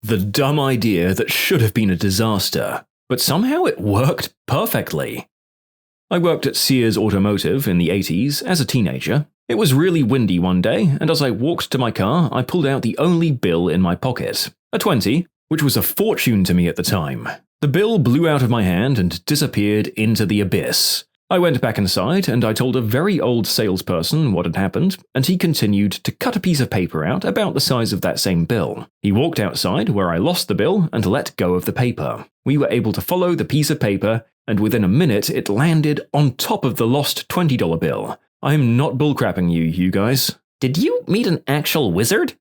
The dumb idea that should have been a disaster, but somehow it worked perfectly. I worked at Sears Automotive in the 80s as a teenager. It was really windy one day, and as I walked to my car, I pulled out the only bill in my pocket, a 20, which was a fortune to me at the time. The bill blew out of my hand and disappeared into the abyss. I went back inside and I told a very old salesperson what had happened, and he continued to cut a piece of paper out about the size of that same bill. He walked outside where I lost the bill and let go of the paper. We were able to follow the piece of paper, and within a minute it landed on top of the lost $20 bill. I am not bullcrapping you guys. Did you meet an actual wizard?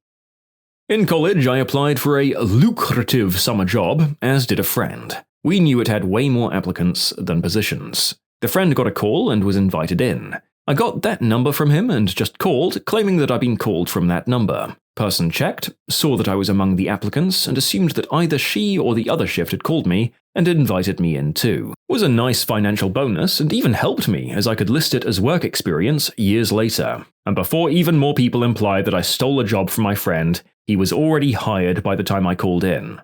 In college, I applied for a lucrative summer job, as did a friend. We knew it had way more applicants than positions. The friend got a call and was invited in. I got that number from him and just called, claiming that I'd been called from that number. Person checked, saw that I was among the applicants, and assumed that either she or the other shift had called me and invited me in too. It was a nice financial bonus and even helped me, as I could list it as work experience years later. And before even more people implied that I stole a job from my friend, he was already hired by the time I called in.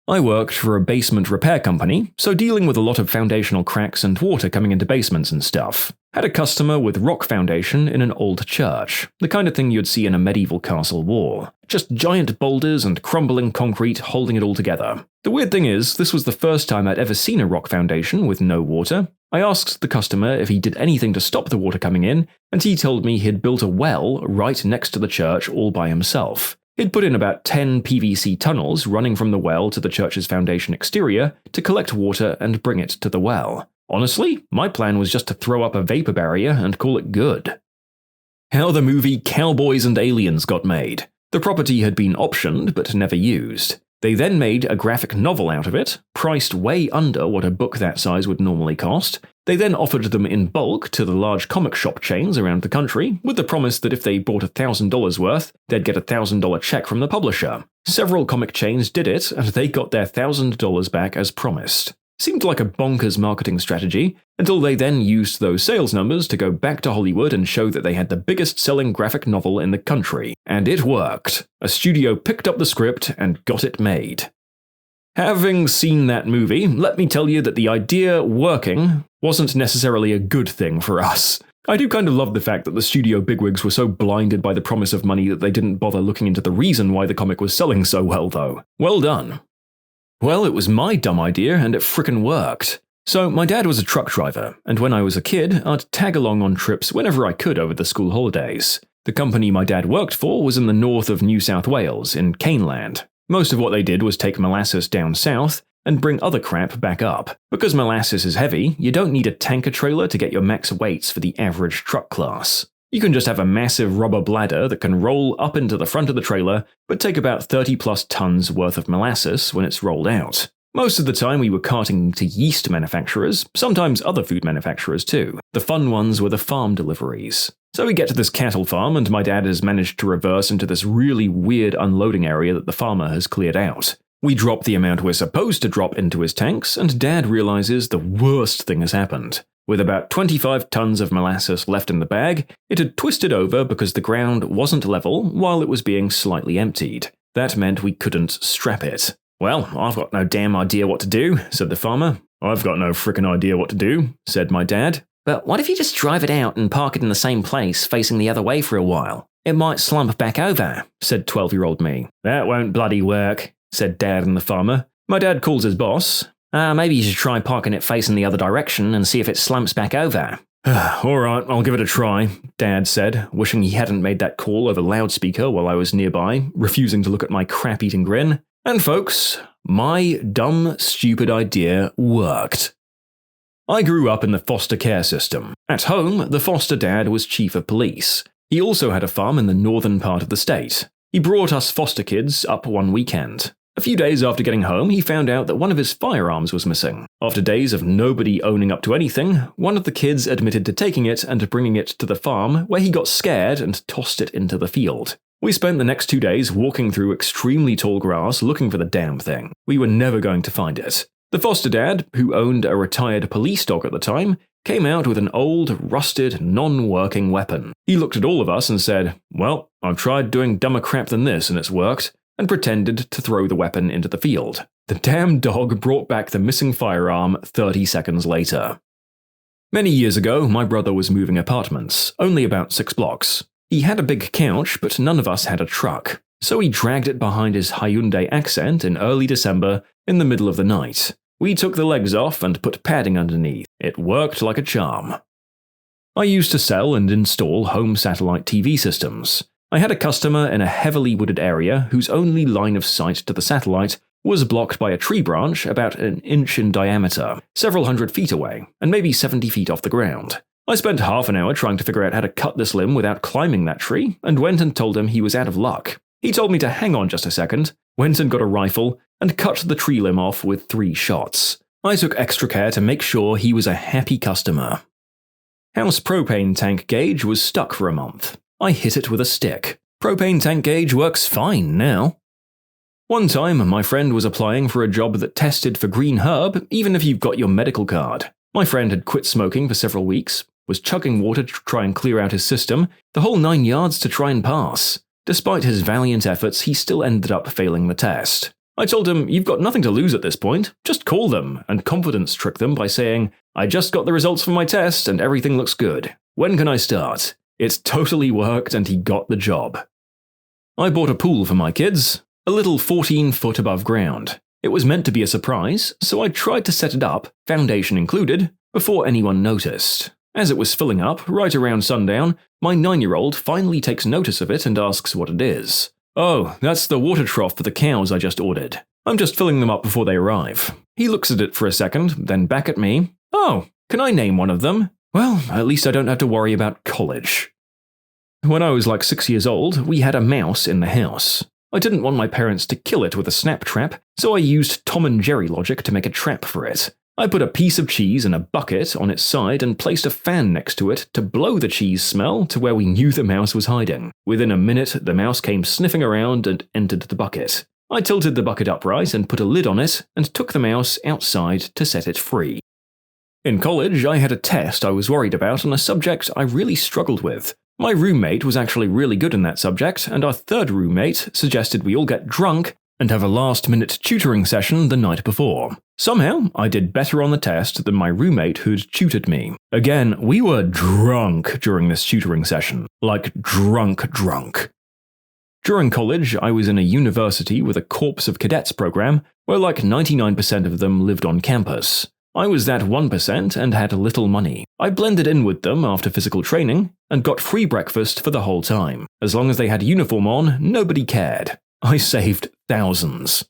I worked for a basement repair company, so dealing with a lot of foundational cracks and water coming into basements and stuff. Had a customer with rock foundation in an old church, the kind of thing you'd see in a medieval castle wall. Just giant boulders and crumbling concrete holding it all together. The weird thing is, this was the first time I'd ever seen a rock foundation with no water. I asked the customer if he did anything to stop the water coming in, and he told me he'd built a well right next to the church all by himself. He'd put in about 10 PVC tunnels running from the well to the church's foundation exterior to collect water and bring it to the well. Honestly, my plan was just to throw up a vapor barrier and call it good. How the movie Cowboys and Aliens got made. The property had been optioned but never used. They then made a graphic novel out of it, priced way under what a book that size would normally cost. They then offered them in bulk to the large comic shop chains around the country, with the promise that if they bought $1,000 worth, they'd get a $1,000 check from the publisher. Several comic chains did it, and they got their $1,000 back as promised. Seemed like a bonkers marketing strategy, until they then used those sales numbers to go back to Hollywood and show that they had the biggest selling graphic novel in the country. And it worked. A studio picked up the script and got it made. Having seen that movie, let me tell you that the idea working wasn't necessarily a good thing for us. I do kind of love the fact that the studio bigwigs were so blinded by the promise of money that they didn't bother looking into the reason why the comic was selling so well, though. Well done. Well, it was my dumb idea, and it frickin' worked. So, my dad was a truck driver, and when I was a kid, I'd tag along on trips whenever I could over the school holidays. The company my dad worked for was in the north of New South Wales, in Caneland. Most of what they did was take molasses down south and bring other crap back up. Because molasses is heavy, you don't need a tanker trailer to get your max weights for the average truck class. You can just have a massive rubber bladder that can roll up into the front of the trailer, but take about 30 plus tons worth of molasses when it's rolled out. Most of the time we were carting to yeast manufacturers, sometimes other food manufacturers too. The fun ones were the farm deliveries. So we get to this cattle farm and my dad has managed to reverse into this really weird unloading area that the farmer has cleared out. We drop the amount we're supposed to drop into his tanks, and Dad realizes the worst thing has happened. With about 25 tons of molasses left in the bag, it had twisted over because the ground wasn't level while it was being slightly emptied. That meant we couldn't strap it. Well, I've got no damn idea what to do, said the farmer. I've got no frickin' idea what to do, said my dad. But what if you just drive it out and park it in the same place facing the other way for a while? It might slump back over, said 12-year-old me. That won't bloody work, said Dad and the farmer. My dad calls his boss. Maybe you should try parking it facing the other direction and see if it slumps back over. Alright, I'll give it a try, Dad said, wishing he hadn't made that call over loudspeaker while I was nearby, refusing to look at my crap-eating grin. And folks, my dumb, stupid idea worked. I grew up in the foster care system. At home, the foster dad was chief of police. He also had a farm in the northern part of the state. He brought us foster kids up one weekend. A few days after getting home, he found out that one of his firearms was missing. After days of nobody owning up to anything, one of the kids admitted to taking it and bringing it to the farm, where he got scared and tossed it into the field. We spent the next 2 days walking through extremely tall grass looking for the damn thing. We were never going to find it. The foster dad, who owned a retired police dog at the time, came out with an old, rusted, non-working weapon. He looked at all of us and said, "Well, I've tried doing dumber crap than this and it's worked," and pretended to throw the weapon into the field. The damn dog brought back the missing firearm 30 seconds later. Many years ago, my brother was moving apartments, only about 6 blocks. He had a big couch, but none of us had a truck, so he dragged it behind his Hyundai Accent in early December in the middle of the night. We took the legs off and put padding underneath. It worked like a charm. I used to sell and install home satellite TV systems. I had a customer in a heavily wooded area whose only line of sight to the satellite was blocked by a tree branch about an inch in diameter, several hundred feet away, and maybe 70 feet off the ground. I spent half an hour trying to figure out how to cut this limb without climbing that tree, and went and told him he was out of luck. He told me to hang on just a second, went and got a rifle, and cut the tree limb off with 3 shots. I took extra care to make sure he was a happy customer. House propane tank gauge was stuck for a month. I hit it with a stick. Propane tank gauge works fine now. One time, my friend was applying for a job that tested for green herb even if you've got your medical card. My friend had quit smoking for several weeks, was chugging water to try and clear out his system, the whole 9 yards to try and pass. Despite his valiant efforts, he still ended up failing the test. I told him, "You've got nothing to lose at this point. Just call them," and confidence trick them by saying, "I just got the results from my test and everything looks good. When can I start?" It totally worked and he got the job. I bought a pool for my kids, a little 14-foot above ground. It was meant to be a surprise, so I tried to set it up, foundation included, before anyone noticed. As it was filling up, right around sundown, my 9-year-old finally takes notice of it and asks what it is. "Oh, that's the water trough for the cows I just ordered. I'm just filling them up before they arrive." He looks at it for a second, then back at me. "Oh, can I name one of them? Well, at least I don't have to worry about college." When I was like 6 years old, we had a mouse in the house. I didn't want my parents to kill it with a snap trap, so I used Tom and Jerry logic to make a trap for it. I put a piece of cheese in a bucket on its side and placed a fan next to it to blow the cheese smell to where we knew the mouse was hiding. Within a minute, the mouse came sniffing around and entered the bucket. I tilted the bucket upright and put a lid on it and took the mouse outside to set it free. In college, I had a test I was worried about on a subject I really struggled with. My roommate was actually really good in that subject, and our third roommate suggested we all get drunk and have a last-minute tutoring session the night before. Somehow, I did better on the test than my roommate who'd tutored me. Again, we were drunk during this tutoring session. Like drunk. During college, I was in a university with a Corps of Cadets program where like 99% of them lived on campus. I was that 1% and had little money. I blended in with them after physical training and got free breakfast for the whole time. As long as they had a uniform on, nobody cared. I saved thousands.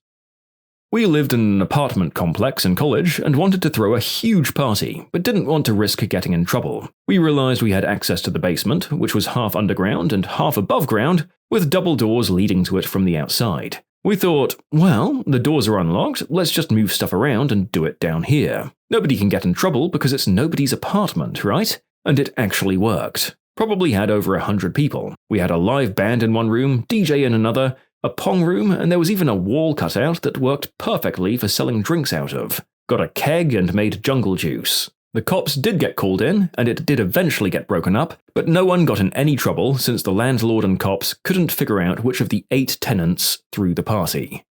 We lived in an apartment complex in college and wanted to throw a huge party, but didn't want to risk getting in trouble. We realized we had access to the basement, which was half underground and half above ground, with double doors leading to it from the outside. We thought, well, the doors are unlocked, let's just move stuff around and do it down here. Nobody can get in trouble because it's nobody's apartment, right? And it actually worked. Probably had over 100 people. We had a live band in one room, DJ in another, a pong room, and there was even a wall cut out that worked perfectly for selling drinks out of. Got a keg and made jungle juice. The cops did get called in, and it did eventually get broken up, but no one got in any trouble since the landlord and cops couldn't figure out which of the 8 tenants threw the party.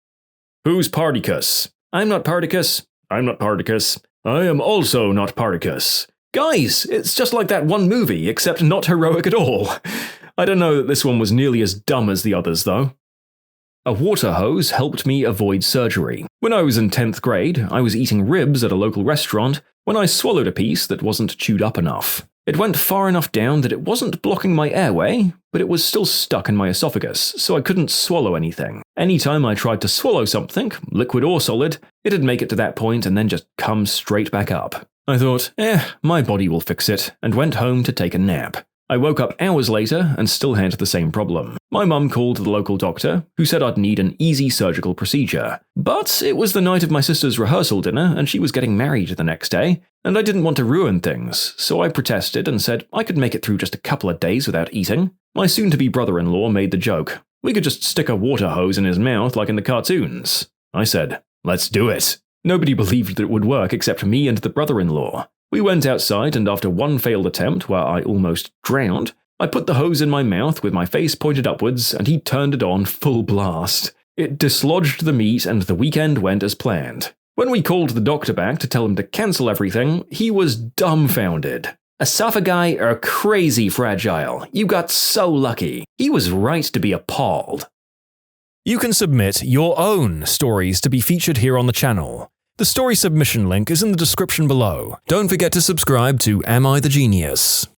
Who's Particus? I'm not Particus. I'm not Particus. I am also not Particus. Guys, it's just like that one movie, except not heroic at all. I don't know that this one was nearly as dumb as the others, though. A water hose helped me avoid surgery. When I was in 10th grade, I was eating ribs at a local restaurant when I swallowed a piece that wasn't chewed up enough. It went far enough down that it wasn't blocking my airway, but it was still stuck in my esophagus, so I couldn't swallow anything. Anytime I tried to swallow something, liquid or solid, it'd make it to that point and then just come straight back up. I thought, my body will fix it, and went home to take a nap. I woke up hours later and still had the same problem. My mum called the local doctor, who said I'd need an easy surgical procedure. But it was the night of my sister's rehearsal dinner and she was getting married the next day, and I didn't want to ruin things, so I protested and said I could make it through just a couple of days without eating. My soon-to-be brother-in-law made the joke. We could just stick a water hose in his mouth like in the cartoons. I said, let's do it. Nobody believed that it would work except me and the brother-in-law. We went outside, and after one failed attempt where I almost drowned, I put the hose in my mouth with my face pointed upwards, and he turned it on full blast. It dislodged the meat and the weekend went as planned. When we called the doctor back to tell him to cancel everything, he was dumbfounded. Esophagi are crazy fragile. You got so lucky. He was right to be appalled. You can submit your own stories to be featured here on the channel. The story submission link is in the description below. Don't forget to subscribe to Am I the Genius?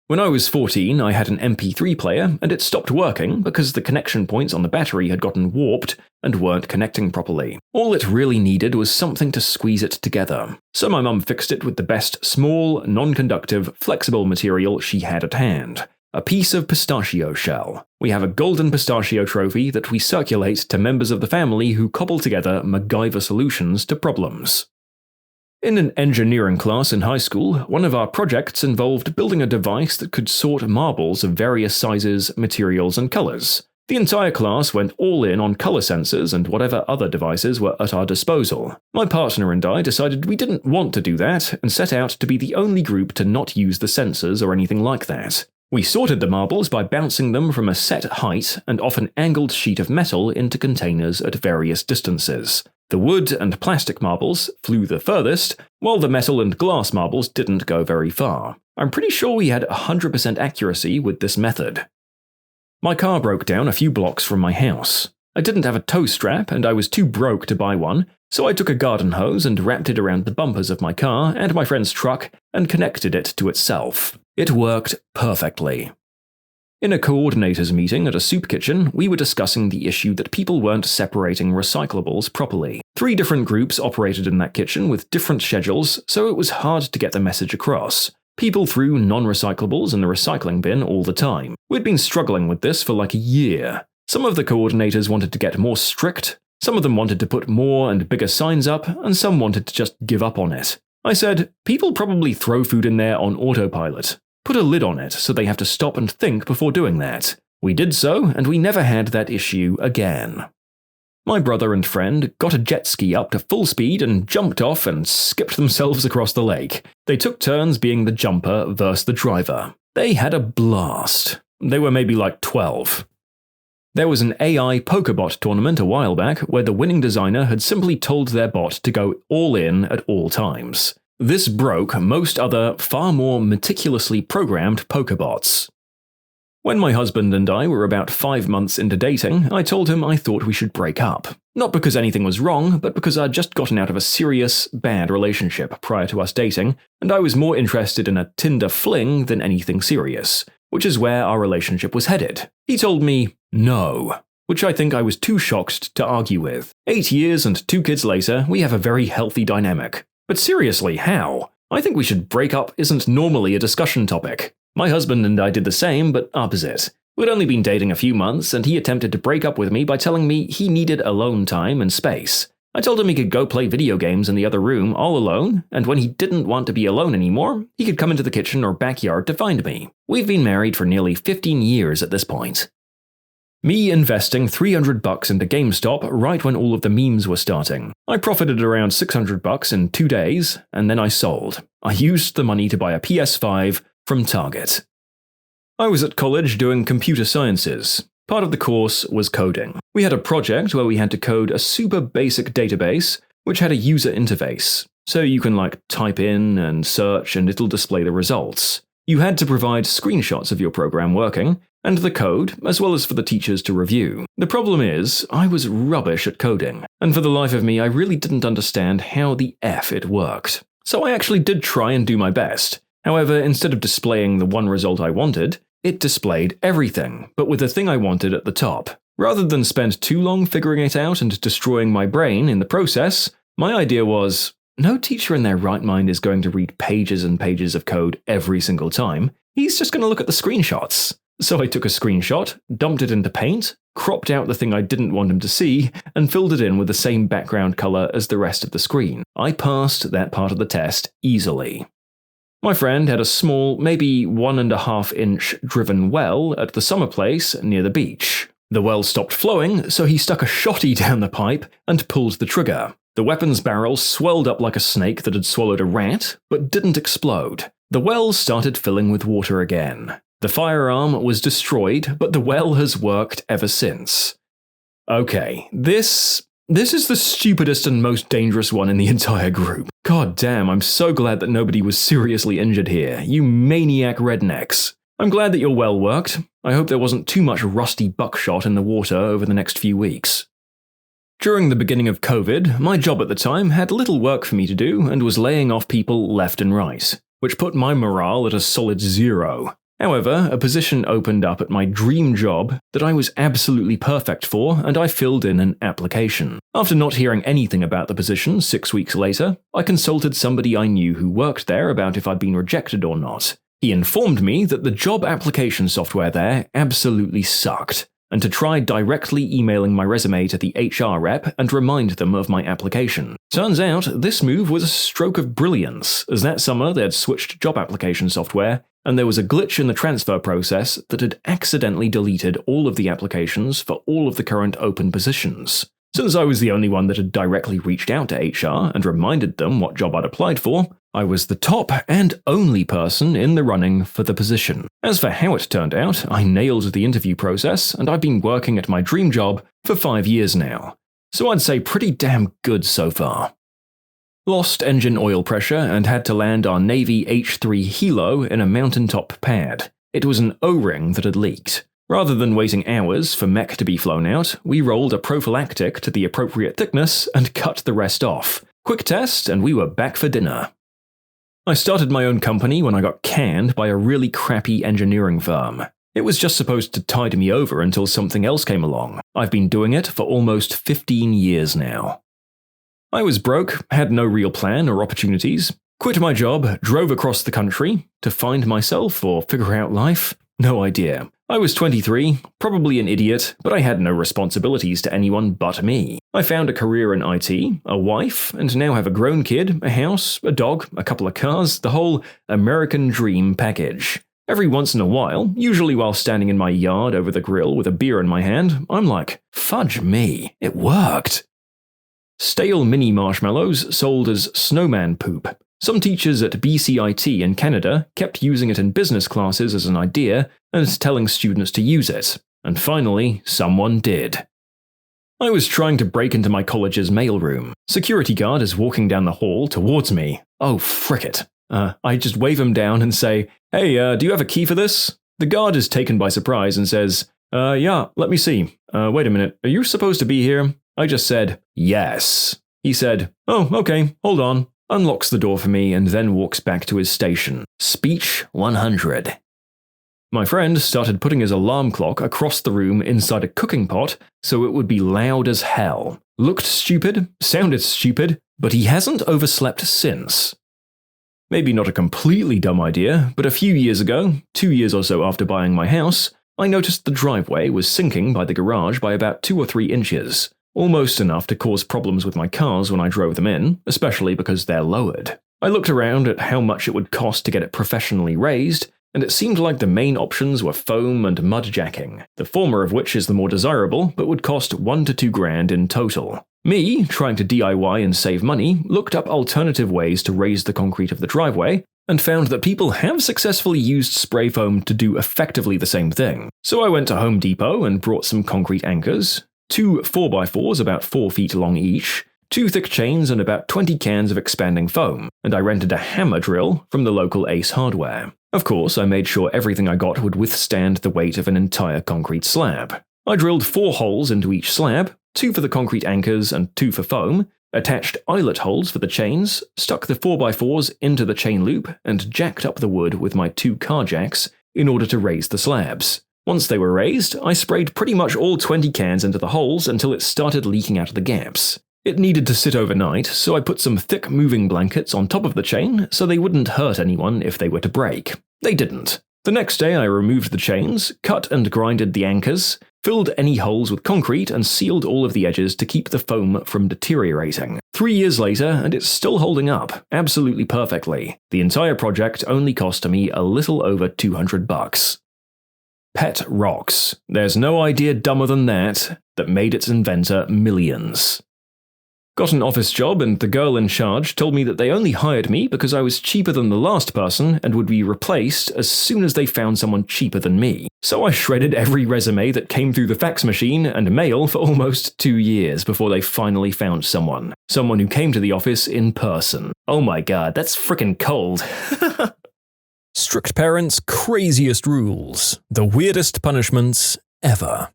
When I was 14, I had an MP3 player and it stopped working because the connection points on the battery had gotten warped and weren't connecting properly. All it really needed was something to squeeze it together. So my mum fixed it with the best small, non-conductive, flexible material she had at hand. A piece of pistachio shell. We have a golden pistachio trophy that we circulate to members of the family who cobble together MacGyver solutions to problems. In an engineering class in high school, one of our projects involved building a device that could sort marbles of various sizes, materials, and colors. The entire class went all in on color sensors and whatever other devices were at our disposal. My partner and I decided we didn't want to do that and set out to be the only group to not use the sensors or anything like that. We sorted the marbles by bouncing them from a set height and off an angled sheet of metal into containers at various distances. The wood and plastic marbles flew the furthest, while the metal and glass marbles didn't go very far. I'm pretty sure we had 100% accuracy with this method. My car broke down a few blocks from my house. I didn't have a tow strap and I was too broke to buy one, so I took a garden hose and wrapped it around the bumpers of my car and my friend's truck and connected it to itself. It worked perfectly. In a coordinators meeting at a soup kitchen, we were discussing the issue that people weren't separating recyclables properly. 3 different groups operated in that kitchen with different schedules, so it was hard to get the message across. People threw non-recyclables in the recycling bin all the time. We'd been struggling with this for like a year. Some of the coordinators wanted to get more strict, some of them wanted to put more and bigger signs up, and some wanted to just give up on it. I said, people probably throw food in there on autopilot. Put a lid on it so they have to stop and think before doing that. We did so, and we never had that issue again. My brother and friend got a jet ski up to full speed and jumped off and skipped themselves across the lake. They took turns being the jumper versus the driver. They had a blast. They were maybe like 12. There was an AI Pokebot tournament a while back where the winning designer had simply told their bot to go all in at all times. This broke most other, far more meticulously programmed Pokébots. When my husband and I were about 5 months into dating, I told him I thought we should break up. Not because anything was wrong, but because I'd just gotten out of a serious, bad relationship prior to us dating, and I was more interested in a Tinder fling than anything serious, which is where our relationship was headed. He told me, no, which I think I was too shocked to argue with. 8 years and 2 kids later, we have a very healthy dynamic. But seriously, how? I think we should break up isn't normally a discussion topic. My husband and I did the same, but opposite. We'd only been dating a few months, and he attempted to break up with me by telling me he needed alone time and space. I told him he could go play video games in the other room all alone, and when he didn't want to be alone anymore, he could come into the kitchen or backyard to find me. We've been married for nearly 15 years at this point. Me investing $300 into GameStop right when all of the memes were starting. I profited around $600 in 2 days, and then I sold. I used the money to buy a PS5 from Target. I was at college doing computer sciences. Part of the course was coding. We had a project where we had to code a super basic database which had a user interface, so you can type in and search and it'll display the results. You had to provide screenshots of your program working, and the code, as well as for the teachers to review. The problem is, I was rubbish at coding, and for the life of me I really didn't understand how the F it worked. So I actually did try and do my best. However, instead of displaying the one result I wanted, it displayed everything, but with the thing I wanted at the top. Rather than spend too long figuring it out and destroying my brain in the process, my idea was, no teacher in their right mind is going to read pages and pages of code every single time. He's just going to look at the screenshots. So I took a screenshot, dumped it into Paint, cropped out the thing I didn't want him to see, and filled it in with the same background color as the rest of the screen. I passed that part of the test easily. My friend had a small, maybe 1.5-inch driven well at the summer place near the beach. The well stopped flowing, so he stuck a shotty down the pipe and pulled the trigger. The weapon's barrel swelled up like a snake that had swallowed a rat, but didn't explode. The well started filling with water again. The firearm was destroyed, but the well has worked ever since. Okay, this is the stupidest and most dangerous one in the entire group. God damn, I'm so glad that nobody was seriously injured here, you maniac rednecks. I'm glad that you're well worked. I hope there wasn't too much rusty buckshot in the water over the next few weeks. During the beginning of COVID, my job at the time had little work for me to do and was laying off people left and right, which put my morale at a solid 0. However, a position opened up at my dream job that I was absolutely perfect for, and I filled in an application. After not hearing anything about the position 6 weeks later, I consulted somebody I knew who worked there about if I'd been rejected or not. He informed me that the job application software there absolutely sucked, and to try directly emailing my resume to the HR rep and remind them of my application. Turns out, this move was a stroke of brilliance, as that summer they had switched job application software, and there was a glitch in the transfer process that had accidentally deleted all of the applications for all of the current open positions. Since I was the only one that had directly reached out to HR and reminded them what job I'd applied for, I was the top and only person in the running for the position. As for how it turned out, I nailed the interview process, and I've been working at my dream job for 5 years now. So I'd say pretty damn good so far. Lost engine oil pressure and had to land our Navy H3 Hilo in a mountaintop pad. It was an O-ring that had leaked. Rather than waiting hours for mech to be flown out, we rolled a prophylactic to the appropriate thickness and cut the rest off. Quick test, and we were back for dinner. I started my own company when I got canned by a really crappy engineering firm. It was just supposed to tide me over until something else came along. I've been doing it for almost 15 years now. I was broke, had no real plan or opportunities, quit my job, drove across the country to find myself or figure out life. No idea. I was 23, probably an idiot, but I had no responsibilities to anyone but me. I found a career in IT, a wife, and now have a grown kid, a house, a dog, a couple of cars, the whole American dream package. Every once in a while, usually while standing in my yard over the grill with a beer in my hand, I'm like, fudge me, it worked. Stale mini marshmallows sold as snowman poop. Some teachers at BCIT in Canada kept using it in business classes as an idea and telling students to use it. And finally, someone did. I was trying to break into my college's mailroom. Security guard is walking down the hall towards me. Oh, frick it. I just wave him down and say, "Hey, do you have a key for this?" The guard is taken by surprise and says, "Yeah, let me see. Wait a minute, are you supposed to be here?" I just said, "Yes." He said, "Oh, okay, hold on." Unlocks the door for me and then walks back to his station. Speech 100. My friend started putting his alarm clock across the room inside a cooking pot so it would be loud as hell. Looked stupid, sounded stupid, but he hasn't overslept since. Maybe not a completely dumb idea, but a few years ago, 2 years or so after buying my house, I noticed the driveway was sinking by the garage by about 2 or 3 inches. Almost enough to cause problems with my cars when I drove them in, especially because they're lowered. I looked around at how much it would cost to get it professionally raised, and it seemed like the main options were foam and mud jacking, the former of which is the more desirable but would cost $1 to $2 grand in total. Me, trying to DIY and save money, looked up alternative ways to raise the concrete of the driveway, and found that people have successfully used spray foam to do effectively the same thing. So I went to Home Depot and brought some concrete anchors, 2 4x4s about 4 feet long each, 2 thick chains and about 20 cans of expanding foam, and I rented a hammer drill from the local Ace Hardware. Of course, I made sure everything I got would withstand the weight of an entire concrete slab. I drilled 4 holes into each slab, 2 for the concrete anchors and 2 for foam, attached eyelet holes for the chains, stuck the 4x4s into the chain loop, and jacked up the wood with my 2 car jacks in order to raise the slabs. Once they were raised, I sprayed pretty much all 20 cans into the holes until it started leaking out of the gaps. It needed to sit overnight, so I put some thick moving blankets on top of the chain so they wouldn't hurt anyone if they were to break. They didn't. The next day I removed the chains, cut and grinded the anchors, filled any holes with concrete and sealed all of the edges to keep the foam from deteriorating. 3 years later, and it's still holding up, absolutely perfectly. The entire project only cost me a little over $200. Pet rocks. There's no idea dumber than that made its inventor millions. Got an office job, and the girl in charge told me that they only hired me because I was cheaper than the last person and would be replaced as soon as they found someone cheaper than me. So I shredded every resume that came through the fax machine and mail for almost 2 years before they finally found someone. Someone who came to the office in person. Oh my god, that's frickin' cold. Strict parents' craziest rules. The weirdest punishments ever.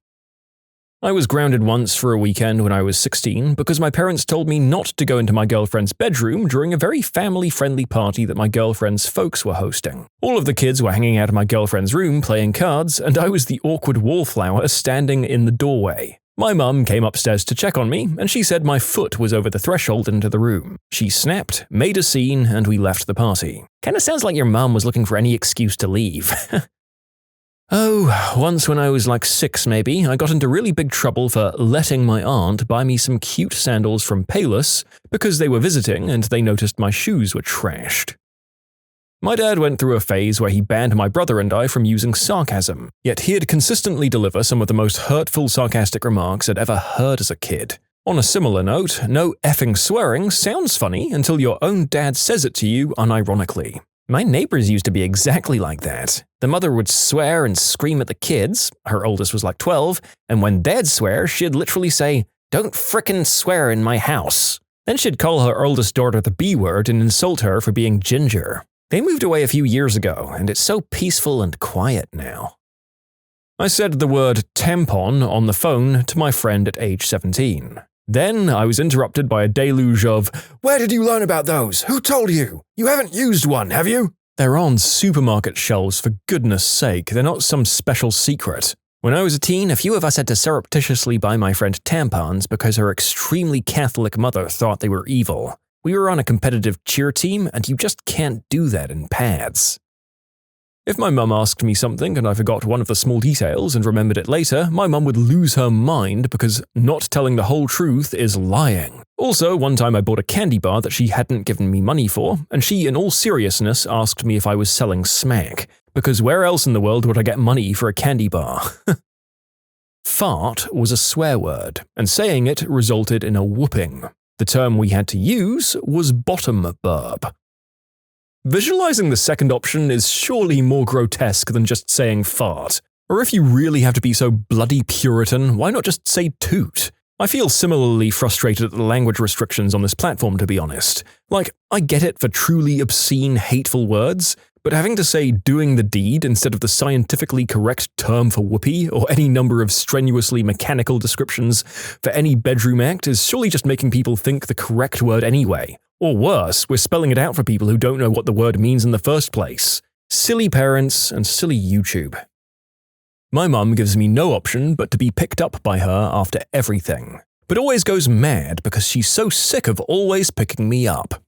I was grounded once for a weekend when I was 16 because my parents told me not to go into my girlfriend's bedroom during a very family-friendly party that my girlfriend's folks were hosting. All of the kids were hanging out in my girlfriend's room playing cards, and I was the awkward wallflower standing in the doorway. My mum came upstairs to check on me, and she said my foot was over the threshold into the room. She snapped, made a scene, and we left the party. Kinda sounds like your mum was looking for any excuse to leave. Oh, once when I was like 6 maybe, I got into really big trouble for letting my aunt buy me some cute sandals from Payless because they were visiting and they noticed my shoes were trashed. My dad went through a phase where he banned my brother and I from using sarcasm, yet he'd consistently deliver some of the most hurtful sarcastic remarks I'd ever heard as a kid. On a similar note, no effing swearing sounds funny until your own dad says it to you unironically. My neighbors used to be exactly like that. The mother would swear and scream at the kids, her oldest was like 12, and when they'd swear, she'd literally say, "Don't frickin' swear in my house." Then she'd call her oldest daughter the B word and insult her for being ginger. They moved away a few years ago, and it's so peaceful and quiet now. I said the word tampon on the phone to my friend at age 17. Then I was interrupted by a deluge of, "Where did you learn about those? Who told you? You haven't used one, have you?" They're on supermarket shelves, for goodness sake, they're not some special secret. When I was a teen, a few of us had to surreptitiously buy my friend tampons because her extremely Catholic mother thought they were evil. We were on a competitive cheer team, and you just can't do that in pads. If my mum asked me something and I forgot one of the small details and remembered it later, my mum would lose her mind because not telling the whole truth is lying. Also, one time I bought a candy bar that she hadn't given me money for, and she, in all seriousness, asked me if I was selling smack, because where else in the world would I get money for a candy bar? Fart was a swear word, and saying it resulted in a whooping. The term we had to use was bottom burp. Visualizing the second option is surely more grotesque than just saying fart. Or if you really have to be so bloody Puritan, why not just say toot? I feel similarly frustrated at the language restrictions on this platform, to be honest. Like, I get it for truly obscene, hateful words, but having to say doing the deed instead of the scientifically correct term for whoopee, or any number of strenuously mechanical descriptions for any bedroom act is surely just making people think the correct word anyway. Or worse, we're spelling it out for people who don't know what the word means in the first place. Silly parents and silly YouTube. My mum gives me no option but to be picked up by her after everything, but always goes mad because she's so sick of always picking me up.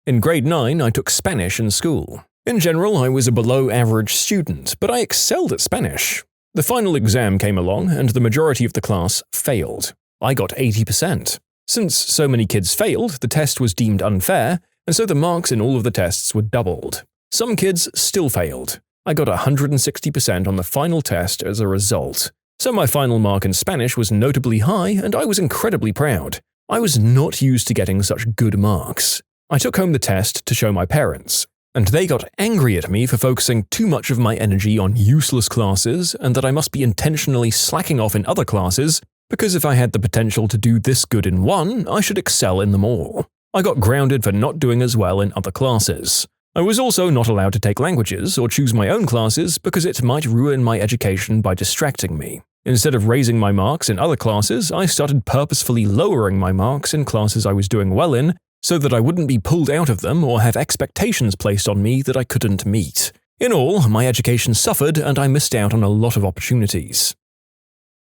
In grade 9, I took Spanish in school. In general, I was a below-average student, but I excelled at Spanish. The final exam came along, and the majority of the class failed. I got 80%. Since so many kids failed, the test was deemed unfair, and so the marks in all of the tests were doubled. Some kids still failed. I got 160% on the final test as a result. So my final mark in Spanish was notably high, and I was incredibly proud. I was not used to getting such good marks. I took home the test to show my parents, and they got angry at me for focusing too much of my energy on useless classes and that I must be intentionally slacking off in other classes, because if I had the potential to do this good in one, I should excel in them all. I got grounded for not doing as well in other classes. I was also not allowed to take languages or choose my own classes because it might ruin my education by distracting me. Instead of raising my marks in other classes, I started purposefully lowering my marks in classes I was doing well in, so that I wouldn't be pulled out of them or have expectations placed on me that I couldn't meet. In all, my education suffered and I missed out on a lot of opportunities.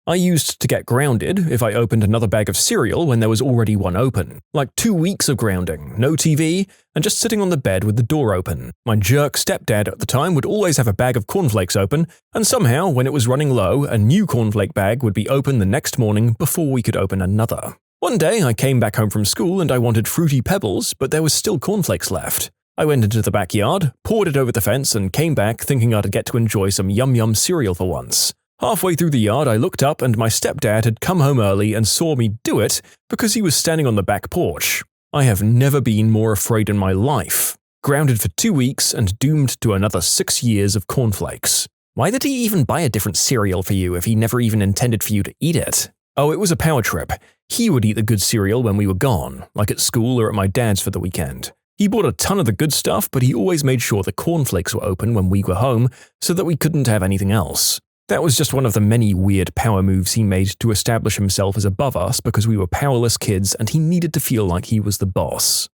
I used to get grounded if I opened another bag of cereal when there was already one open. Like 2 weeks of grounding, no TV, and just sitting on the bed with the door open. My jerk stepdad at the time would always have a bag of cornflakes open, and somehow, when it was running low, a new cornflake bag would be open the next morning before we could open another. One day, I came back home from school and I wanted Fruity Pebbles, but there was still cornflakes left. I went into the backyard, poured it over the fence, and came back thinking I'd get to enjoy some yum-yum cereal for once. Halfway through the yard, I looked up and my stepdad had come home early and saw me do it because he was standing on the back porch. I have never been more afraid in my life. Grounded for 2 weeks and doomed to another 6 years of cornflakes. Why did he even buy a different cereal for you if he never even intended for you to eat it? Oh, it was a power trip. He would eat the good cereal when we were gone, like at school or at my dad's for the weekend. He bought a ton of the good stuff, but he always made sure the cornflakes were open when we were home so that we couldn't have anything else. That was just one of the many weird power moves he made to establish himself as above us because we were powerless kids and he needed to feel like he was the boss.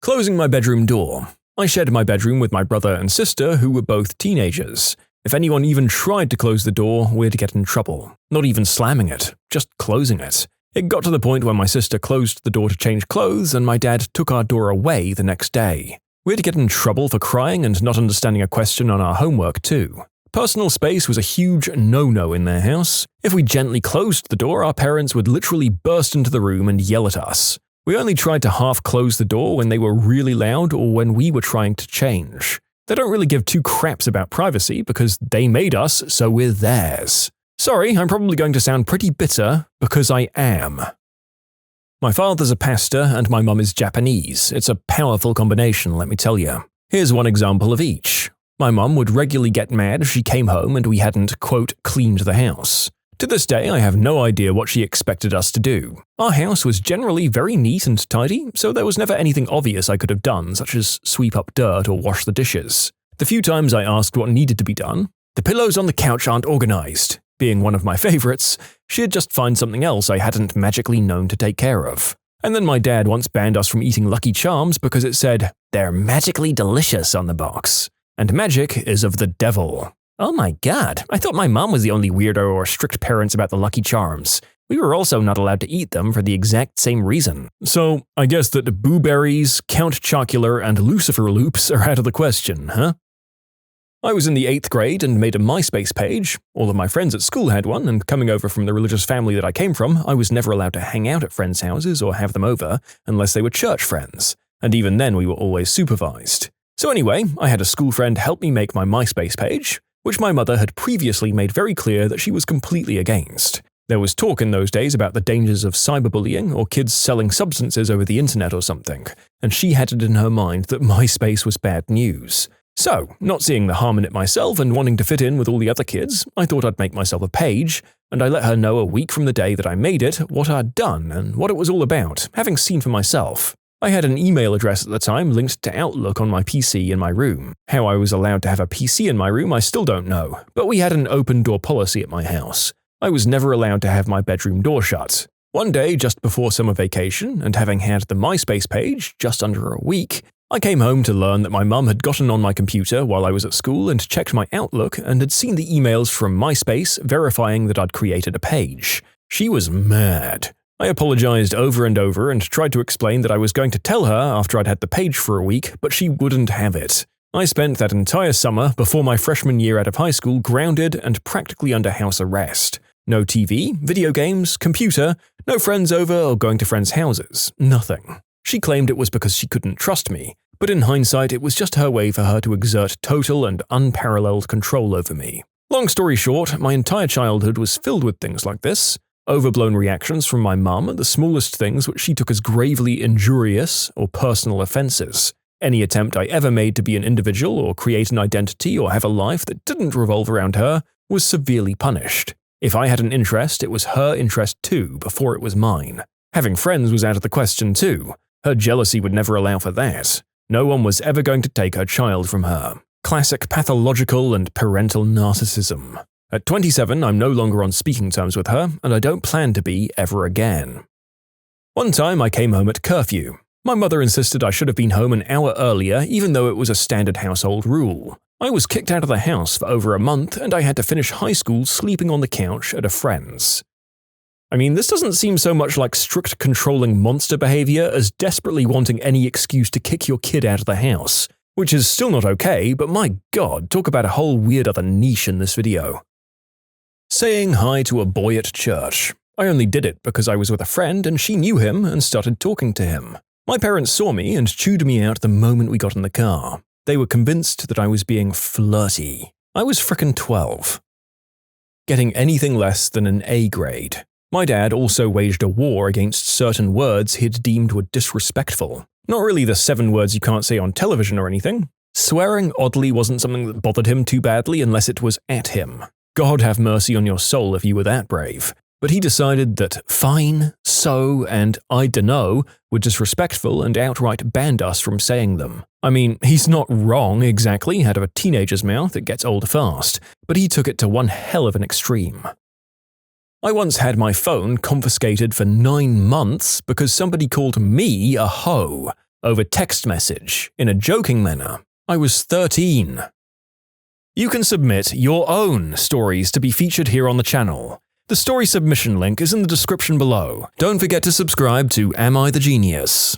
Closing my bedroom door. I shared my bedroom with my brother and sister who were both teenagers. If anyone even tried to close the door, we'd get in trouble. Not even slamming it, just closing it. It got to the point where my sister closed the door to change clothes and my dad took our door away the next day. We'd get in trouble for crying and not understanding a question on our homework too. Personal space was a huge no-no in their house. If we gently closed the door, our parents would literally burst into the room and yell at us. We only tried to half close the door when they were really loud or when we were trying to change. They don't really give two craps about privacy because they made us, so we're theirs. Sorry, I'm probably going to sound pretty bitter, because I am. My father's a pastor and my mum is Japanese. It's a powerful combination, let me tell you. Here's one example of each. My mum would regularly get mad if she came home and we hadn't, quote, cleaned the house. To this day, I have no idea what she expected us to do. Our house was generally very neat and tidy, so there was never anything obvious I could have done, such as sweep up dirt or wash the dishes. The few times I asked what needed to be done, the pillows on the couch aren't organized. Being one of my favorites, she'd just find something else I hadn't magically known to take care of. And then my dad once banned us from eating Lucky Charms because it said, "They're magically delicious" on the box. And magic is of the devil. Oh my god, I thought my mom was the only weirdo or strict parents about the Lucky Charms. We were also not allowed to eat them for the exact same reason. So, I guess that Boo Berries, Count Chocula, and Lucifer Loops are out of the question, huh? I was in the 8th grade and made a MySpace page. All of my friends at school had one, and coming over from the religious family that I came from, I was never allowed to hang out at friends' houses or have them over unless they were church friends, and even then we were always supervised. So anyway, I had a school friend help me make my MySpace page, which my mother had previously made very clear that she was completely against. There was talk in those days about the dangers of cyberbullying or kids selling substances over the internet or something, and she had it in her mind that MySpace was bad news. So, not seeing the harm in it myself and wanting to fit in with all the other kids, I thought I'd make myself a page, and I let her know a week from the day that I made it what I'd done and what it was all about, having seen for myself. I had an email address at the time linked to Outlook on my PC in my room. How I was allowed to have a PC in my room I still don't know, but we had an open door policy at my house. I was never allowed to have my bedroom door shut. One day, just before summer vacation, and having had the MySpace page just under a week, I came home to learn that my mum had gotten on my computer while I was at school and checked my Outlook and had seen the emails from MySpace verifying that I'd created a page. She was mad. I apologized over and over and tried to explain that I was going to tell her after I'd had the page for a week, but she wouldn't have it. I spent that entire summer before my freshman year out of high school grounded and practically under house arrest. No TV, video games, computer, no friends over or going to friends' houses, nothing. She claimed it was because she couldn't trust me, but in hindsight it was just her way for her to exert total and unparalleled control over me. Long story short, my entire childhood was filled with things like this. Overblown reactions from my mum at the smallest things which she took as gravely injurious or personal offenses. Any attempt I ever made to be an individual or create an identity or have a life that didn't revolve around her was severely punished. If I had an interest, it was her interest too, before it was mine. Having friends was out of the question too. Her jealousy would never allow for that. No one was ever going to take her child from her. Classic pathological and parental narcissism. At 27, I'm no longer on speaking terms with her, and I don't plan to be ever again. One time I came home at curfew. My mother insisted I should have been home an hour earlier, even though it was a standard household rule. I was kicked out of the house for over a month, and I had to finish high school sleeping on the couch at a friend's. I mean, this doesn't seem so much like strict controlling monster behavior as desperately wanting any excuse to kick your kid out of the house, which is still not okay, but my god, talk about a whole weird other niche in this video. Saying hi to a boy at church. I only did it because I was with a friend and she knew him and started talking to him. My parents saw me and chewed me out the moment we got in the car. They were convinced that I was being flirty. I was frickin' 12. getting anything less than an A grade. My dad also waged a war against certain words he'd deemed were disrespectful. Not really the 7 words you can't say on television or anything. Swearing oddly wasn't something that bothered him too badly unless it was at him. God have mercy on your soul if you were that brave. But he decided that fine, so, and I dunno were disrespectful and outright banned us from saying them. I mean, he's not wrong exactly out of a teenager's mouth, it gets old fast, but he took it to one hell of an extreme. I once had my phone confiscated for 9 months because somebody called me a hoe over text message in a joking manner. I was 13. You can submit your own stories to be featured here on the channel. The story submission link is in the description below. Don't forget to subscribe to Am I the Genius?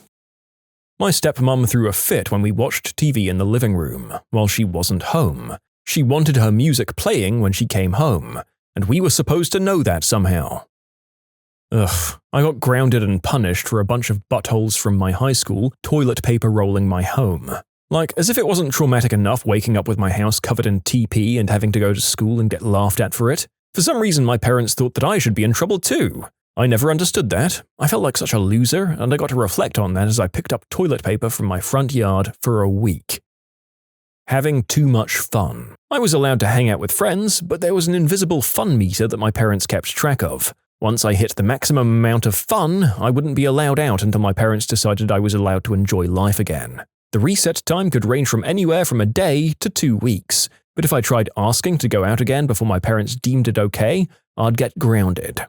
My stepmom threw a fit when we watched TV in the living room while she wasn't home. She wanted her music playing when she came home, and we were supposed to know that somehow. Ugh, I got grounded and punished for a bunch of buttholes from my high school toilet paper rolling my home. Like, as if it wasn't traumatic enough waking up with my house covered in TP and having to go to school and get laughed at for it. For some reason, my parents thought that I should be in trouble too. I never understood that. I felt like such a loser, and I got to reflect on that as I picked up toilet paper from my front yard for a week. Having too much fun. I was allowed to hang out with friends, but there was an invisible fun meter that my parents kept track of. Once I hit the maximum amount of fun, I wouldn't be allowed out until my parents decided I was allowed to enjoy life again. The reset time could range from anywhere from a day to 2 weeks. But if I tried asking to go out again before my parents deemed it okay, I'd get grounded.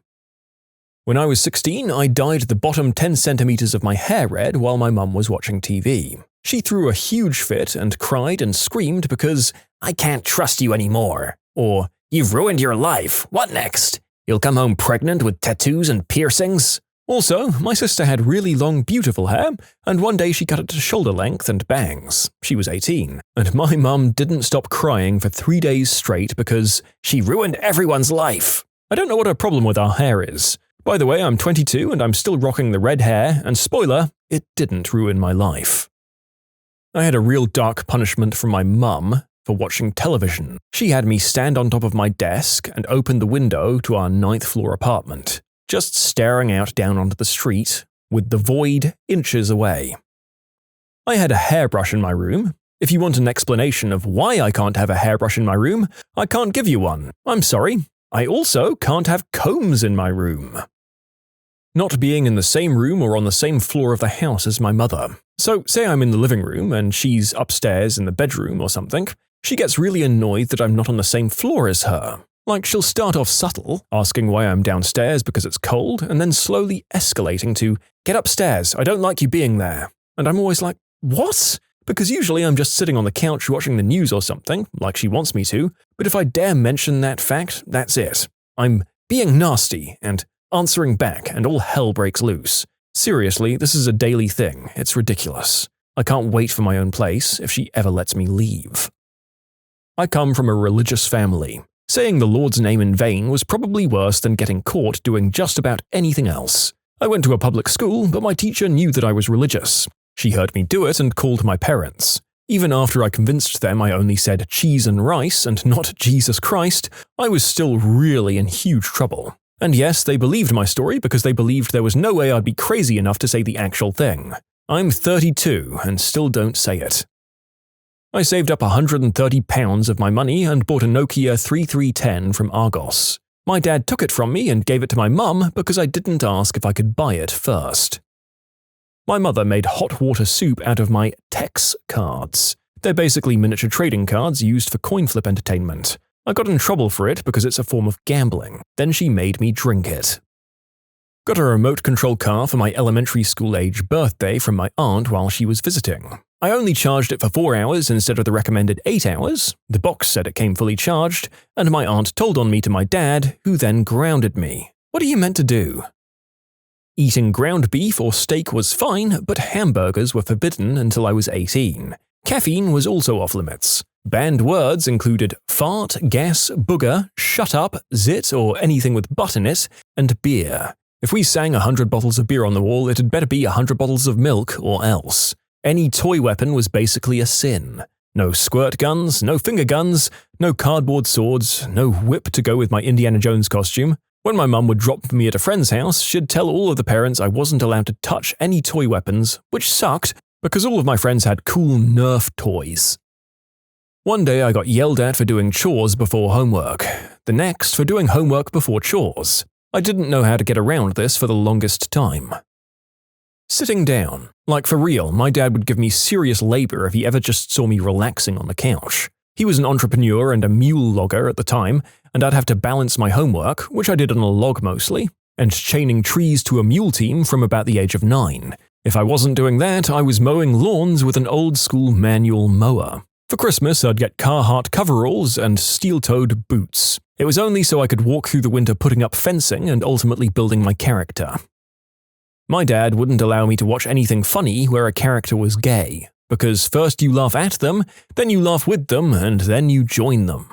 When I was 16, I dyed the bottom 10 centimeters of my hair red while my mum was watching TV. She threw a huge fit and cried and screamed because, "I can't trust you anymore," or, "You've ruined your life, what next? You'll come home pregnant with tattoos and piercings?" Also, my sister had really long, beautiful hair, and one day she cut it to shoulder length and bangs. She was 18, and my mum didn't stop crying for 3 days straight because she ruined everyone's life. I don't know what her problem with our hair is. By the way, I'm 22 and I'm still rocking the red hair, and spoiler, it didn't ruin my life. I had a real dark punishment from my mum for watching television. She had me stand on top of my desk and open the window to our 9th floor apartment, just staring out down onto the street, with the void inches away. I had a hairbrush in my room. If you want an explanation of why I can't have a hairbrush in my room, I can't give you one. I'm sorry. I also can't have combs in my room. Not being in the same room or on the same floor of the house as my mother. So, say I'm in the living room and she's upstairs in the bedroom or something, she gets really annoyed that I'm not on the same floor as her. Like, she'll start off subtle, asking why I'm downstairs because it's cold, and then slowly escalating to, "Get upstairs, I don't like you being there." And I'm always like, what? Because usually I'm just sitting on the couch watching the news or something, like she wants me to, but if I dare mention that fact, that's it. I'm being nasty and answering back, and all hell breaks loose. Seriously, this is a daily thing. It's ridiculous. I can't wait for my own place if she ever lets me leave. I come from a religious family. Saying the Lord's name in vain was probably worse than getting caught doing just about anything else. I went to a public school, but my teacher knew that I was religious. She heard me do it and called my parents. Even after I convinced them I only said cheese and rice and not Jesus Christ, I was still really in huge trouble. And yes, they believed my story because they believed there was no way I'd be crazy enough to say the actual thing. I'm 32 and still don't say it. I saved up £130 of my money and bought a Nokia 3310 from Argos. My dad took it from me and gave it to my mum because I didn't ask if I could buy it first. My mother made hot water soup out of my Tex cards. They're basically miniature trading cards used for coin flip entertainment. I got in trouble for it because it's a form of gambling. Then she made me drink it. Got a remote control car for my elementary school age birthday from my aunt while she was visiting. I only charged it for 4 hours instead of the recommended 8 hours. The box said it came fully charged, and my aunt told on me to my dad, who then grounded me. What are you meant to do? Eating ground beef or steak was fine, but hamburgers were forbidden until I was 18. Caffeine was also off limits. Banned words included fart, gas, booger, shut up, zit or anything with butt in it, and beer. If we sang 100 bottles of beer on the wall, it had better be 100 bottles of milk or else. Any toy weapon was basically a sin. No squirt guns, no finger guns, no cardboard swords, no whip to go with my Indiana Jones costume. When my mum would drop me at a friend's house, she'd tell all of the parents I wasn't allowed to touch any toy weapons, which sucked because all of my friends had cool Nerf toys. One day I got yelled at for doing chores before homework, the next for doing homework before chores. I didn't know how to get around this for the longest time. Sitting down. Like for real, my dad would give me serious labor if he ever just saw me relaxing on the couch. He was an entrepreneur and a mule logger at the time, and I'd have to balance my homework, which I did on a log mostly, and chaining trees to a mule team from about the age of 9. If I wasn't doing that, I was mowing lawns with an old-school manual mower. For Christmas, I'd get Carhartt coveralls and steel-toed boots. It was only so I could walk through the winter putting up fencing and ultimately building my character. My dad wouldn't allow me to watch anything funny where a character was gay, because first you laugh at them, then you laugh with them, and then you join them.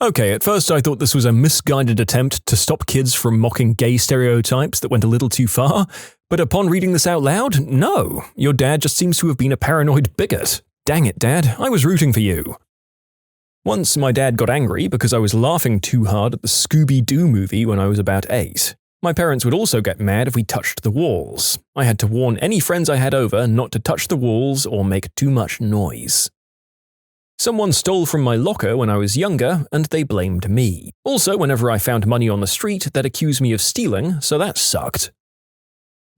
Okay, at first I thought this was a misguided attempt to stop kids from mocking gay stereotypes that went a little too far, but upon reading this out loud, no, your dad just seems to have been a paranoid bigot. Dang it, Dad, I was rooting for you. Once my dad got angry because I was laughing too hard at the Scooby-Doo movie when I was about 8. My parents would also get mad if we touched the walls. I had to warn any friends I had over not to touch the walls or make too much noise. Someone stole from my locker when I was younger, and they blamed me. Also, whenever I found money on the street, they'd accuse me of stealing, so that sucked.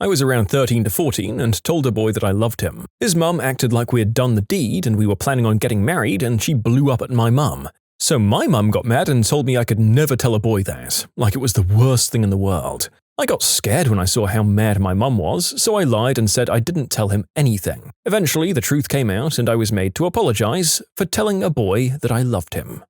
I was around 13 to 14 and told a boy that I loved him. His mum acted like we had done the deed and we were planning on getting married, and she blew up at my mum. So my mum got mad and told me I could never tell a boy that, like it was the worst thing in the world. I got scared when I saw how mad my mum was, so I lied and said I didn't tell him anything. Eventually, the truth came out and I was made to apologize for telling a boy that I loved him.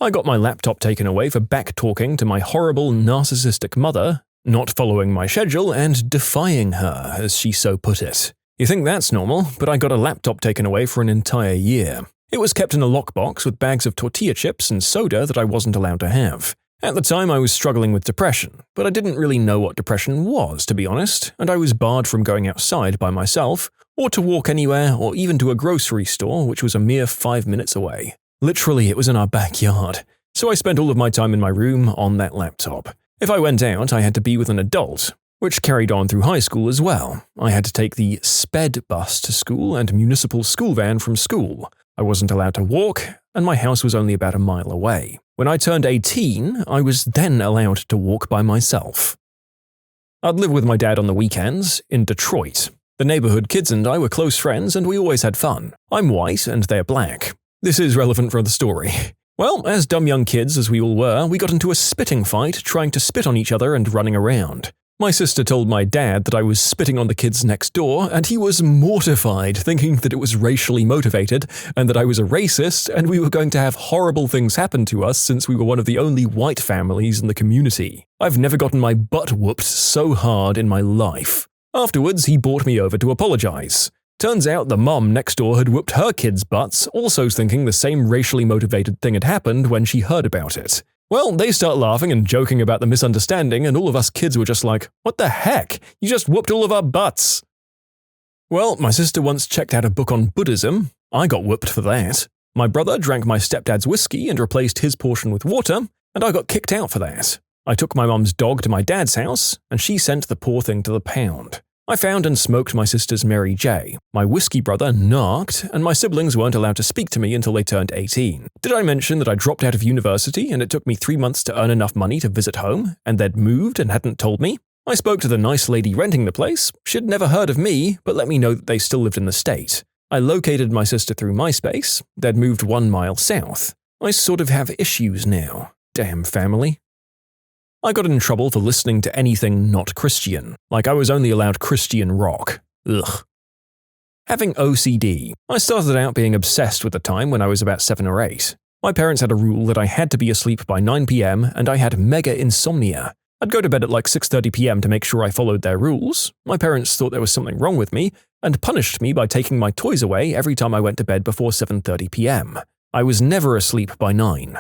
I got my laptop taken away for back-talking to my horrible, narcissistic mother, not following my schedule and defying her, as she so put it. You think that's normal, but I got a laptop taken away for an entire year. It was kept in a lockbox with bags of tortilla chips and soda that I wasn't allowed to have. At the time, I was struggling with depression, but I didn't really know what depression was, to be honest, and I was barred from going outside by myself, or to walk anywhere, or even to a grocery store, which was a mere 5 minutes away. Literally, it was in our backyard. So I spent all of my time in my room on that laptop. If I went out, I had to be with an adult, which carried on through high school as well. I had to take the SPED bus to school and municipal school van from school. I wasn't allowed to walk, and my house was only about a mile away. When I turned 18, I was then allowed to walk by myself. I'd live with my dad on the weekends in Detroit. The neighborhood kids and I were close friends, and we always had fun. I'm white and they're black. This is relevant for the story. Well, as dumb young kids as we all were, we got into a spitting fight, trying to spit on each other and running around. My sister told my dad that I was spitting on the kids next door, and he was mortified, thinking that it was racially motivated, and that I was a racist, and we were going to have horrible things happen to us since we were one of the only white families in the community. I've never gotten my butt whooped so hard in my life. Afterwards, he brought me over to apologize. Turns out the mum next door had whooped her kids' butts, also thinking the same racially motivated thing had happened when she heard about it. Well, they start laughing and joking about the misunderstanding, and all of us kids were just like, "What the heck? You just whooped all of our butts." Well, my sister once checked out a book on Buddhism. I got whooped for that. My brother drank my stepdad's whiskey and replaced his portion with water, and I got kicked out for that. I took my mum's dog to my dad's house, and she sent the poor thing to the pound. I found and smoked my sister's Mary J. My whiskey brother narked, and my siblings weren't allowed to speak to me until they turned 18. Did I mention that I dropped out of university and it took me 3 months to earn enough money to visit home, and they'd moved and hadn't told me? I spoke to the nice lady renting the place. She'd never heard of me, but let me know that they still lived in the state. I located my sister through MySpace. They'd moved 1 mile south. I sort of have issues now. Damn family. I got in trouble for listening to anything not Christian, like I was only allowed Christian rock. Ugh. Having OCD. I started out being obsessed with the time when I was about 7 or 8. My parents had a rule that I had to be asleep by 9 p.m. and I had mega insomnia. I'd go to bed at like 6:30 p.m. to make sure I followed their rules. My parents thought there was something wrong with me and punished me by taking my toys away every time I went to bed before 7:30 p.m. I was never asleep by 9.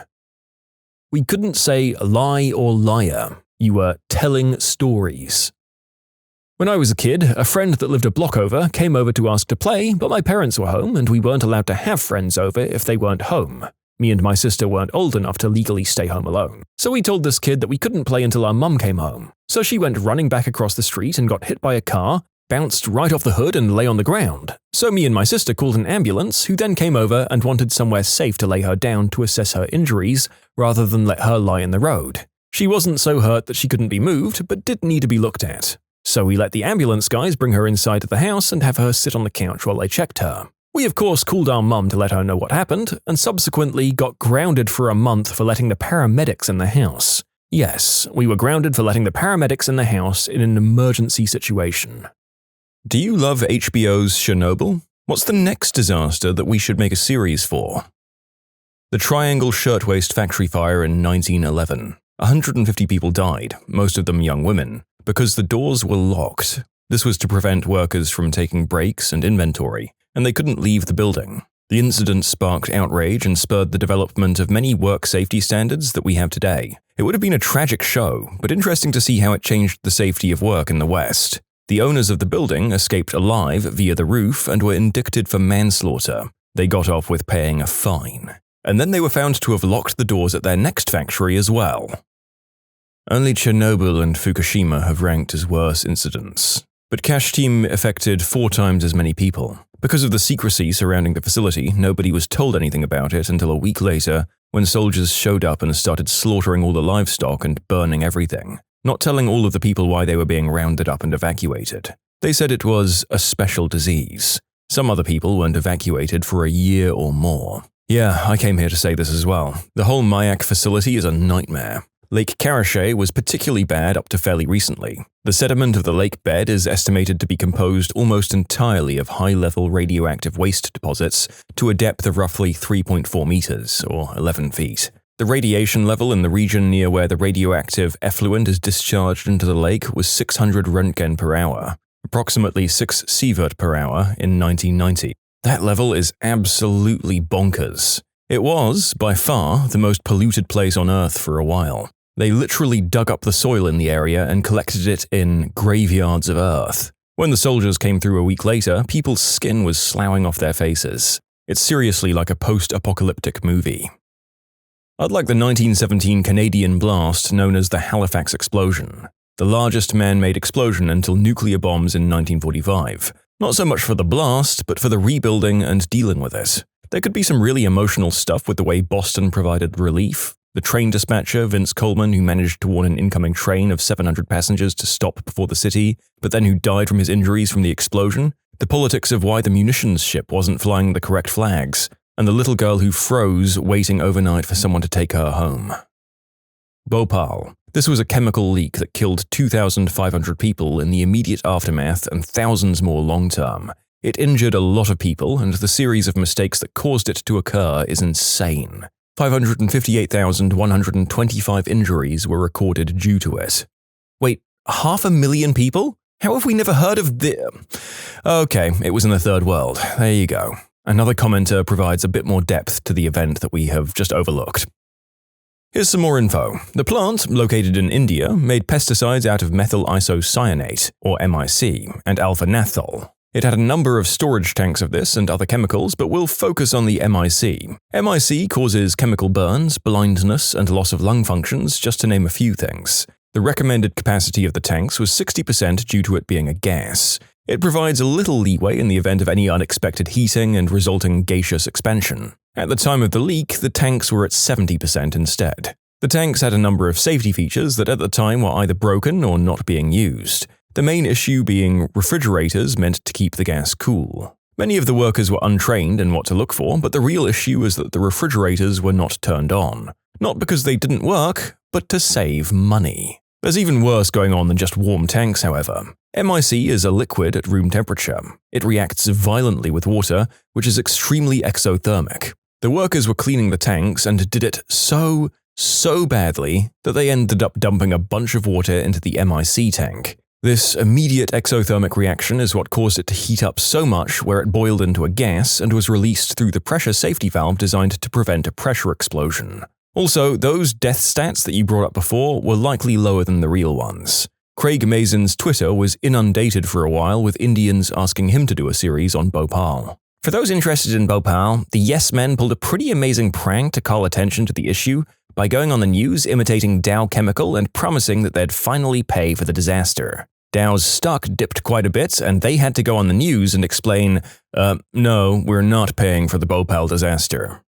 We couldn't say lie or liar. You were telling stories. When I was a kid, a friend that lived a block over came over to ask to play, but my parents were home and we weren't allowed to have friends over if they weren't home. Me and my sister weren't old enough to legally stay home alone. So we told this kid that we couldn't play until our mum came home. So she went running back across the street and got hit by a car, bounced right off the hood and lay on the ground. So me and my sister called an ambulance, who then came over and wanted somewhere safe to lay her down to assess her injuries, rather than let her lie in the road. She wasn't so hurt that she couldn't be moved, but did need to be looked at. So we let the ambulance guys bring her inside the house and have her sit on the couch while they checked her. We of course called our mum to let her know what happened, and subsequently got grounded for a month for letting the paramedics in the house. Yes, we were grounded for letting the paramedics in the house in an emergency situation. Do you love HBO's Chernobyl? What's the next disaster that we should make a series for? The Triangle Shirtwaist Factory Fire in 1911. 150 people died, most of them young women, because the doors were locked. This was to prevent workers from taking breaks and inventory, and they couldn't leave the building. The incident sparked outrage and spurred the development of many work safety standards that we have today. It would have been a tragic show, but interesting to see how it changed the safety of work in the West. The owners of the building escaped alive via the roof and were indicted for manslaughter. They got off with paying a fine. And then they were found to have locked the doors at their next factory as well. Only Chernobyl and Fukushima have ranked as worse incidents. But Kashtim affected 4 times as many people. Because of the secrecy surrounding the facility, nobody was told anything about it until a week later, when soldiers showed up and started slaughtering all the livestock and burning everything, not telling all of the people why they were being rounded up and evacuated. They said it was a special disease. Some other people weren't evacuated for a year or more. Yeah, I came here to say this as well. The whole Mayak facility is a nightmare. Lake Karachay was particularly bad up to fairly recently. The sediment of the lake bed is estimated to be composed almost entirely of high-level radioactive waste deposits to a depth of roughly 3.4 meters, or 11 feet. The radiation level in the region near where the radioactive effluent is discharged into the lake was 600 Röntgen per hour, approximately 6 sievert per hour in 1990. That level is absolutely bonkers. It was, by far, the most polluted place on Earth for a while. They literally dug up the soil in the area and collected it in graveyards of earth. When the soldiers came through a week later, people's skin was sloughing off their faces. It's seriously like a post-apocalyptic movie. I'd like the 1917 Canadian blast known as the Halifax explosion, the largest man-made explosion until nuclear bombs in 1945. Not so much for the blast, but for the rebuilding and dealing with it. There could be some really emotional stuff with the way Boston provided relief. The train dispatcher, Vince Coleman, who managed to warn an incoming train of 700 passengers to stop before the city, but then who died from his injuries from the explosion. The politics of why the munitions ship wasn't flying the correct flags. And the little girl who froze waiting overnight for someone to take her home. Bhopal. This was a chemical leak that killed 2,500 people in the immediate aftermath and thousands more long-term. It injured a lot of people, and the series of mistakes that caused it to occur is insane. 558,125 injuries were recorded due to it. Wait, 500,000 people? How have we never heard of the... Okay, it was in the third world. There you go. Another commenter provides a bit more depth to the event that we have just overlooked. Here's some more info. The plant, located in India, made pesticides out of methyl isocyanate, or MIC, and alpha-naphthol. It had a number of storage tanks of this and other chemicals, but we'll focus on the MIC. MIC causes chemical burns, blindness, and loss of lung functions, just to name a few things. The recommended capacity of the tanks was 60% due to it being a gas. It provides a little leeway in the event of any unexpected heating and resulting gaseous expansion. At the time of the leak, the tanks were at 70% instead. The tanks had a number of safety features that at the time were either broken or not being used. The main issue being refrigerators meant to keep the gas cool. Many of the workers were untrained in what to look for, but the real issue was that the refrigerators were not turned on. Not because they didn't work, but to save money. There's even worse going on than just warm tanks, however. MIC is a liquid at room temperature. It reacts violently with water, which is extremely exothermic. The workers were cleaning the tanks and did it so badly that they ended up dumping a bunch of water into the MIC tank. This immediate exothermic reaction is what caused it to heat up so much where it boiled into a gas and was released through the pressure safety valve designed to prevent a pressure explosion. Also, those death stats that you brought up before were likely lower than the real ones. Craig Mazin's Twitter was inundated for a while with Indians asking him to do a series on Bhopal. For those interested in Bhopal, the Yes Men pulled a pretty amazing prank to call attention to the issue by going on the news imitating Dow Chemical and promising that they'd finally pay for the disaster. Dow's stock dipped quite a bit, and they had to go on the news and explain, no, we're not paying for the Bhopal disaster.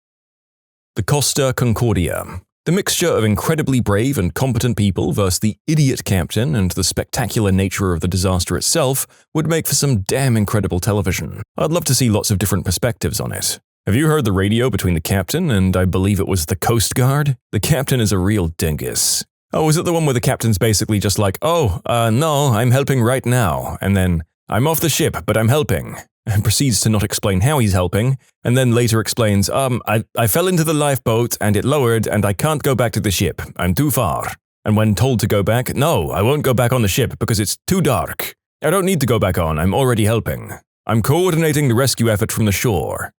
The Costa Concordia. The mixture of incredibly brave and competent people versus the idiot captain and the spectacular nature of the disaster itself would make for some damn incredible television. I'd love to see lots of different perspectives on it. Have you heard the radio between the captain and I believe it was the Coast Guard? The captain is a real dingus. Oh, is it the one where the captain's basically just like, no, I'm helping right now, and then, I'm off the ship, but I'm helping, and proceeds to not explain how he's helping, and then later explains, I fell into the lifeboat and it lowered and I can't go back to the ship, I'm too far. And when told to go back, no, I won't go back on the ship because it's too dark. I don't need to go back on, I'm already helping. I'm coordinating the rescue effort from the shore.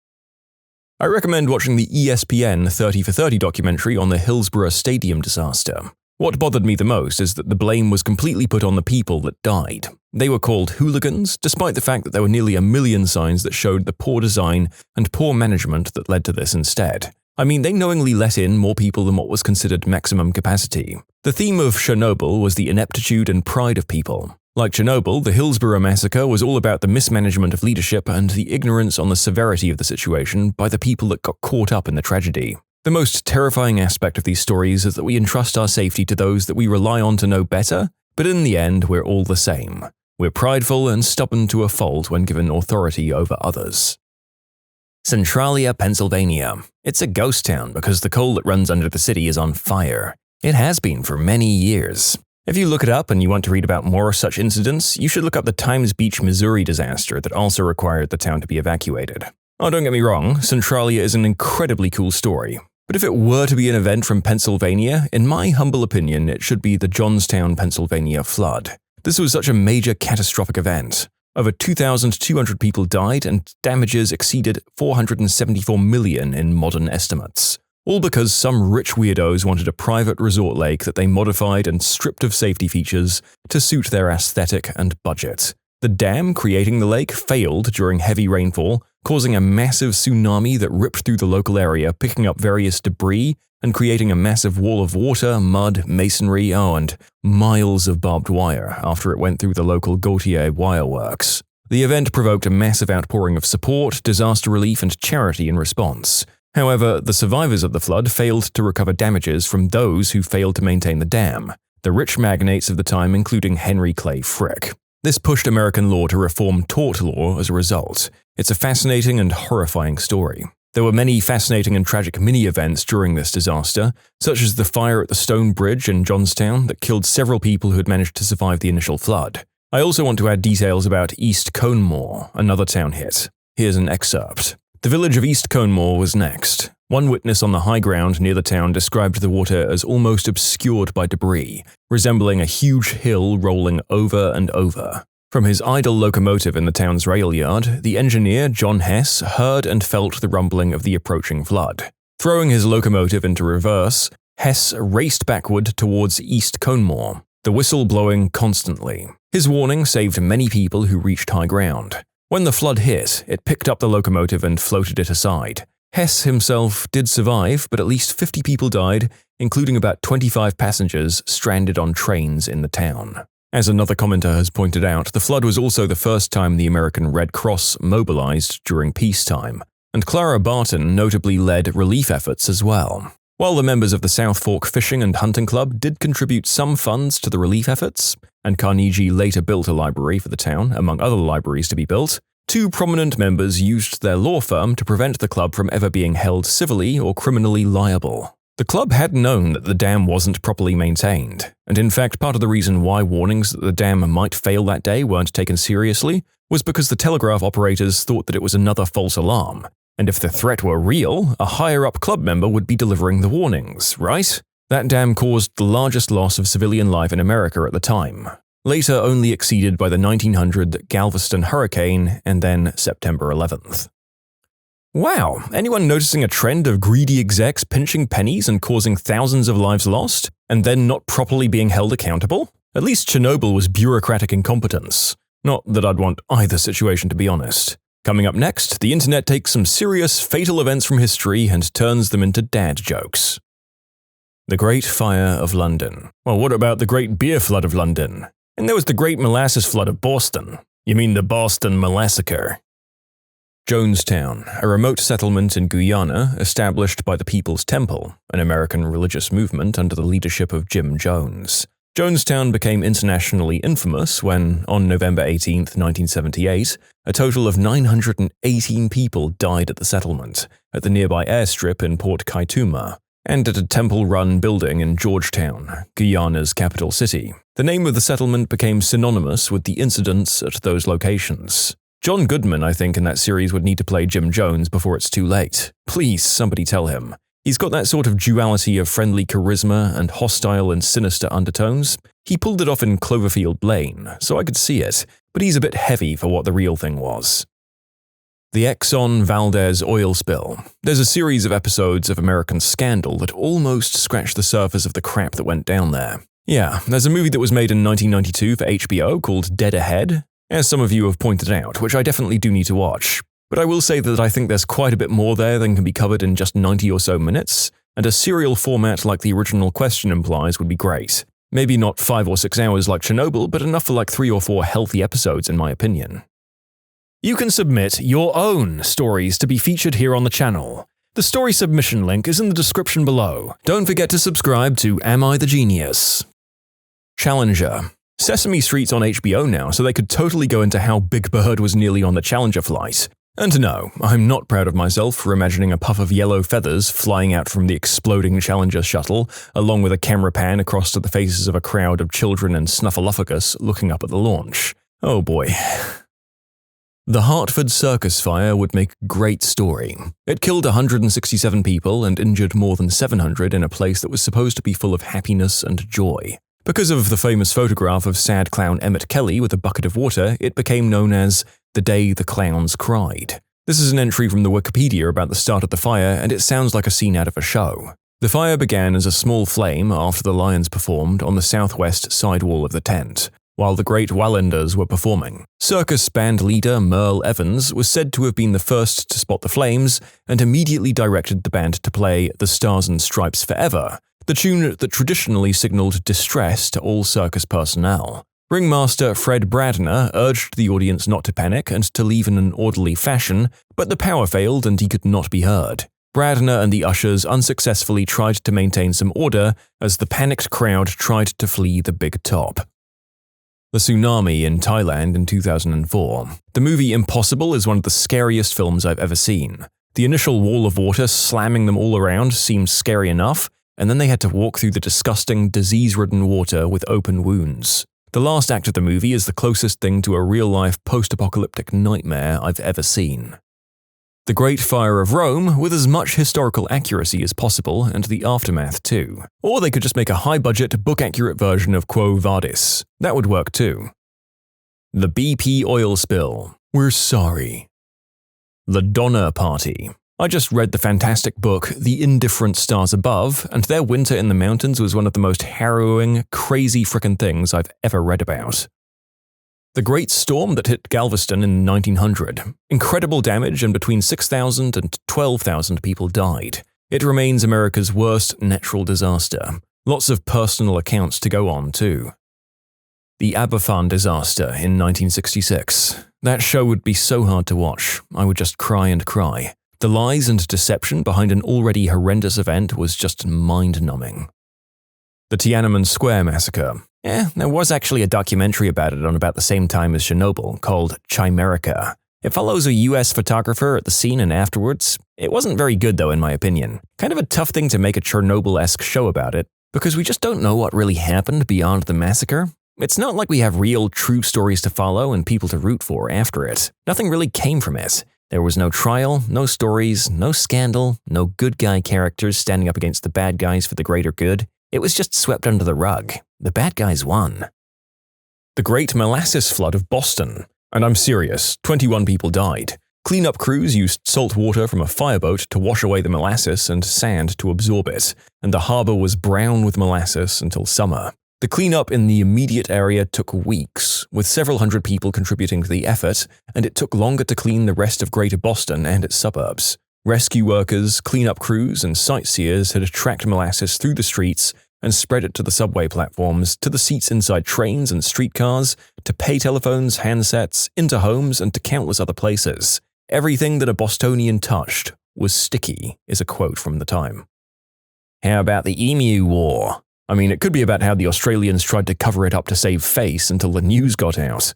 I recommend watching the ESPN 30 for 30 documentary on the Hillsborough Stadium disaster. What bothered me the most is that the blame was completely put on the people that died. They were called hooligans, despite the fact that there were nearly 1 million signs that showed the poor design and poor management that led to this instead. I mean, they knowingly let in more people than what was considered maximum capacity. The theme of Chernobyl was the ineptitude and pride of people. Like Chernobyl, the Hillsborough massacre was all about the mismanagement of leadership and the ignorance on the severity of the situation by the people that got caught up in the tragedy. The most terrifying aspect of these stories is that we entrust our safety to those that we rely on to know better, but in the end, we're all the same. We're prideful and stubborn to a fault when given authority over others. Centralia, Pennsylvania. It's a ghost town because the coal that runs under the city is on fire. It has been for many years. If you look it up and you want to read about more such incidents, you should look up the Times Beach, Missouri disaster that also required the town to be evacuated. Oh, don't get me wrong, Centralia is an incredibly cool story. But if it were to be an event from Pennsylvania, in my humble opinion, it should be the Johnstown, Pennsylvania flood. This was such a major catastrophic event. Over 2,200 people died and damages exceeded $474 million in modern estimates. All because some rich weirdos wanted a private resort lake that they modified and stripped of safety features to suit their aesthetic and budget. The dam creating the lake failed during heavy rainfall, causing a massive tsunami that ripped through the local area, picking up various debris and creating a massive wall of water, mud, masonry, and miles of barbed wire after it went through the local Gautier wireworks. The event provoked a massive outpouring of support, disaster relief, and charity in response. However, the survivors of the flood failed to recover damages from those who failed to maintain the dam, the rich magnates of the time including Henry Clay Frick. This pushed American law to reform tort law as a result. It's a fascinating and horrifying story. There were many fascinating and tragic mini-events during this disaster, such as the fire at the Stone Bridge in Johnstown that killed several people who had managed to survive the initial flood. I also want to add details about East Conemaugh, another town hit. Here's an excerpt. The village of East Conemaugh was next. One witness on the high ground near the town described the water as almost obscured by debris, resembling a huge hill rolling over and over. From his idle locomotive in the town's rail yard, the engineer, John Hess, heard and felt the rumbling of the approaching flood. Throwing his locomotive into reverse, Hess raced backward towards East Conemaugh, the whistle blowing constantly. His warning saved many people who reached high ground. When the flood hit, it picked up the locomotive and floated it aside. Hess himself did survive, but at least 50 people died, including about 25 passengers stranded on trains in the town. As another commenter has pointed out, the flood was also the first time the American Red Cross mobilized during peacetime, and Clara Barton notably led relief efforts as well. While the members of the South Fork Fishing and Hunting Club did contribute some funds to the relief efforts, and Carnegie later built a library for the town, among other libraries to be built, two prominent members used their law firm to prevent the club from ever being held civilly or criminally liable. The club had known that the dam wasn't properly maintained, and in fact part of the reason why warnings that the dam might fail that day weren't taken seriously was because the telegraph operators thought that it was another false alarm, and if the threat were real, a higher-up club member would be delivering the warnings, right? That dam caused the largest loss of civilian life in America at the time, later only exceeded by the 1900 Galveston hurricane and then September 11th. Wow, anyone noticing a trend of greedy execs pinching pennies and causing thousands of lives lost, and then not properly being held accountable? At least Chernobyl was bureaucratic incompetence. Not that I'd want either situation, to be honest. Coming up next, the internet takes some serious, fatal events from history and turns them into dad jokes. The Great Fire of London. Well, what about the Great Beer Flood of London? And there was the Great Molasses Flood of Boston. You mean the Boston Massacre? Jonestown, a remote settlement in Guyana established by the People's Temple, an American religious movement under the leadership of Jim Jones. Jonestown became internationally infamous when, on November 18, 1978, a total of 918 people died at the settlement, at the nearby airstrip in Port Kaituma, and at a temple-run building in Georgetown, Guyana's capital city. The name of the settlement became synonymous with the incidents at those locations. John Goodman, I think, in that series would need to play Jim Jones before it's too late. Please, somebody tell him. He's got that sort of duality of friendly charisma and hostile and sinister undertones. He pulled it off in Cloverfield Lane, so I could see it, but he's a bit heavy for what the real thing was. The Exxon Valdez oil spill. There's a series of episodes of American Scandal that almost scratch the surface of the crap that went down there. Yeah, there's a movie that was made in 1992 for HBO called Dead Ahead, as some of you have pointed out, which I definitely do need to watch. But I will say that I think there's quite a bit more there than can be covered in just 90 or so minutes, and a serial format like the original question implies would be great. Maybe not 5 or 6 hours like Chernobyl, but enough for like 3 or 4 healthy episodes in my opinion. You can submit your own stories to be featured here on the channel. The story submission link is in the description below. Don't forget to subscribe to Am I the Genius? Challenger. Sesame Street's on HBO now, so they could totally go into how Big Bird was nearly on the Challenger flight. And no, I'm not proud of myself for imagining a puff of yellow feathers flying out from the exploding Challenger shuttle, along with a camera pan across to the faces of a crowd of children and Snuffleupagus looking up at the launch. Oh boy. The Hartford Circus fire would make a great story. It killed 167 people and injured more than 700 in a place that was supposed to be full of happiness and joy. Because of the famous photograph of sad clown Emmett Kelly with a bucket of water, it became known as The Day the Clowns Cried. This is an entry from the Wikipedia about the start of the fire, and it sounds like a scene out of a show. The fire began as a small flame after the lions performed on the southwest side wall of the tent, while the Great Wallanders were performing. Circus band leader Merle Evans was said to have been the first to spot the flames and immediately directed the band to play The Stars and Stripes Forever, the tune that traditionally signaled distress to all circus personnel. Ringmaster Fred Bradner urged the audience not to panic and to leave in an orderly fashion, but the power failed and he could not be heard. Bradner and the ushers unsuccessfully tried to maintain some order as the panicked crowd tried to flee the big top. The tsunami in Thailand in 2004. The movie Impossible is one of the scariest films I've ever seen. The initial wall of water slamming them all around seemed scary enough, and then they had to walk through the disgusting, disease-ridden water with open wounds. The last act of the movie is the closest thing to a real-life post-apocalyptic nightmare I've ever seen. The Great Fire of Rome with as much historical accuracy as possible and the aftermath too. Or they could just make a high-budget, book-accurate version of Quo Vadis. That would work too. The BP oil spill. We're sorry. The Donner Party. I just read the fantastic book The Indifferent Stars Above, and their winter in the mountains was one of the most harrowing, crazy frickin' things I've ever read about. The Great Storm that hit Galveston in 1900. Incredible damage and between 6,000 and 12,000 people died. It remains America's worst natural disaster. Lots of personal accounts to go on too. The Aberfan disaster in 1966. That show would be so hard to watch. I would just cry and cry. The lies and deception behind an already horrendous event was just mind-numbing. The Tiananmen Square massacre. There was actually a documentary about it on about the same time as Chernobyl called Chimerica. It follows a US photographer at the scene and afterwards. It wasn't very good though in my opinion. Kind of a tough thing to make a Chernobyl-esque show about it, because we just don't know what really happened beyond the massacre. It's not like we have real, true stories to follow and people to root for after it. Nothing really came from it. There was no trial, no stories, no scandal, no good guy characters standing up against the bad guys for the greater good. It was just swept under the rug. The bad guys won. The Great Molasses Flood of Boston. And I'm serious, 21 people died. Cleanup crews used salt water from a fireboat to wash away the molasses and sand to absorb it, and the harbor was brown with molasses until summer. The cleanup in the immediate area took weeks, with several hundred people contributing to the effort, and it took longer to clean the rest of Greater Boston and its suburbs. Rescue workers, cleanup crews, and sightseers had tracked molasses through the streets and spread it to the subway platforms, to the seats inside trains and streetcars, to pay telephones, handsets, into homes, and to countless other places. Everything that a Bostonian touched was sticky, is a quote from the time. How about the Emu War? I mean, it could be about how the Australians tried to cover it up to save face until the news got out.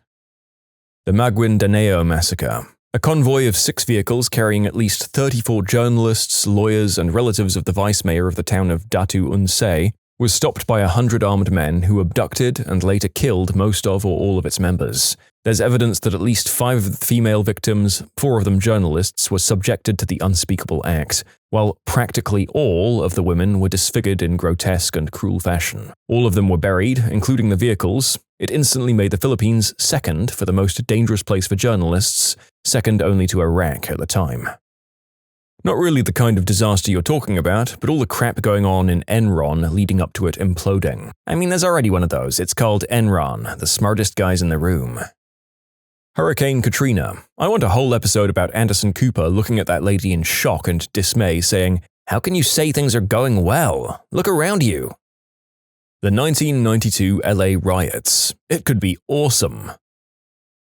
The Maguindanao Massacre. A convoy of 6 vehicles carrying at least 34 journalists, lawyers, and relatives of the vice mayor of the town of Datu Unsay was stopped by 100 armed men who abducted and later killed most of or all of its members. There's evidence that at least 5 of the female victims, 4 of them journalists, were subjected to the unspeakable act, while practically all of the women were disfigured in grotesque and cruel fashion. All of them were buried, including the vehicles. It instantly made the Philippines second for the most dangerous place for journalists, second only to Iraq at the time. Not really the kind of disaster you're talking about, but all the crap going on in Enron leading up to it imploding. I mean, there's already one of those. It's called Enron, the smartest guys in the room. Hurricane Katrina. I want a whole episode about Anderson Cooper looking at that lady in shock and dismay, saying, "How can you say things are going well? Look around you." The 1992 LA riots. It could be awesome.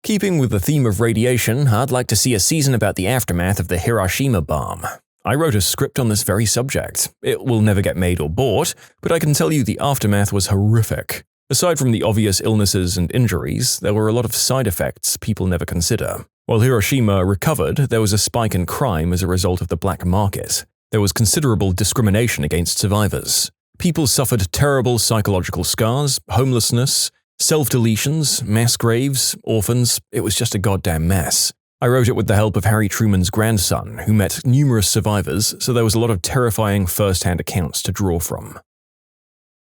Keeping with the theme of radiation, I'd like to see a season about the aftermath of the Hiroshima bomb. I wrote a script on this very subject. It will never get made or bought, but I can tell you the aftermath was horrific. Aside from the obvious illnesses and injuries, there were a lot of side effects people never consider. While Hiroshima recovered, there was a spike in crime as a result of the black market. There was considerable discrimination against survivors. People suffered terrible psychological scars, homelessness, self-deletions, mass graves, orphans. It was just a goddamn mess. I wrote it with the help of Harry Truman's grandson, who met numerous survivors, so there was a lot of terrifying first-hand accounts to draw from.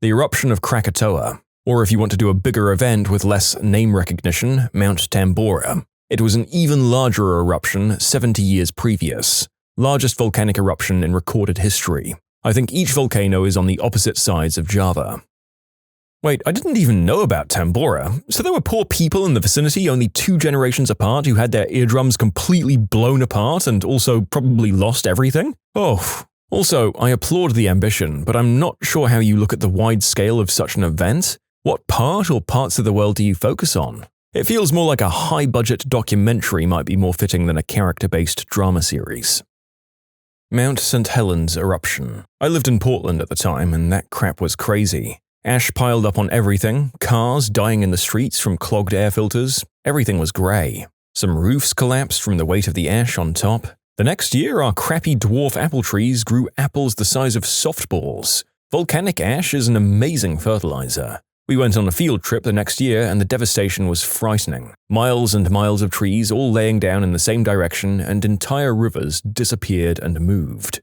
The eruption of Krakatoa, or if you want to do a bigger event with less name recognition, Mount Tambora. It was an even larger eruption 70 years previous. Largest volcanic eruption in recorded history. I think each volcano is on the opposite sides of Java. Wait, I didn't even know about Tambora. So there were poor people in the vicinity only 2 generations apart who had their eardrums completely blown apart and also probably lost everything? Oh. Also, I applaud the ambition, but I'm not sure how you look at the wide scale of such an event. What part or parts of the world do you focus on? It feels more like a high-budget documentary might be more fitting than a character-based drama series. Mount St. Helens eruption. I lived in Portland at the time, and that crap was crazy. Ash piled up on everything, cars dying in the streets from clogged air filters. Everything was grey. Some roofs collapsed from the weight of the ash on top. The next year, our crappy dwarf apple trees grew apples the size of softballs. Volcanic ash is an amazing fertilizer. We went on a field trip the next year and the devastation was frightening. Miles and miles of trees all laying down in the same direction and entire rivers disappeared and moved.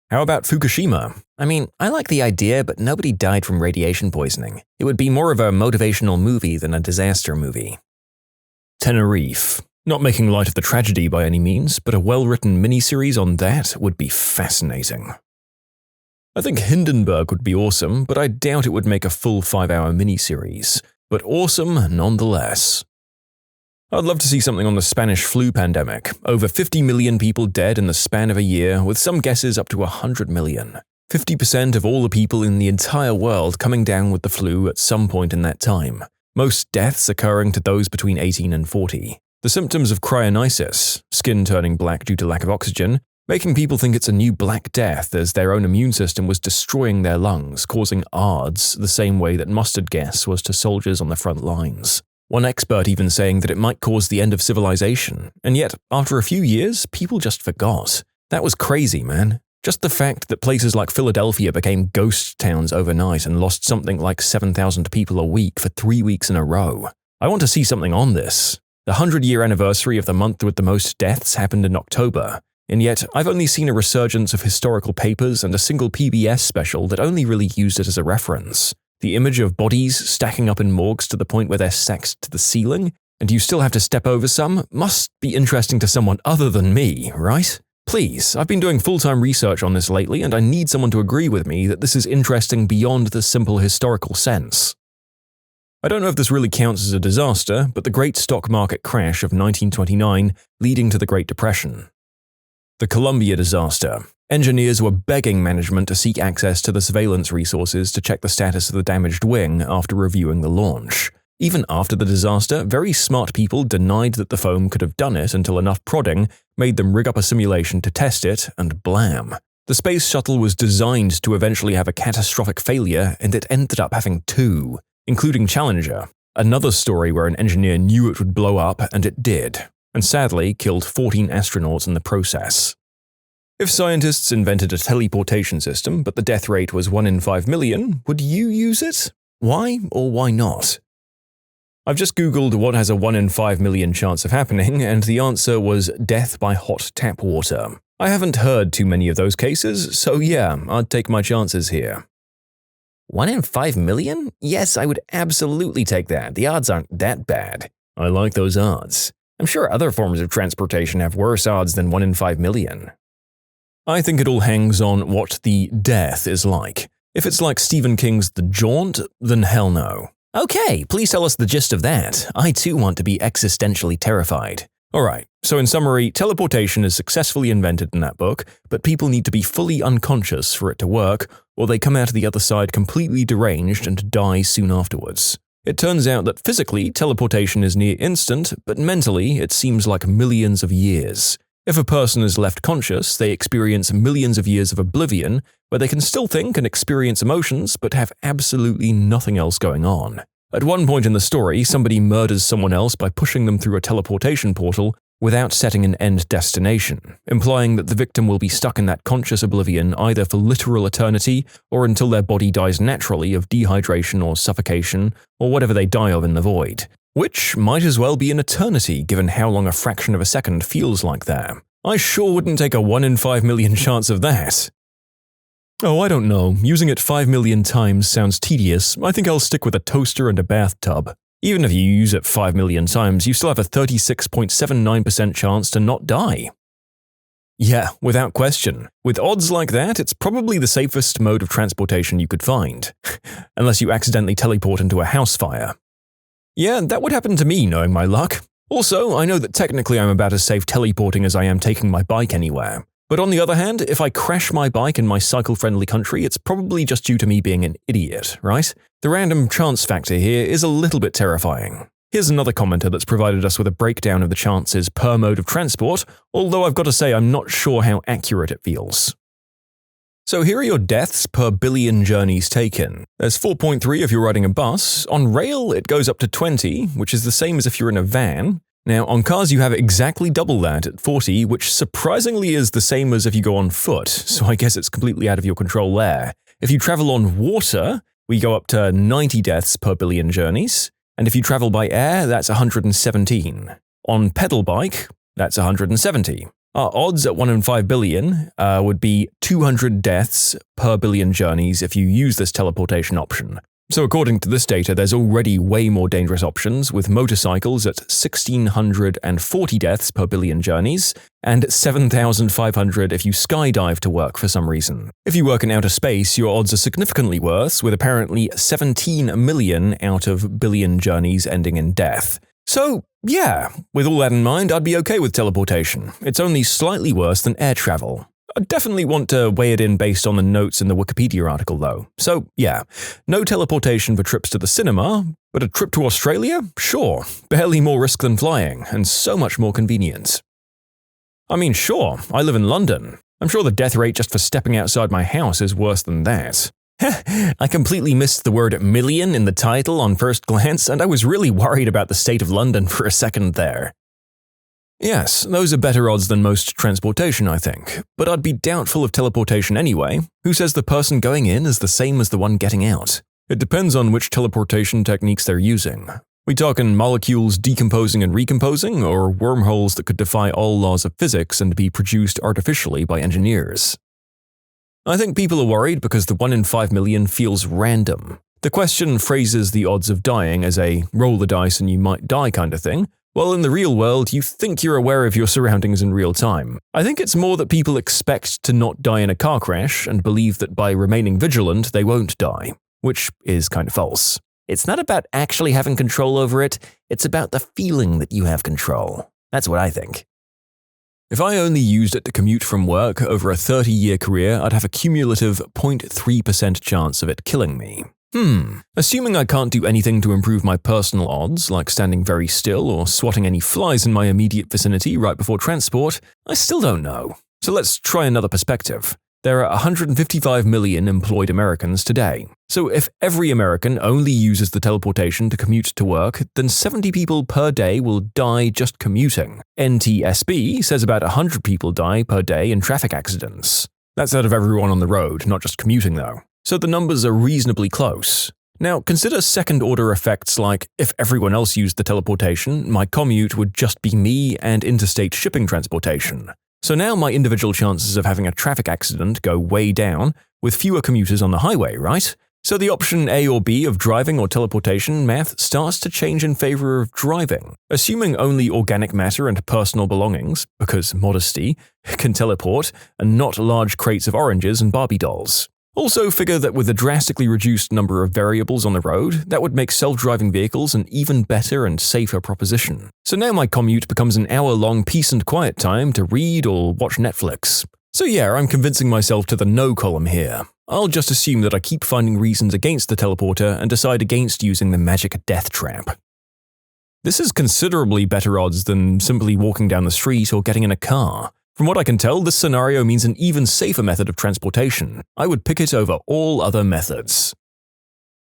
How about Fukushima? I mean, I like the idea, but nobody died from radiation poisoning. It would be more of a motivational movie than a disaster movie. Tenerife. Not making light of the tragedy by any means, but a well-written miniseries on that would be fascinating. I think Hindenburg would be awesome, but I doubt it would make a full 5-hour miniseries. But awesome nonetheless. I'd love to see something on the Spanish flu pandemic. Over 50 million people dead in the span of a year, with some guesses up to 100 million. 50% of all the people in the entire world coming down with the flu at some point in that time. Most deaths occurring to those between 18 and 40. The symptoms of cryonisis, skin turning black due to lack of oxygen, making people think it's a new Black Death as their own immune system was destroying their lungs, causing ARDS the same way that mustard gas was to soldiers on the front lines. One expert even saying that it might cause the end of civilization, and yet, after a few years, people just forgot. That was crazy, man. Just the fact that places like Philadelphia became ghost towns overnight and lost something like 7,000 people a week for 3 weeks in a row. I want to see something on this. The 100-year anniversary of the month with the most deaths happened in October, and yet I've only seen a resurgence of historical papers and a single PBS special that only really used it as a reference. The image of bodies stacking up in morgues to the point where they're stacked to the ceiling, and you still have to step over some, must be interesting to someone other than me, right? Please, I've been doing full-time research on this lately and I need someone to agree with me that this is interesting beyond the simple historical sense. I don't know if this really counts as a disaster, but the great stock market crash of 1929 leading to the Great Depression. The Columbia disaster. Engineers were begging management to seek access to the surveillance resources to check the status of the damaged wing after reviewing the launch. Even after the disaster, very smart people denied that the foam could have done it until enough prodding made them rig up a simulation to test it, and blam. The space shuttle was designed to eventually have a catastrophic failure, and it ended up having two, including Challenger, another story where an engineer knew it would blow up, and it did, and sadly killed 14 astronauts in the process. If scientists invented a teleportation system, but the death rate was 1 in 5 million, would you use it? Why or why not? I've just googled what has a 1 in 5 million chance of happening, and the answer was death by hot tap water. I haven't heard too many of those cases, so yeah, I'd take my chances here. 1 in 5 million? Yes, I would absolutely take that. The odds aren't that bad. I like those odds. I'm sure other forms of transportation have worse odds than 1 in 5 million. I think it all hangs on what the death is like. If it's like Stephen King's The Jaunt, then hell no. Okay, please tell us the gist of that. I too want to be existentially terrified. Alright, so in summary, teleportation is successfully invented in that book, but people need to be fully unconscious for it to work, or they come out of the other side completely deranged and die soon afterwards. It turns out that physically, teleportation is near instant, but mentally, it seems like millions of years. If a person is left conscious, they experience millions of years of oblivion, where they can still think and experience emotions, but have absolutely nothing else going on. At one point in the story, somebody murders someone else by pushing them through a teleportation portal without setting an end destination, implying that the victim will be stuck in that conscious oblivion either for literal eternity or until their body dies naturally of dehydration or suffocation or whatever they die of in the void. Which might as well be an eternity given how long a fraction of a second feels like that. I sure wouldn't take a 1 in 5 million chance of that. Oh, I don't know. Using it 5 million times sounds tedious. I think I'll stick with a toaster and a bathtub. Even if you use it 5 million times, you still have a 36.79% chance to not die. Yeah, without question. With odds like that, it's probably the safest mode of transportation you could find. Unless you accidentally teleport into a house fire. Yeah, that would happen to me, knowing my luck. Also, I know that technically I'm about as safe teleporting as I am taking my bike anywhere. But on the other hand, if I crash my bike in my cycle-friendly country, it's probably just due to me being an idiot, right? The random chance factor here is a little bit terrifying. Here's another commenter that's provided us with a breakdown of the chances per mode of transport, although I've got to say I'm not sure how accurate it feels. So here are your deaths per billion journeys taken. There's 4.3 if you're riding a bus. On rail, it goes up to 20, which is the same as if you're in a van. Now, on cars, you have exactly double that at 40, which surprisingly is the same as if you go on foot, so I guess it's completely out of your control there. If you travel on water, we go up to 90 deaths per billion journeys, and if you travel by air, that's 117. On pedal bike, that's 170. Our odds at 1 in 5 billion would be 200 deaths per billion journeys if you use this teleportation option. So according to this data, there's already way more dangerous options, with motorcycles at 1,640 deaths per billion journeys, and 7,500 if you skydive to work for some reason. If you work in outer space, your odds are significantly worse, with apparently 17 million out of billion journeys ending in death. So, yeah, with all that in mind, I'd be okay with teleportation. It's only slightly worse than air travel. I definitely want to weigh it in based on the notes in the Wikipedia article, though. So, yeah, no teleportation for trips to the cinema, but a trip to Australia? Sure, barely more risk than flying, and so much more convenience. I mean, sure, I live in London. I'm sure the death rate just for stepping outside my house is worse than that. I completely missed the word million in the title on first glance, and I was really worried about the state of London for a second there. Yes, those are better odds than most transportation, I think, but I'd be doubtful of teleportation anyway. Who says the person going in is the same as the one getting out? It depends on which teleportation techniques they're using. We talking molecules decomposing and recomposing, or wormholes that could defy all laws of physics and be produced artificially by engineers? I think people are worried because the 1 in 5 million feels random. The question phrases the odds of dying as a roll the dice and you might die kind of thing, While in the real world, you think you're aware of your surroundings in real time. I think it's more that people expect to not die in a car crash and believe that by remaining vigilant, they won't die, which is kind of false. It's not about actually having control over it, it's about the feeling that you have control. That's what I think. If I only used it to commute from work over a 30-year career, I'd have a cumulative 0.3% chance of it killing me. Assuming I can't do anything to improve my personal odds, like standing very still or swatting any flies in my immediate vicinity right before transport, I still don't know. So let's try another perspective. There are 155 million employed Americans today. So if every American only uses the teleportation to commute to work, then 70 people per day will die just commuting. NTSB says about 100 people die per day in traffic accidents. That's out of everyone on the road, not just commuting though. So the numbers are reasonably close. Now, consider second-order effects like if everyone else used the teleportation, my commute would just be me and interstate shipping transportation. So now my individual chances of having a traffic accident go way down, with fewer commuters on the highway, right? So the option A or B of driving or teleportation math starts to change in favor of driving, assuming only organic matter and personal belongings, because modesty, can teleport, and not large crates of oranges and Barbie dolls. Also figure that with a drastically reduced number of variables on the road, that would make self-driving vehicles an even better and safer proposition. So now my commute becomes an hour-long peace and quiet time to read or watch Netflix. So yeah, I'm convincing myself to the no column here. I'll just assume that I keep finding reasons against the teleporter and decide against using the magic death trap. This is considerably better odds than simply walking down the street or getting in a car. From what I can tell, this scenario means an even safer method of transportation. I would pick it over all other methods.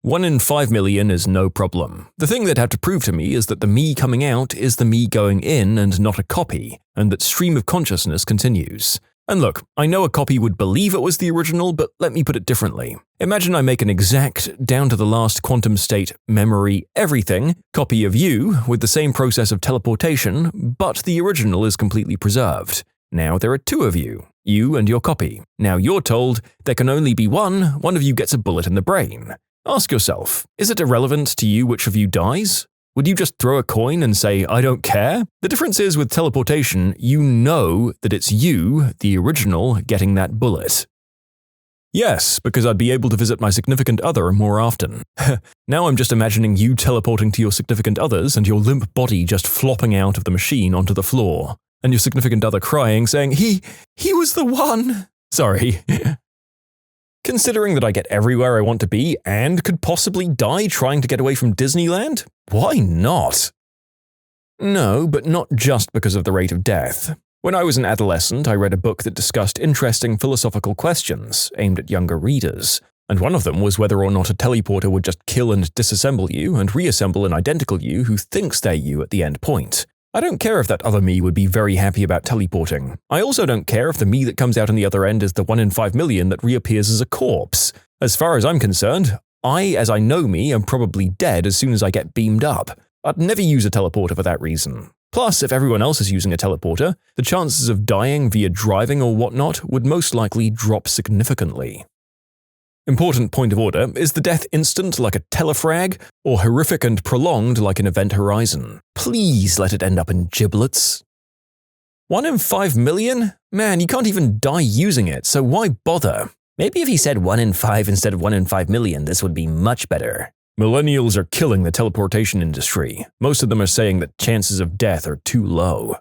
1 in 5 million is no problem. The thing they'd have to prove to me is that the me coming out is the me going in and not a copy, and that stream of consciousness continues. And look, I know a copy would believe it was the original, but let me put it differently. Imagine I make an exact, down-to-the-last quantum state, memory, everything, copy of you with the same process of teleportation, but the original is completely preserved. Now there are 2 of you and your copy. Now you're told there can only be one of you gets a bullet in the brain. Ask yourself, is it irrelevant to you which of you dies? Would you just throw a coin and say, I don't care? The difference is with teleportation, you know that it's you, the original, getting that bullet. Yes, because I'd be able to visit my significant other more often. Now I'm just imagining you teleporting to your significant others and your limp body just flopping out of the machine onto the floor. And your significant other crying, saying, he was the one. Sorry. Considering that I get everywhere I want to be and could possibly die trying to get away from Disneyland, why not? No, but not just because of the rate of death. When I was an adolescent, I read a book that discussed interesting philosophical questions aimed at younger readers, and one of them was whether or not a teleporter would just kill and disassemble you and reassemble an identical you who thinks they're you at the end point. I don't care if that other me would be very happy about teleporting. I also don't care if the me that comes out on the other end is the 1 in 5 million that reappears as a corpse. As far as I'm concerned, as I know me, am probably dead as soon as I get beamed up. I'd never use a teleporter for that reason. Plus, if everyone else is using a teleporter, the chances of dying via driving or whatnot would most likely drop significantly. Important point of order, is the death instant like a telefrag, or horrific and prolonged like an event horizon? Please let it end up in giblets. 1 in 5 million? Man, you can't even die using it, so why bother? Maybe if he said 1 in 5 instead of 1 in 5 million, this would be much better. Millennials are killing the teleportation industry. Most of them are saying that chances of death are too low.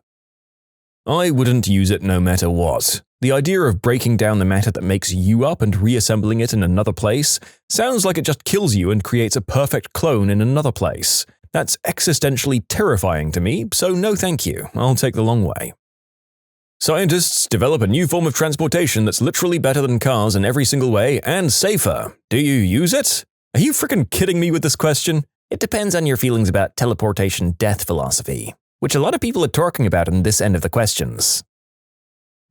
I wouldn't use it no matter what. The idea of breaking down the matter that makes you up and reassembling it in another place sounds like it just kills you and creates a perfect clone in another place. That's existentially terrifying to me, so no thank you, I'll take the long way. Scientists develop a new form of transportation that's literally better than cars in every single way and safer. Do you use it? Are you frickin' kidding me with this question? It depends on your feelings about teleportation death philosophy, which a lot of people are talking about in this end of the questions.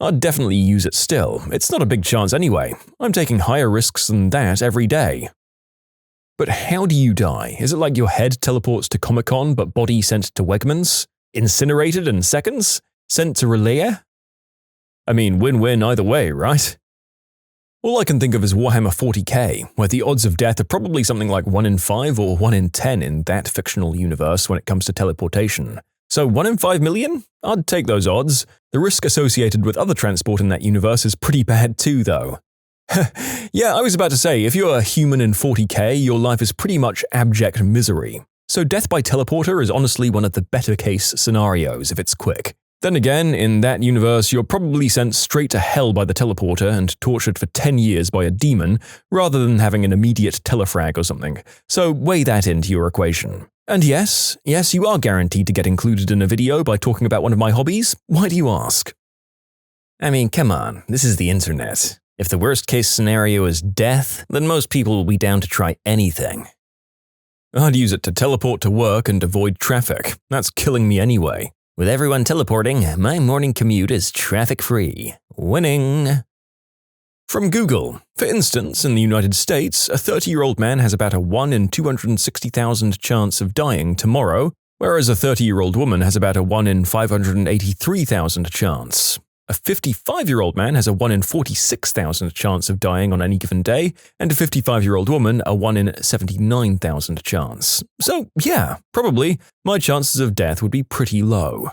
I'd definitely use it still. It's not a big chance anyway. I'm taking higher risks than that every day. But how do you die? Is it like your head teleports to Comic-Con but body sent to Wegmans? Incinerated in seconds? Sent to Relay? I mean, win-win either way, right? All I can think of is Warhammer 40k, where the odds of death are probably something like 1 in 5 or 1 in 10 in that fictional universe when it comes to teleportation. So 1 in 5 million? I'd take those odds. The risk associated with other transport in that universe is pretty bad too, though. Yeah, I was about to say, if you're a human in 40k, your life is pretty much abject misery. So death by teleporter is honestly one of the better case scenarios if it's quick. Then again, in that universe, you're probably sent straight to hell by the teleporter and tortured for 10 years by a demon, rather than having an immediate telefrag or something. So weigh that into your equation. And yes, you are guaranteed to get included in a video by talking about one of my hobbies. Why do you ask? I mean, come on, this is the internet. If the worst case scenario is death, then most people will be down to try anything. I'd use it to teleport to work and avoid traffic. That's killing me anyway. With everyone teleporting, my morning commute is traffic-free. Winning! From Google. For instance, in the United States, a 30-year-old man has about a 1 in 260,000 chance of dying tomorrow, whereas a 30-year-old woman has about a 1 in 583,000 chance. A 55-year-old man has a 1 in 46,000 chance of dying on any given day, and a 55-year-old woman a 1 in 79,000 chance. So yeah, probably, my chances of death would be pretty low.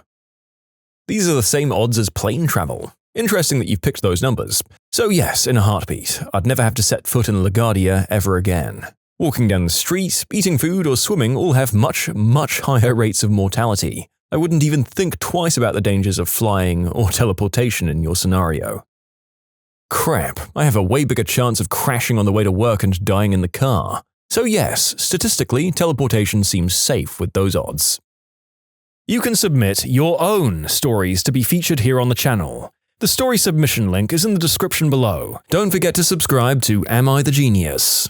These are the same odds as plane travel. Interesting that you've picked those numbers. So yes, in a heartbeat, I'd never have to set foot in LaGuardia ever again. Walking down the street, eating food, or swimming all have much, much higher rates of mortality. I wouldn't even think twice about the dangers of flying or teleportation in your scenario. Crap, I have a way bigger chance of crashing on the way to work and dying in the car. So yes, statistically, teleportation seems safe with those odds. You can submit your own stories to be featured here on the channel. The story submission link is in the description below. Don't forget to subscribe to Am I the Genius?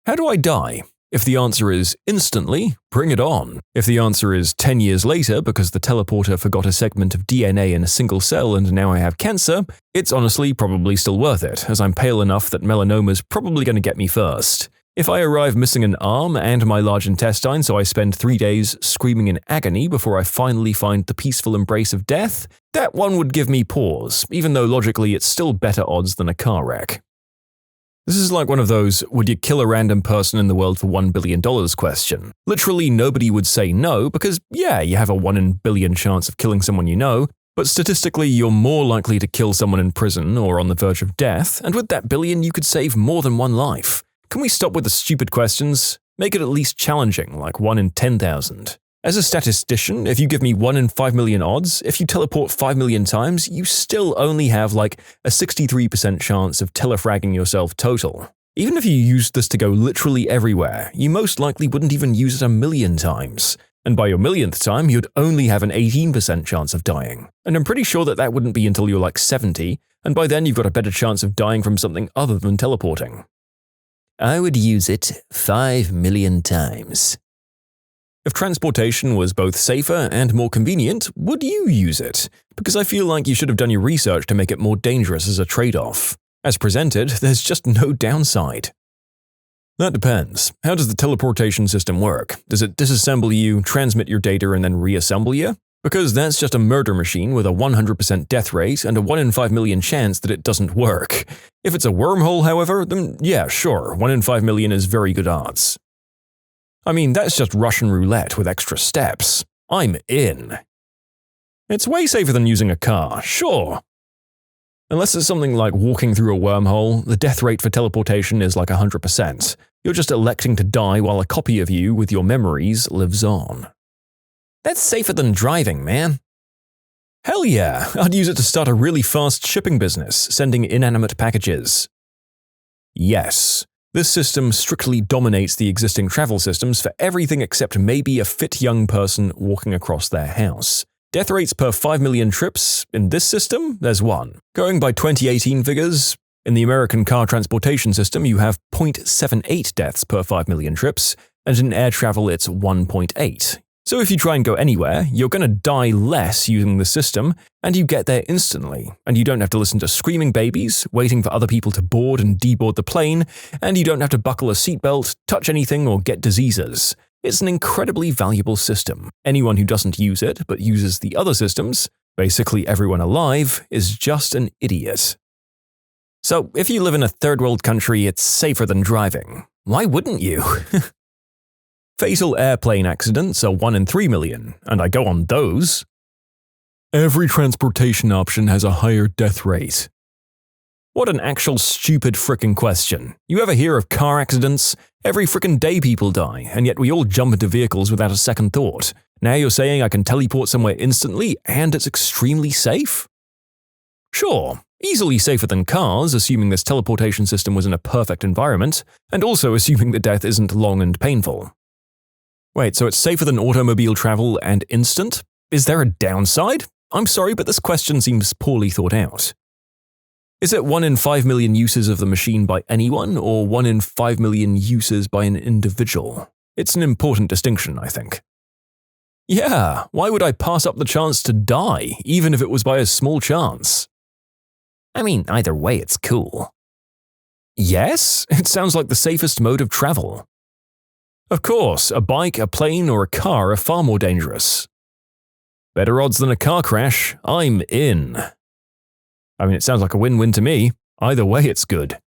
How do I die? If the answer is instantly, bring it on. If the answer is 10 years later because the teleporter forgot a segment of DNA in a single cell and now I have cancer, it's honestly probably still worth it, as I'm pale enough that melanoma's probably going to get me first. If I arrive missing an arm and my large intestine so I spend 3 days screaming in agony before I finally find the peaceful embrace of death, that one would give me pause, even though logically it's still better odds than a car wreck. This is like one of those would you kill a random person in the world for $1 billion question. Literally nobody would say no because yeah, you have a 1 in a billion chance of killing someone you know, but statistically you're more likely to kill someone in prison or on the verge of death, and with that billion you could save more than one life. Can we stop with the stupid questions? Make it at least challenging, like 1 in 10,000. As a statistician, if you give me 1 in 5 million odds, if you teleport 5 million times, you still only have like a 63% chance of telefragging yourself total. Even if you used this to go literally everywhere, you most likely wouldn't even use it 1 million times. And by your millionth time, you'd only have an 18% chance of dying. And I'm pretty sure that wouldn't be until you're like 70, and by then you've got a better chance of dying from something other than teleporting. I would use it 5 million times. If transportation was both safer and more convenient, would you use it? Because I feel like you should have done your research to make it more dangerous as a trade-off. As presented, there's just no downside. That depends. How does the teleportation system work? Does it disassemble you, transmit your data, and then reassemble you? Because that's just a murder machine with a 100% death rate and a 1 in 5 million chance that it doesn't work. If it's a wormhole, however, then yeah, sure, 1 in 5 million is very good odds. I mean, that's just Russian roulette with extra steps. I'm in. It's way safer than using a car, sure. Unless it's something like walking through a wormhole, the death rate for teleportation is like 100%. You're just electing to die while a copy of you with your memories lives on. That's safer than driving, man. Hell yeah, I'd use it to start a really fast shipping business, sending inanimate packages. Yes. This system strictly dominates the existing travel systems for everything except maybe a fit young person walking across their house. Death rates per 5 million trips, in this system, there's 1. Going by 2018 figures, in the American car transportation system you have 0.78 deaths per 5 million trips, and in air travel it's 1.8. So if you try and go anywhere, you're going to die less using the system, and you get there instantly, and you don't have to listen to screaming babies, waiting for other people to board and deboard the plane, and you don't have to buckle a seatbelt, touch anything, or get diseases. It's an incredibly valuable system. Anyone who doesn't use it, but uses the other systems, basically everyone alive, is just an idiot. So if you live in a third world country, it's safer than driving. Why wouldn't you? Fatal airplane accidents are 1 in 3 million, and I go on those. Every transportation option has a higher death rate. What an actual stupid frickin' question. You ever hear of car accidents? Every frickin' day people die, and yet we all jump into vehicles without a second thought. Now you're saying I can teleport somewhere instantly and it's extremely safe? Sure, easily safer than cars, assuming this teleportation system was in a perfect environment, and also assuming that death isn't long and painful. Wait, so it's safer than automobile travel and instant? Is there a downside? I'm sorry, but this question seems poorly thought out. Is it 1 in 5 million uses of the machine by anyone, or 1 in 5 million uses by an individual? It's an important distinction, I think. Yeah, why would I pass up the chance to die, even if it was by a small chance? I mean, either way, it's cool. Yes, it sounds like the safest mode of travel. Of course, a bike, a plane, or a car are far more dangerous. Better odds than a car crash, I'm in. I mean, it sounds like a win-win to me. Either way, it's good.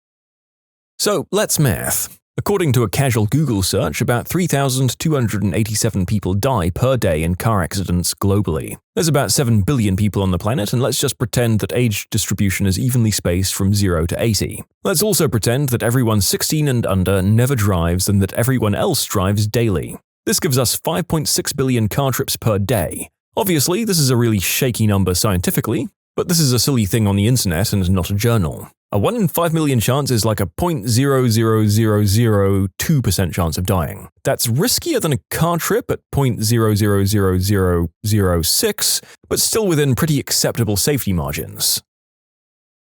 So, let's math. According to a casual Google search, about 3,287 people die per day in car accidents globally. There's about 7 billion people on the planet, and let's just pretend that age distribution is evenly spaced from 0 to 80. Let's also pretend that everyone 16 and under never drives and that everyone else drives daily. This gives us 5.6 billion car trips per day. Obviously, this is a really shaky number scientifically, but this is a silly thing on the internet and not a journal. A 1 in 5 million chance is like a 0.00002% chance of dying. That's riskier than a car trip at 0.00006, but still within pretty acceptable safety margins.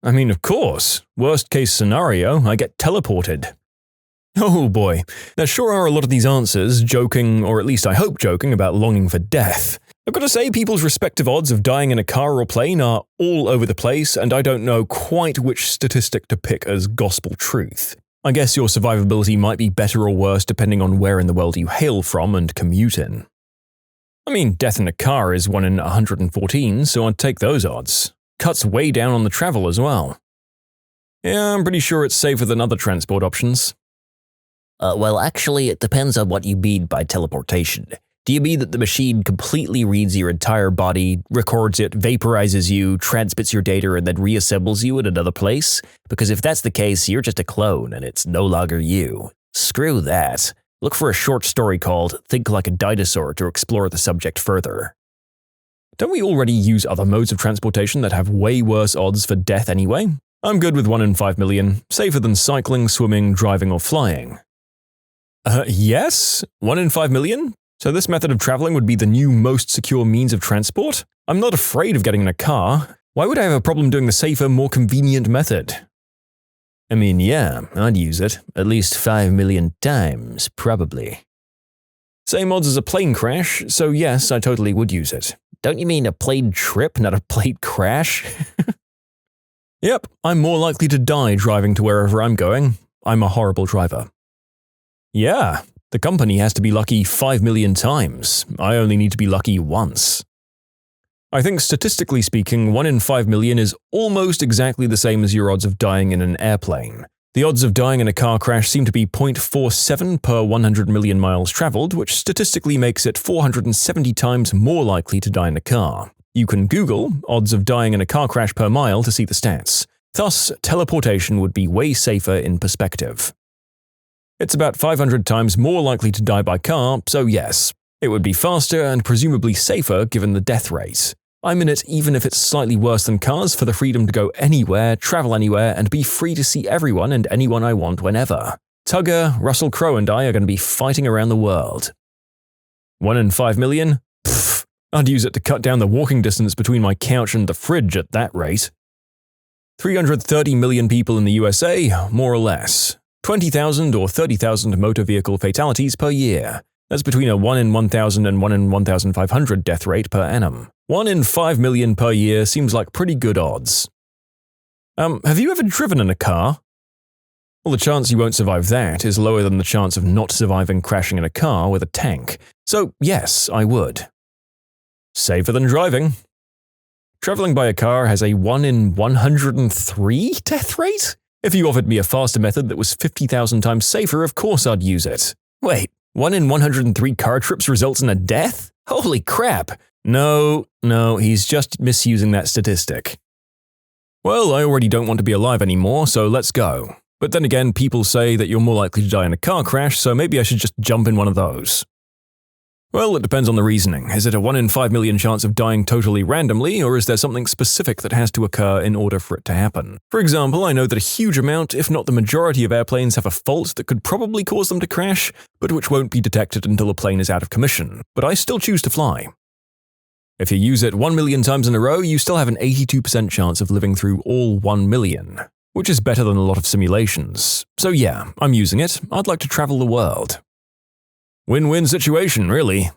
I mean, of course, worst case scenario, I get teleported. Oh boy, there sure are a lot of these answers joking, or at least I hope joking, about longing for death. I've got to say, people's respective odds of dying in a car or plane are all over the place, and I don't know quite which statistic to pick as gospel truth. I guess your survivability might be better or worse depending on where in the world you hail from and commute in. I mean, death in a car is 1 in 114, so I'd take those odds. Cuts way down on the travel as well. Yeah, I'm pretty sure it's safer than other transport options. Well, actually, it depends on what you mean by teleportation. Do you mean that the machine completely reads your entire body, records it, vaporizes you, transmits your data, and then reassembles you in another place? Because if that's the case, you're just a clone and it's no longer you. Screw that. Look for a short story called Think Like a Dinosaur to explore the subject further. Don't we already use other modes of transportation that have way worse odds for death anyway? I'm good with 1 in 5 million, safer than cycling, swimming, driving, or flying. Yes? 1 in 5 million? So this method of traveling would be the new most secure means of transport? I'm not afraid of getting in a car. Why would I have a problem doing the safer, more convenient method? I mean, yeah, I'd use it. At least 5 million times, probably. Same odds as a plane crash, so yes, I totally would use it. Don't you mean a plane trip, not a plane crash? Yep, I'm more likely to die driving to wherever I'm going. I'm a horrible driver. Yeah, the company has to be lucky 5 million times. I only need to be lucky once. I think statistically speaking, 1 in 5 million is almost exactly the same as your odds of dying in an airplane. The odds of dying in a car crash seem to be 0.47 per 100 million miles traveled, which statistically makes it 470 times more likely to die in a car. You can Google odds of dying in a car crash per mile to see the stats. Thus, teleportation would be way safer in perspective. It's about 500 times more likely to die by car, so yes, it would be faster and presumably safer given the death rate. I'm in it even if it's slightly worse than cars for the freedom to go anywhere, travel anywhere, and be free to see everyone and anyone I want whenever. Tugger, Russell Crowe, and I are going to be fighting around the world. 1 in 5 million? Pfft, I'd use it to cut down the walking distance between my couch and the fridge at that rate. 330 million people in the USA, more or less. 20,000 or 30,000 motor vehicle fatalities per year. That's between a 1 in 1,000 and 1 in 1,500 death rate per annum. 1 in 5 million per year seems like pretty good odds. Have you ever driven in a car? Well, the chance you won't survive that is lower than the chance of not surviving crashing in a car with a tank. So yes, I would. Safer than driving. Traveling by a car has a 1 in 103 death rate? If you offered me a faster method that was 50,000 times safer, of course I'd use it. Wait, 1 in 103 car trips results in a death? Holy crap! No, he's just misusing that statistic. Well, I already don't want to be alive anymore, so let's go. But then again, people say that you're more likely to die in a car crash, so maybe I should just jump in one of those. Well, it depends on the reasoning. Is it a 1 in 5 million chance of dying totally randomly, or is there something specific that has to occur in order for it to happen? For example, I know that a huge amount, if not the majority of airplanes have a fault that could probably cause them to crash, but which won't be detected until a plane is out of commission. But I still choose to fly. If you use it 1 million times in a row, you still have an 82% chance of living through all 1 million, which is better than a lot of simulations. So yeah, I'm using it. I'd like to travel the world. Win-win situation, really.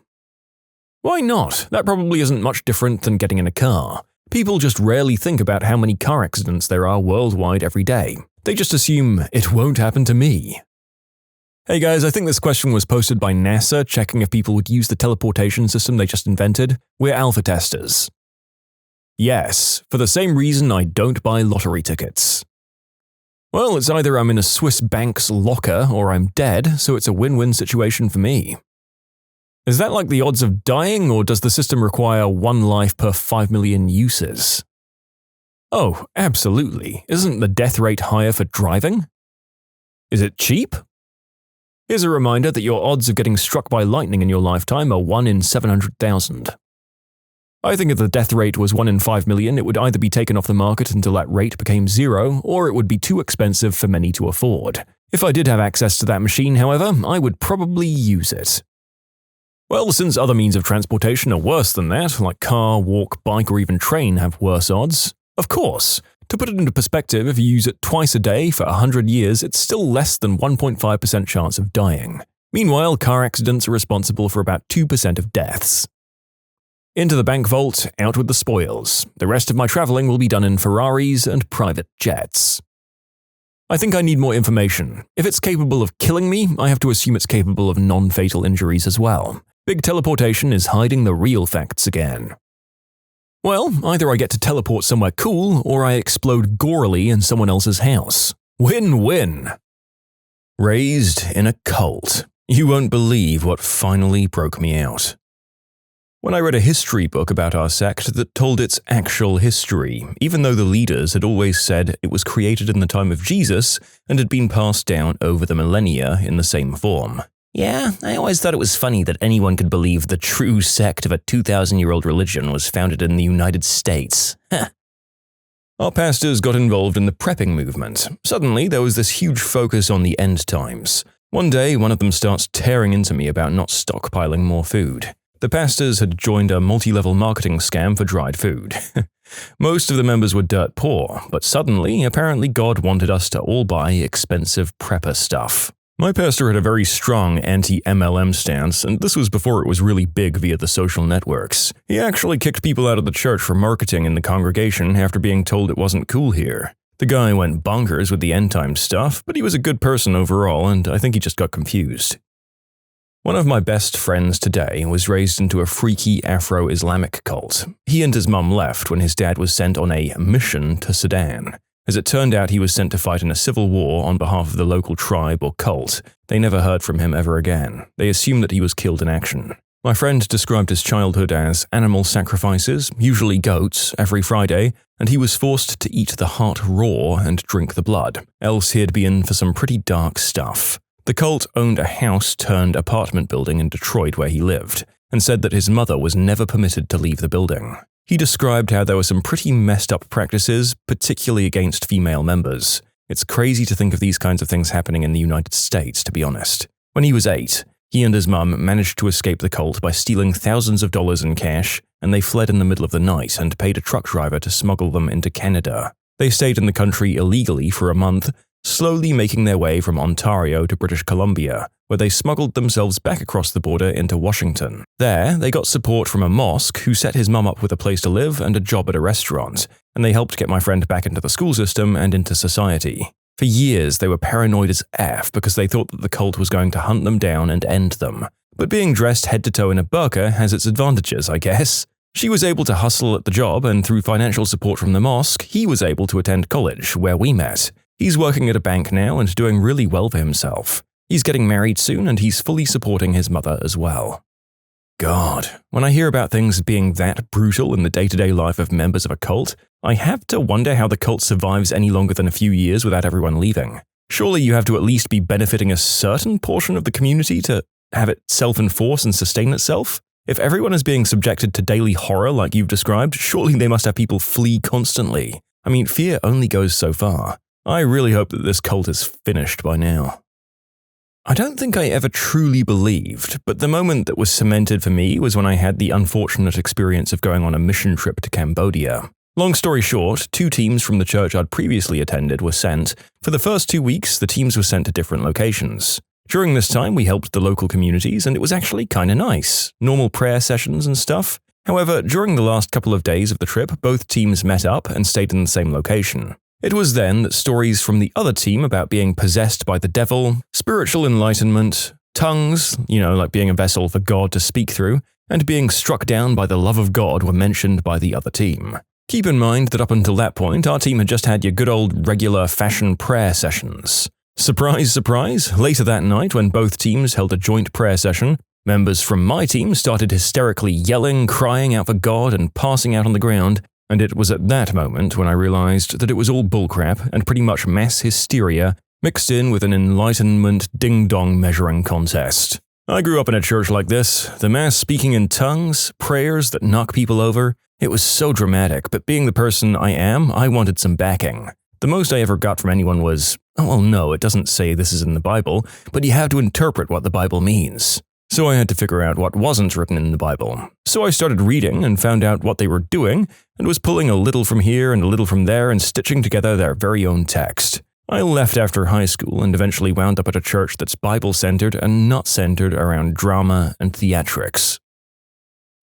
Why not? That probably isn't much different than getting in a car. People just rarely think about how many car accidents there are worldwide every day. They just assume it won't happen to me. Hey guys, I think this question was posted by NASA, checking if people would use the teleportation system they just invented. We're alpha testers. Yes, for the same reason I don't buy lottery tickets. Well, it's either I'm in a Swiss bank's locker or I'm dead, so it's a win-win situation for me. Is that like the odds of dying, or does the system require 1 life per 5 million uses? Oh, absolutely. Isn't the death rate higher for driving? Is it cheap? Here's a reminder that your odds of getting struck by lightning in your lifetime are 1 in 700,000. I think if the death rate was 1 in 5 million, it would either be taken off the market until that rate became 0, or it would be too expensive for many to afford. If I did have access to that machine, however, I would probably use it. Well, since other means of transportation are worse than that, like car, walk, bike, or even train have worse odds, of course. To put it into perspective, if you use it twice a day for 100 years, it's still less than 1.5% chance of dying. Meanwhile, car accidents are responsible for about 2% of deaths. Into the bank vault, out with the spoils. The rest of my traveling will be done in Ferraris and private jets. I think I need more information. If it's capable of killing me, I have to assume it's capable of non-fatal injuries as well. Big teleportation is hiding the real facts again. Well, either I get to teleport somewhere cool, or I explode gorily in someone else's house. Win-win! Raised in a cult. You won't believe what finally broke me out. When I read a history book about our sect that told its actual history, even though the leaders had always said it was created in the time of Jesus and had been passed down over the millennia in the same form. Yeah, I always thought it was funny that anyone could believe the true sect of a 2,000-year-old religion was founded in the United States. Our pastors got involved in the prepping movement. Suddenly, there was this huge focus on the end times. One day, one of them starts tearing into me about not stockpiling more food. The pastors had joined a multi-level marketing scam for dried food. Most of the members were dirt poor, but suddenly, apparently God wanted us to all buy expensive prepper stuff. My pastor had a very strong anti-MLM stance, and this was before it was really big via the social networks. He actually kicked people out of the church for marketing in the congregation after being told it wasn't cool here. The guy went bonkers with the end time stuff, but he was a good person overall, and I think he just got confused. One of my best friends today was raised into a freaky Afro-Islamic cult. He and his mum left when his dad was sent on a mission to Sudan. As it turned out, he was sent to fight in a civil war on behalf of the local tribe or cult. They never heard from him ever again. They assumed that he was killed in action. My friend described his childhood as animal sacrifices, usually goats, every Friday, and he was forced to eat the heart raw and drink the blood, else he'd be in for some pretty dark stuff. The cult owned a house-turned-apartment building in Detroit where he lived, and said that his mother was never permitted to leave the building. He described how there were some pretty messed-up practices, particularly against female members. It's crazy to think of these kinds of things happening in the United States, to be honest. When he was 8, he and his mum managed to escape the cult by stealing thousands of dollars in cash, and they fled in the middle of the night and paid a truck driver to smuggle them into Canada. They stayed in the country illegally for a month, slowly making their way from Ontario to British Columbia, where they smuggled themselves back across the border into Washington. There, they got support from a mosque who set his mum up with a place to live and a job at a restaurant, and they helped get my friend back into the school system and into society. For years, they were paranoid as F because they thought that the cult was going to hunt them down and end them. But being dressed head to toe in a burqa has its advantages, I guess. She was able to hustle at the job, and through financial support from the mosque, he was able to attend college, where we met. He's working at a bank now and doing really well for himself. He's getting married soon and he's fully supporting his mother as well. God, when I hear about things being that brutal in the day-to-day life of members of a cult, I have to wonder how the cult survives any longer than a few years without everyone leaving. Surely you have to at least be benefiting a certain portion of the community to have it self-enforce and sustain itself? If everyone is being subjected to daily horror like you've described, surely they must have people flee constantly. I mean, fear only goes so far. I really hope that this cult is finished by now. I don't think I ever truly believed, but the moment that was cemented for me was when I had the unfortunate experience of going on a mission trip to Cambodia. Long story short, 2 teams from the church I'd previously attended were sent. For the first 2 weeks, the teams were sent to different locations. During this time, we helped the local communities, and it was actually kinda nice. Normal prayer sessions and stuff. However, during the last couple of days of the trip, both teams met up and stayed in the same location. It was then that stories from the other team about being possessed by the devil, spiritual enlightenment, tongues, like being a vessel for God to speak through, and being struck down by the love of God were mentioned by the other team. Keep in mind that up until that point, our team had just had your good old regular fashion prayer sessions. Surprise, surprise, later that night when both teams held a joint prayer session, members from my team started hysterically yelling, crying out for God, and passing out on the ground, and it was at that moment when I realized that it was all bullcrap and pretty much mass hysteria mixed in with an enlightenment ding-dong measuring contest. I grew up in a church like this, the mass speaking in tongues, prayers that knock people over. It was so dramatic, but being the person I am, I wanted some backing. The most I ever got from anyone was, oh well, no, it doesn't say this is in the Bible, but you have to interpret what the Bible means. So I had to figure out what wasn't written in the Bible. So I started reading and found out what they were doing, and was pulling a little from here and a little from there and stitching together their very own text. I left after high school and eventually wound up at a church that's Bible-centered and not centered around drama and theatrics.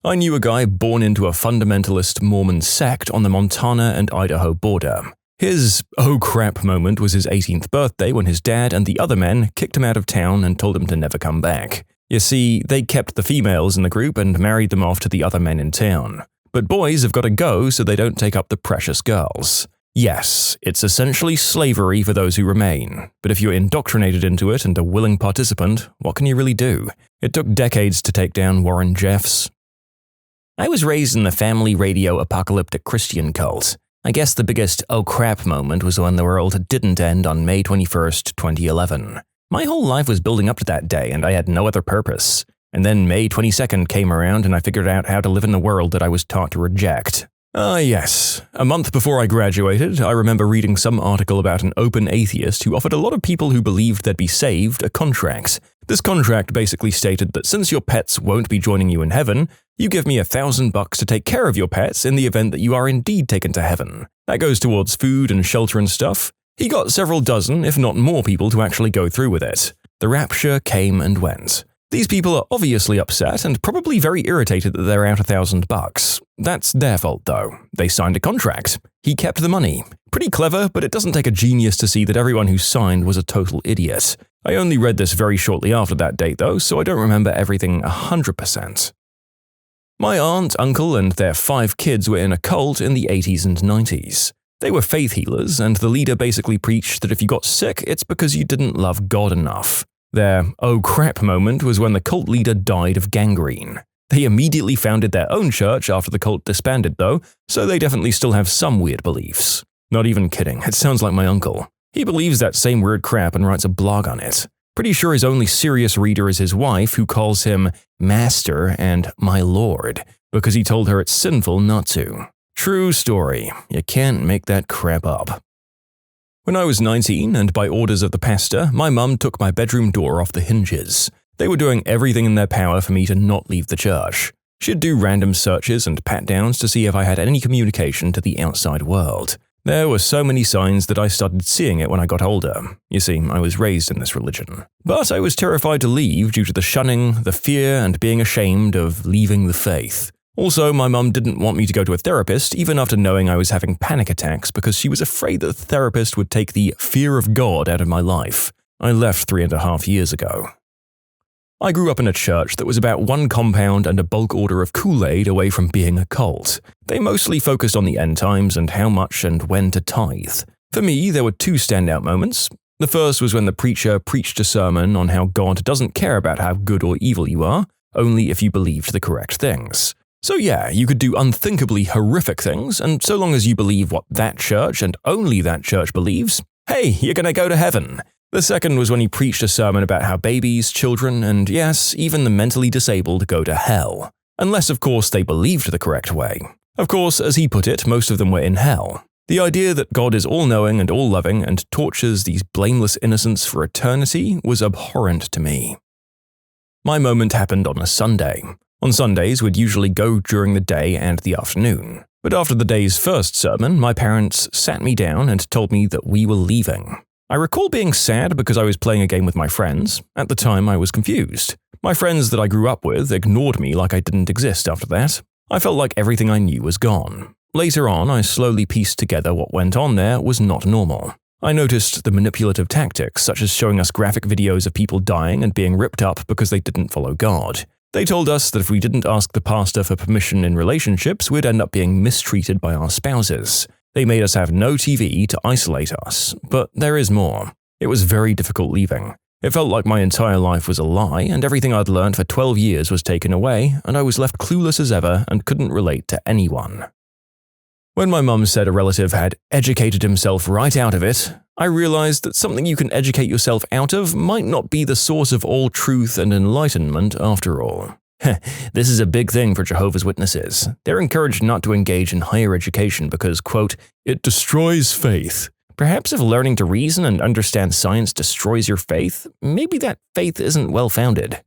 I knew a guy born into a fundamentalist Mormon sect on the Montana and Idaho border. His oh crap moment was his 18th birthday when his dad and the other men kicked him out of town and told him to never come back. You see, they kept the females in the group and married them off to the other men in town. But boys have got to go so they don't take up the precious girls. Yes, it's essentially slavery for those who remain, but if you're indoctrinated into it and a willing participant, what can you really do? It took decades to take down Warren Jeffs. I was raised in the family radio apocalyptic Christian cult. I guess the biggest oh crap moment was when the world didn't end on May 21st, 2011. My whole life was building up to that day and I had no other purpose. And then May 22nd came around and I figured out how to live in the world that I was taught to reject. Yes. A month before I graduated, I remember reading some article about an open atheist who offered a lot of people who believed they'd be saved a contract. This contract basically stated that since your pets won't be joining you in heaven, you give me $1,000 to take care of your pets in the event that you are indeed taken to heaven. That goes towards food and shelter and stuff. He got several dozen, if not more people to actually go through with it. The rapture came and went. These people are obviously upset and probably very irritated that they're out $1,000. That's their fault though. They signed a contract. He kept the money. Pretty clever, but it doesn't take a genius to see that everyone who signed was a total idiot. I only read this very shortly after that date though, so I don't remember everything 100%. My aunt, uncle, and their 5 kids were in a cult in the 80s and 90s. They were faith healers, and the leader basically preached that if you got sick, it's because you didn't love God enough. Their oh crap moment was when the cult leader died of gangrene. They immediately founded their own church after the cult disbanded though, so they definitely still have some weird beliefs. Not even kidding, it sounds like my uncle. He believes that same weird crap and writes a blog on it. Pretty sure his only serious reader is his wife, who calls him Master and My Lord, because he told her it's sinful not to. True story. You can't make that crap up. When I was 19, and by orders of the pastor, my mum took my bedroom door off the hinges. They were doing everything in their power for me to not leave the church. She'd do random searches and pat-downs to see if I had any communication to the outside world. There were so many signs that I started seeing it when I got older. You see, I was raised in this religion. But I was terrified to leave due to the shunning, the fear, and being ashamed of leaving the faith. Also, my mum didn't want me to go to a therapist even after knowing I was having panic attacks because she was afraid that the therapist would take the fear of God out of my life. I left 3.5 years ago. I grew up in a church that was about 1 compound and a bulk order of Kool-Aid away from being a cult. They mostly focused on the end times and how much and when to tithe. For me, there were 2 standout moments. The first was when the preacher preached a sermon on how God doesn't care about how good or evil you are, only if you believed the correct things. So yeah, you could do unthinkably horrific things, and so long as you believe what that church and only that church believes, hey, you're gonna go to heaven. The second was when he preached a sermon about how babies, children, and yes, even the mentally disabled go to hell. Unless, of course, they believed the correct way. Of course, as he put it, most of them were in hell. The idea that God is all-knowing and all-loving and tortures these blameless innocents for eternity was abhorrent to me. My moment happened on a Sunday. On Sundays, we'd usually go during the day and the afternoon. But after the day's first sermon, my parents sat me down and told me that we were leaving. I recall being sad because I was playing a game with my friends. At the time, I was confused. My friends that I grew up with ignored me like I didn't exist after that. I felt like everything I knew was gone. Later on, I slowly pieced together what went on there was not normal. I noticed the manipulative tactics, such as showing us graphic videos of people dying and being ripped up because they didn't follow God. They told us that if we didn't ask the pastor for permission in relationships, we'd end up being mistreated by our spouses. They made us have no TV to isolate us, but there is more. It was very difficult leaving. It felt like my entire life was a lie, and everything I'd learned for 12 years was taken away, and I was left clueless as ever and couldn't relate to anyone. When my mum said a relative had educated himself right out of it, I realized that something you can educate yourself out of might not be the source of all truth and enlightenment after all. This is a big thing for Jehovah's Witnesses. They're encouraged not to engage in higher education because, quote, it destroys faith. Perhaps if learning to reason and understand science destroys your faith, maybe that faith isn't well-founded.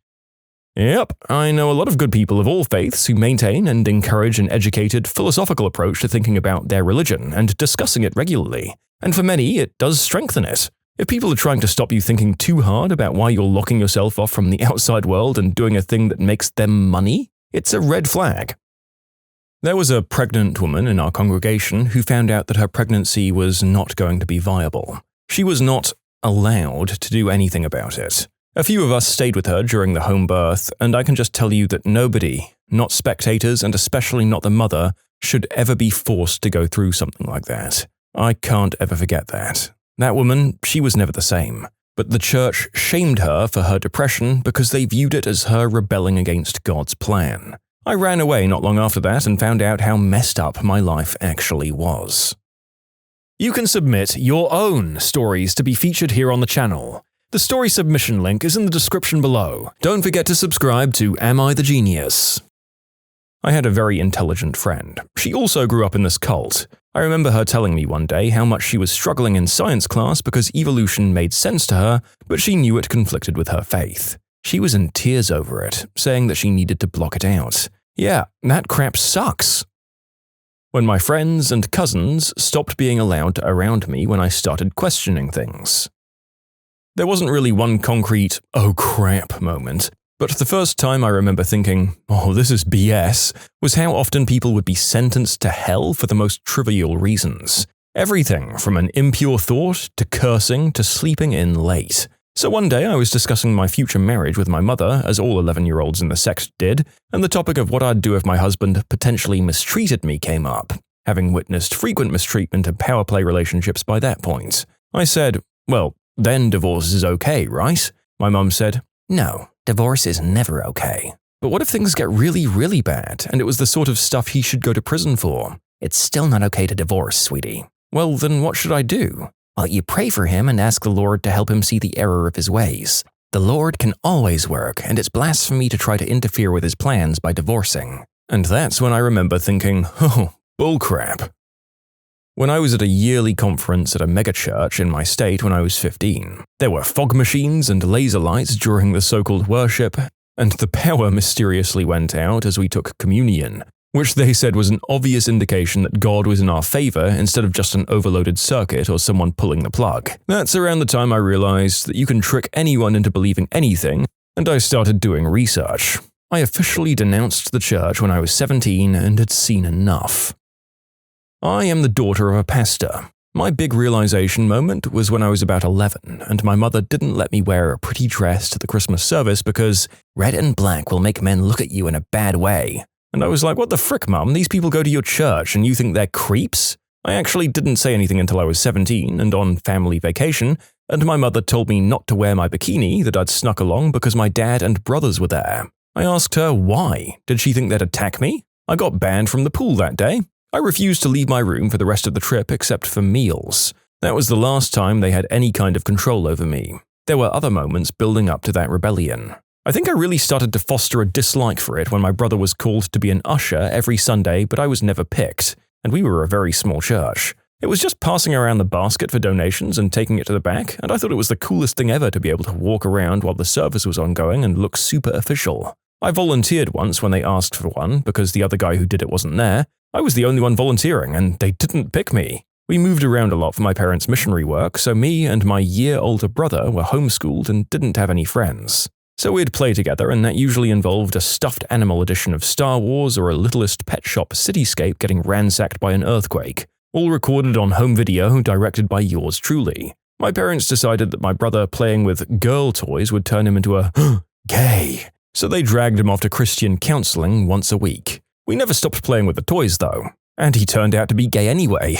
Yep, I know a lot of good people of all faiths who maintain and encourage an educated, philosophical approach to thinking about their religion and discussing it regularly. And for many, it does strengthen it. If people are trying to stop you thinking too hard about why you're locking yourself off from the outside world and doing a thing that makes them money, it's a red flag. There was a pregnant woman in our congregation who found out that her pregnancy was not going to be viable. She was not allowed to do anything about it. A few of us stayed with her during the home birth, and I can just tell you that nobody, not spectators and especially not the mother, should ever be forced to go through something like that. I can't ever forget that. That woman, she was never the same. But the church shamed her for her depression because they viewed it as her rebelling against God's plan. I ran away not long after that and found out how messed up my life actually was. You can submit your own stories to be featured here on the channel. The story submission link is in the description below. Don't forget to subscribe to Am I the Genius? I had a very intelligent friend. She also grew up in this cult. I remember her telling me one day how much she was struggling in science class because evolution made sense to her, but she knew it conflicted with her faith. She was in tears over it, saying that she needed to block it out. Yeah, that crap sucks. When my friends and cousins stopped being allowed around me when I started questioning things. There wasn't really one concrete, oh crap moment, but the first time I remember thinking, oh, this is BS, was how often people would be sentenced to hell for the most trivial reasons. Everything from an impure thought to cursing to sleeping in late. So one day I was discussing my future marriage with my mother, as all 11-year-olds in the sect did, and the topic of what I'd do if my husband potentially mistreated me came up, having witnessed frequent mistreatment and power play relationships by that point. I said, well, then divorce is okay, right? My mum said, no, divorce is never okay. But what if things get really, really bad, and it was the sort of stuff he should go to prison for? It's still not okay to divorce, sweetie. Well, then what should I do? Well, you pray for him and ask the Lord to help him see the error of his ways. The Lord can always work, and it's blasphemy to try to interfere with his plans by divorcing. And that's when I remember thinking, oh, bullcrap. When I was at a yearly conference at a megachurch in my state when I was 15, there were fog machines and laser lights during the so-called worship, and the power mysteriously went out as we took communion, which they said was an obvious indication that God was in our favor instead of just an overloaded circuit or someone pulling the plug. That's around the time I realized that you can trick anyone into believing anything, and I started doing research. I officially denounced the church when I was 17 and had seen enough. I am the daughter of a pastor. My big realization moment was when I was about 11, and my mother didn't let me wear a pretty dress to the Christmas service because red and black will make men look at you in a bad way. And I was like, what the frick, Mum? These people go to your church and you think they're creeps? I actually didn't say anything until I was 17 and on family vacation, and my mother told me not to wear my bikini that I'd snuck along because my dad and brothers were there. I asked her why. Did she think they'd attack me? I got banned from the pool that day. I refused to leave my room for the rest of the trip except for meals. That was the last time they had any kind of control over me. There were other moments building up to that rebellion. I think I really started to foster a dislike for it when my brother was called to be an usher every Sunday, but I was never picked, and we were a very small church. It was just passing around the basket for donations and taking it to the back, and I thought it was the coolest thing ever to be able to walk around while the service was ongoing and look super official. I volunteered once when they asked for one because the other guy who did it wasn't there. I was the only one volunteering, and they didn't pick me. We moved around a lot for my parents' missionary work, so me and my year-older brother were homeschooled and didn't have any friends. So we'd play together, and that usually involved a stuffed animal edition of Star Wars or a Littlest Pet Shop cityscape getting ransacked by an earthquake, all recorded on home video directed by yours truly. My parents decided that my brother playing with girl toys would turn him into a gay, so they dragged him off to Christian counseling once a week. We never stopped playing with the toys though, and he turned out to be gay anyway.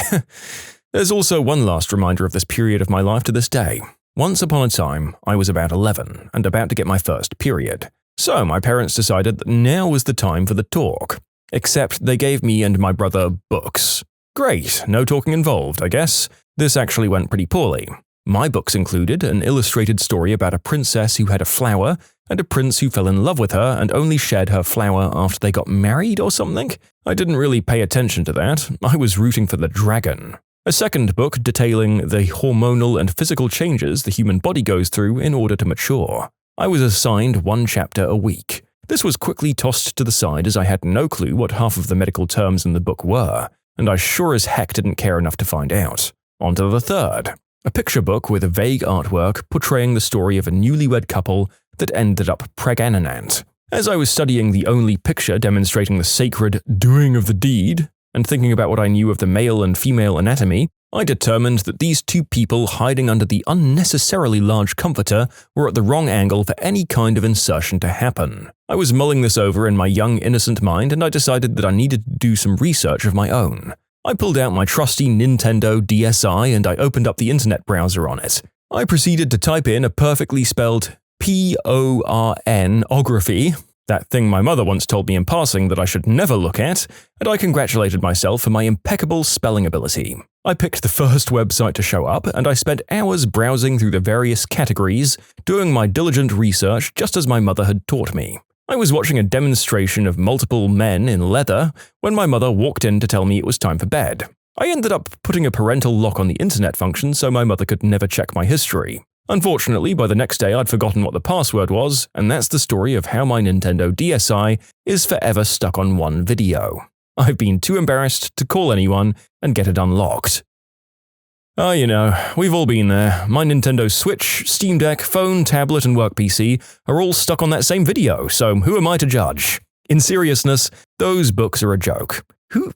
There's also one last reminder of this period of my life to this day. Once upon a time, I was about 11 and about to get my first period. So my parents decided that now was the time for the talk. Except they gave me and my brother books. Great, no talking involved, I guess. This actually went pretty poorly. My books included an illustrated story about a princess who had a flower and a prince who fell in love with her and only shared her flower after they got married or something. I didn't really pay attention to that. I was rooting for the dragon. A second book detailing the hormonal and physical changes the human body goes through in order to mature. I was assigned one chapter a week. This was quickly tossed to the side as I had no clue what half of the medical terms in the book were, and I sure as heck didn't care enough to find out. On to the third. A picture book with a vague artwork portraying the story of a newlywed couple that ended up pregnant. As I was studying the only picture demonstrating the sacred doing of the deed, and thinking about what I knew of the male and female anatomy, I determined that these two people hiding under the unnecessarily large comforter were at the wrong angle for any kind of insertion to happen. I was mulling this over in my young innocent mind, and I decided that I needed to do some research of my own. I pulled out my trusty Nintendo DSi and I opened up the internet browser on it. I proceeded to type in a perfectly spelled pornography, that thing my mother once told me in passing that I should never look at, and I congratulated myself for my impeccable spelling ability. I picked the first website to show up, and I spent hours browsing through the various categories, doing my diligent research just as my mother had taught me. I was watching a demonstration of multiple men in leather when my mother walked in to tell me it was time for bed. I ended up putting a parental lock on the internet function so my mother could never check my history. Unfortunately, by the next day I'd forgotten what the password was, and that's the story of how my Nintendo DSi is forever stuck on one video. I've been too embarrassed to call anyone and get it unlocked. We've all been there. My Nintendo Switch, Steam Deck, phone, tablet, and work PC are all stuck on that same video, so who am I to judge? In seriousness, those books are a joke.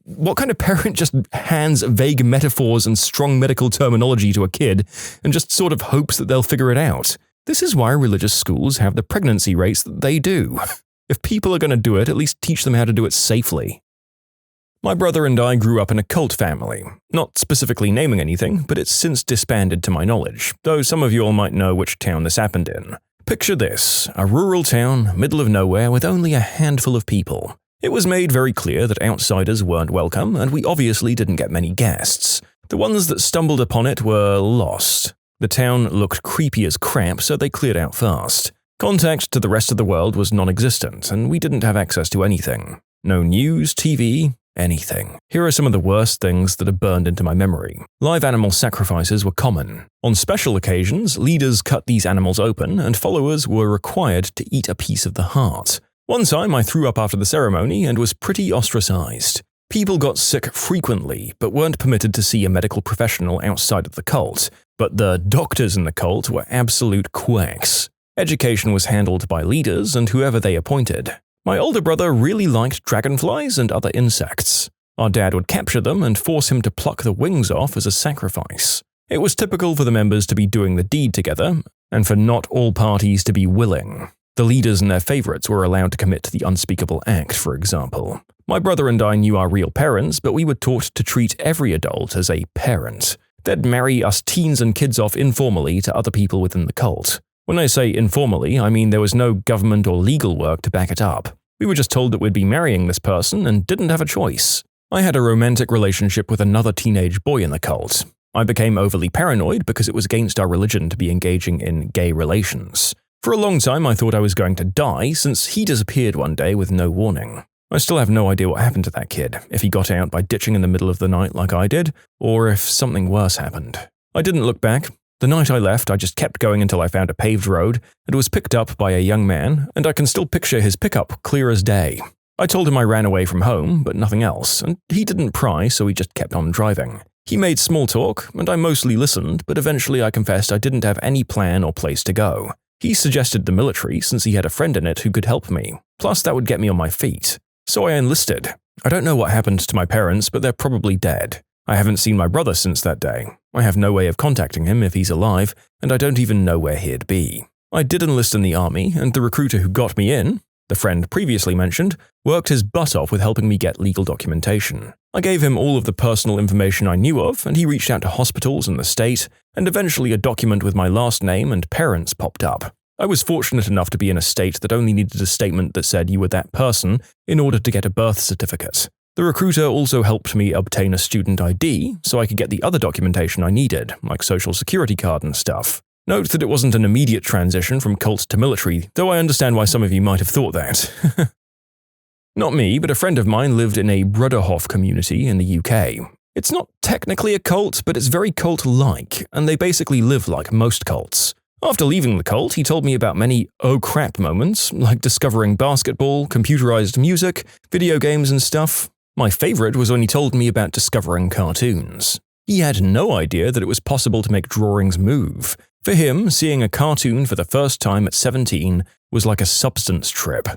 What kind of parent just hands vague metaphors and strong medical terminology to a kid and just sort of hopes that they'll figure it out? This is why religious schools have the pregnancy rates that they do. If people are going to do it, at least teach them how to do it safely. My brother and I grew up in a cult family, not specifically naming anything, but it's since disbanded to my knowledge, though some of you all might know which town this happened in. Picture this, a rural town, middle of nowhere with only a handful of people. It was made very clear that outsiders weren't welcome, and we obviously didn't get many guests. The ones that stumbled upon it were lost. The town looked creepy as crap, so they cleared out fast. Contact to the rest of the world was non-existent, and we didn't have access to anything. No news, TV, anything. Here are some of the worst things that are burned into my memory. Live animal sacrifices were common. On special occasions, leaders cut these animals open, and followers were required to eat a piece of the heart. One time I threw up after the ceremony and was pretty ostracized. People got sick frequently, but weren't permitted to see a medical professional outside of the cult, but the doctors in the cult were absolute quacks. Education was handled by leaders and whoever they appointed. My older brother really liked dragonflies and other insects. Our dad would capture them and force him to pluck the wings off as a sacrifice. It was typical for the members to be doing the deed together, and for not all parties to be willing. The leaders and their favorites were allowed to commit to the unspeakable act, for example. My brother and I knew our real parents, but we were taught to treat every adult as a parent. They'd marry us teens and kids off informally to other people within the cult. When I say informally, I mean there was no government or legal work to back it up. We were just told that we'd be marrying this person and didn't have a choice. I had a romantic relationship with another teenage boy in the cult. I became overly paranoid because it was against our religion to be engaging in gay relations. For a long time I thought I was going to die since he disappeared one day with no warning. I still have no idea what happened to that kid, if he got out by ditching in the middle of the night like I did, or if something worse happened. I didn't look back. The night I left, I just kept going until I found a paved road and was picked up by a young man, and I can still picture his pickup clear as day. I told him I ran away from home, but nothing else, and he didn't pry, so he just kept on driving. He made small talk, and I mostly listened, but eventually I confessed I didn't have any plan or place to go. He suggested the military since he had a friend in it who could help me, plus that would get me on my feet. So I enlisted. I don't know what happened to my parents, but they're probably dead. I haven't seen my brother since that day. I have no way of contacting him if he's alive, and I don't even know where he'd be. I did enlist in the army, and the recruiter who got me in, the friend previously mentioned, worked his butt off with helping me get legal documentation. I gave him all of the personal information I knew of, and he reached out to hospitals in the state, and eventually a document with my last name and parents popped up. I was fortunate enough to be in a state that only needed a statement that said you were that person in order to get a birth certificate. The recruiter also helped me obtain a student ID so I could get the other documentation I needed, like social security card and stuff. Note that it wasn't an immediate transition from cult to military, though I understand why some of you might have thought that. Not me, but a friend of mine lived in a Bruderhof community in the UK. It's not technically a cult, but it's very cult-like, and they basically live like most cults. After leaving the cult, he told me about many oh crap moments, like discovering basketball, computerized music, video games and stuff. My favorite was when he told me about discovering cartoons. He had no idea that it was possible to make drawings move. For him, seeing a cartoon for the first time at 17 was like a substance trip.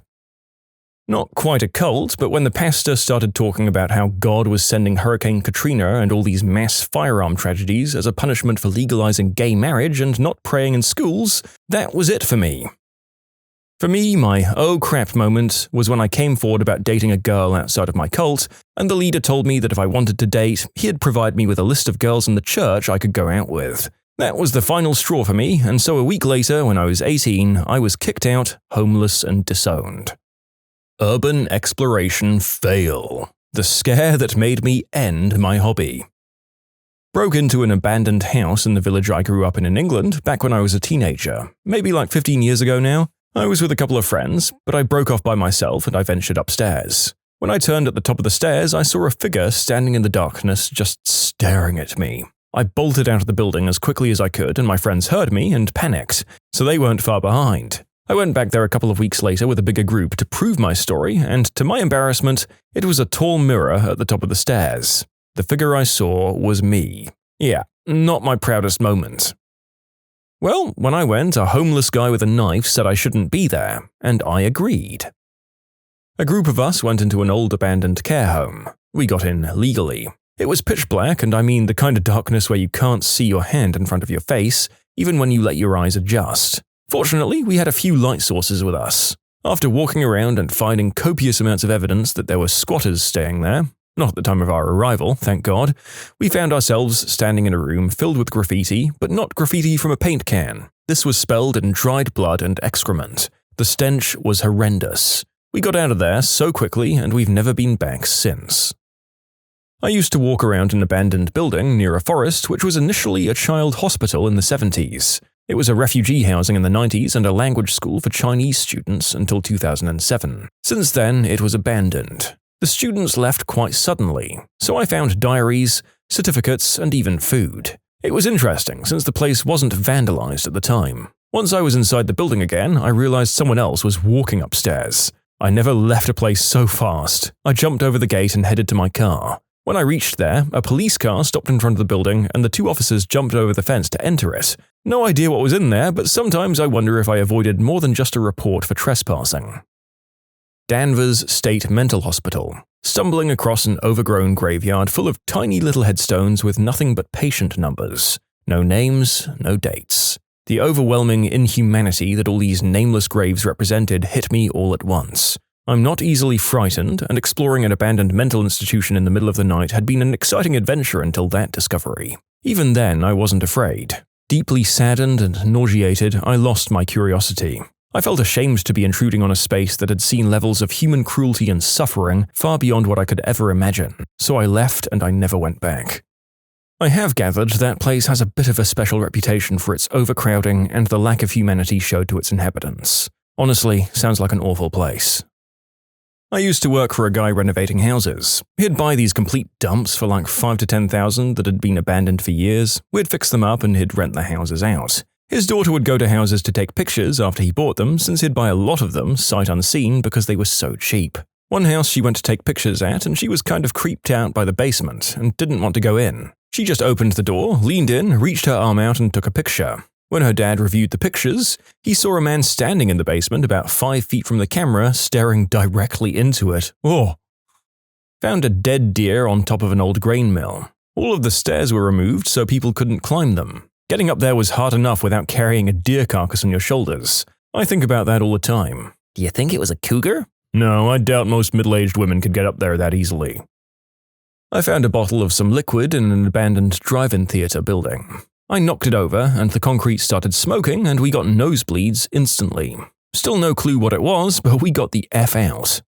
Not quite a cult, but when the pastor started talking about how God was sending Hurricane Katrina and all these mass firearm tragedies as a punishment for legalizing gay marriage and not praying in schools, that was it for me. For me, my oh crap moment was when I came forward about dating a girl outside of my cult, and the leader told me that if I wanted to date, he'd provide me with a list of girls in the church I could go out with. That was the final straw for me, and so a week later, when I was 18, I was kicked out, homeless and disowned. Urban exploration fail. The scare that made me end my hobby. Broke into an abandoned house in the village I grew up in England back when I was a teenager, maybe like 15 years ago now. I was with a couple of friends, but I broke off by myself and I ventured upstairs. When I turned at the top of the stairs, I saw a figure standing in the darkness just staring at me. I bolted out of the building as quickly as I could and my friends heard me and panicked, so they weren't far behind. I went back there a couple of weeks later with a bigger group to prove my story, and to my embarrassment, it was a tall mirror at the top of the stairs. The figure I saw was me. Yeah, not my proudest moment. Well, when I went, a homeless guy with a knife said I shouldn't be there, and I agreed. A group of us went into an old abandoned care home. We got in legally. It was pitch black, and I mean the kind of darkness where you can't see your hand in front of your face, even when you let your eyes adjust. Fortunately, we had a few light sources with us. After walking around and finding copious amounts of evidence that there were squatters staying there, not at the time of our arrival, thank God, we found ourselves standing in a room filled with graffiti, but not graffiti from a paint can. This was spelled in dried blood and excrement. The stench was horrendous. We got out of there so quickly, and we've never been back since. I used to walk around an abandoned building near a forest which was initially a child hospital in the 70s. It was a refugee housing in the 90s and a language school for Chinese students until 2007. Since then, it was abandoned. The students left quite suddenly, so I found diaries, certificates, and even food. It was interesting since the place wasn't vandalized at the time. Once I was inside the building again, I realized someone else was walking upstairs. I never left a place so fast. I jumped over the gate and headed to my car. When I reached there, a police car stopped in front of the building and the two officers jumped over the fence to enter it. No idea what was in there, but sometimes I wonder if I avoided more than just a report for trespassing. Danvers State Mental Hospital. Stumbling across an overgrown graveyard full of tiny little headstones with nothing but patient numbers. No names, no dates. The overwhelming inhumanity that all these nameless graves represented hit me all at once. I'm not easily frightened, and exploring an abandoned mental institution in the middle of the night had been an exciting adventure until that discovery. Even then, I wasn't afraid. Deeply saddened and nauseated, I lost my curiosity. I felt ashamed to be intruding on a space that had seen levels of human cruelty and suffering far beyond what I could ever imagine, so I left and I never went back. I have gathered that place has a bit of a special reputation for its overcrowding and the lack of humanity showed to its inhabitants. Honestly, sounds like an awful place. I used to work for a guy renovating houses. He'd buy these complete dumps for like 5 to 10,000 that had been abandoned for years. We'd fix them up and he'd rent the houses out. His daughter would go to houses to take pictures after he bought them, since he'd buy a lot of them sight unseen because they were so cheap. One house she went to take pictures at and she was kind of creeped out by the basement and didn't want to go in. She just opened the door, leaned in, reached her arm out and took a picture. When her dad reviewed the pictures, he saw a man standing in the basement about 5 feet from the camera, staring directly into it. Oh! Found a dead deer on top of an old grain mill. All of the stairs were removed so people couldn't climb them. Getting up there was hard enough without carrying a deer carcass on your shoulders. I think about that all the time. Do you think it was a cougar? No, I doubt most middle-aged women could get up there that easily. I found a bottle of some liquid in an abandoned drive-in theater building. I knocked it over, and the concrete started smoking, and we got nosebleeds instantly. Still no clue what it was, but we got the F out.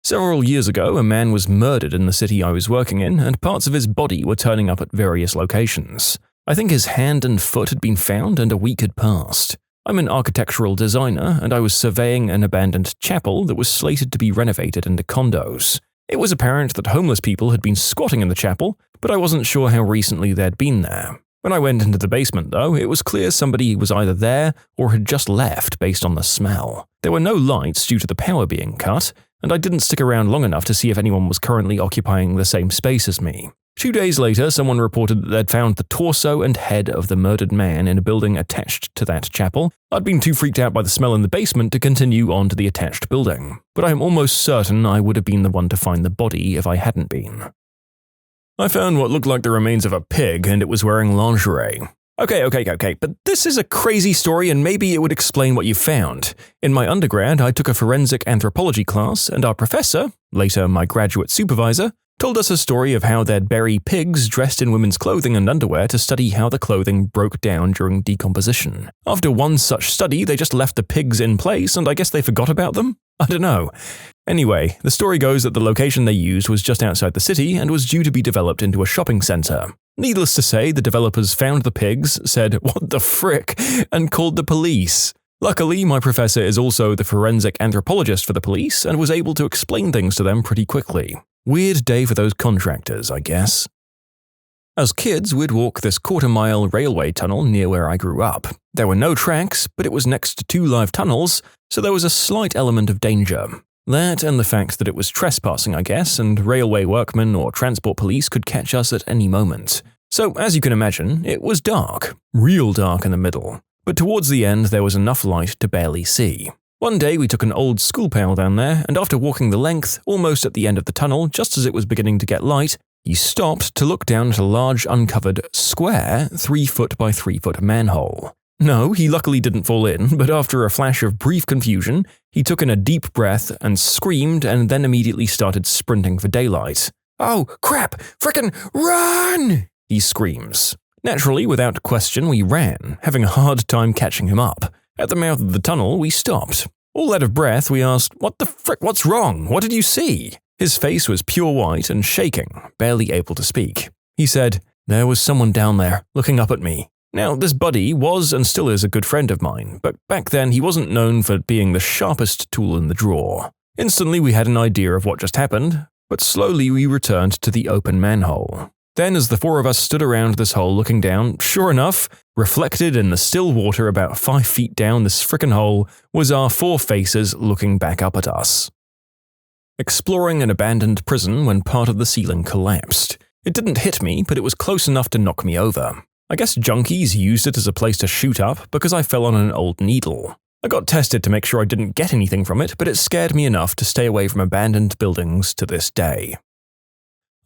Several years ago, a man was murdered in the city I was working in, and parts of his body were turning up at various locations. I think his hand and foot had been found, and a week had passed. I'm an architectural designer, and I was surveying an abandoned chapel that was slated to be renovated into condos. It was apparent that homeless people had been squatting in the chapel, but I wasn't sure how recently they'd been there. When I went into the basement, though, it was clear somebody was either there or had just left based on the smell. There were no lights due to the power being cut, and I didn't stick around long enough to see if anyone was currently occupying the same space as me. 2 days later, someone reported that they'd found the torso and head of the murdered man in a building attached to that chapel. I'd been too freaked out by the smell in the basement to continue on to the attached building, but I'm almost certain I would have been the one to find the body if I hadn't been. I found what looked like the remains of a pig, and it was wearing lingerie. Okay, but this is a crazy story and maybe it would explain what you found. In my undergrad, I took a forensic anthropology class, and our professor, later my graduate supervisor, told us a story of how they'd bury pigs dressed in women's clothing and underwear to study how the clothing broke down during decomposition. After one such study, they just left the pigs in place, and I guess they forgot about them? I don't know. Anyway, the story goes that the location they used was just outside the city and was due to be developed into a shopping center. Needless to say, the developers found the pigs, said, "What the frick?" and called the police. Luckily, my professor is also the forensic anthropologist for the police and was able to explain things to them pretty quickly. Weird day for those contractors, I guess. As kids, we'd walk this quarter-mile railway tunnel near where I grew up. There were no tracks, but it was next to 2 live tunnels, so there was a slight element of danger. That and the fact that it was trespassing, I guess, and railway workmen or transport police could catch us at any moment. So, as you can imagine, it was dark. Real dark in the middle. But towards the end, there was enough light to barely see. One day, we took an old school pal down there, and after walking the length, almost at the end of the tunnel, just as it was beginning to get light, he stopped to look down at a large uncovered, square, 3-foot by 3-foot manhole. No, he luckily didn't fall in, but after a flash of brief confusion, he took in a deep breath and screamed and then immediately started sprinting for daylight. "Oh, crap! Frickin' run!" he screams. Naturally, without question, we ran, having a hard time catching him up. At the mouth of the tunnel, we stopped. All out of breath, we asked, "What the frick? What's wrong? What did you see?" His face was pure white and shaking, barely able to speak. He said, "There was someone down there, looking up at me." Now, this buddy was and still is a good friend of mine, but back then he wasn't known for being the sharpest tool in the drawer. Instantly, we had an idea of what just happened, but slowly we returned to the open manhole. Then, as the 4 of us stood around this hole looking down, sure enough, reflected in the still water about 5 feet down this frickin' hole, was our 4 faces looking back up at us. Exploring an abandoned prison when part of the ceiling collapsed. It didn't hit me, but it was close enough to knock me over. I guess junkies used it as a place to shoot up because I fell on an old needle. I got tested to make sure I didn't get anything from it, but it scared me enough to stay away from abandoned buildings to this day.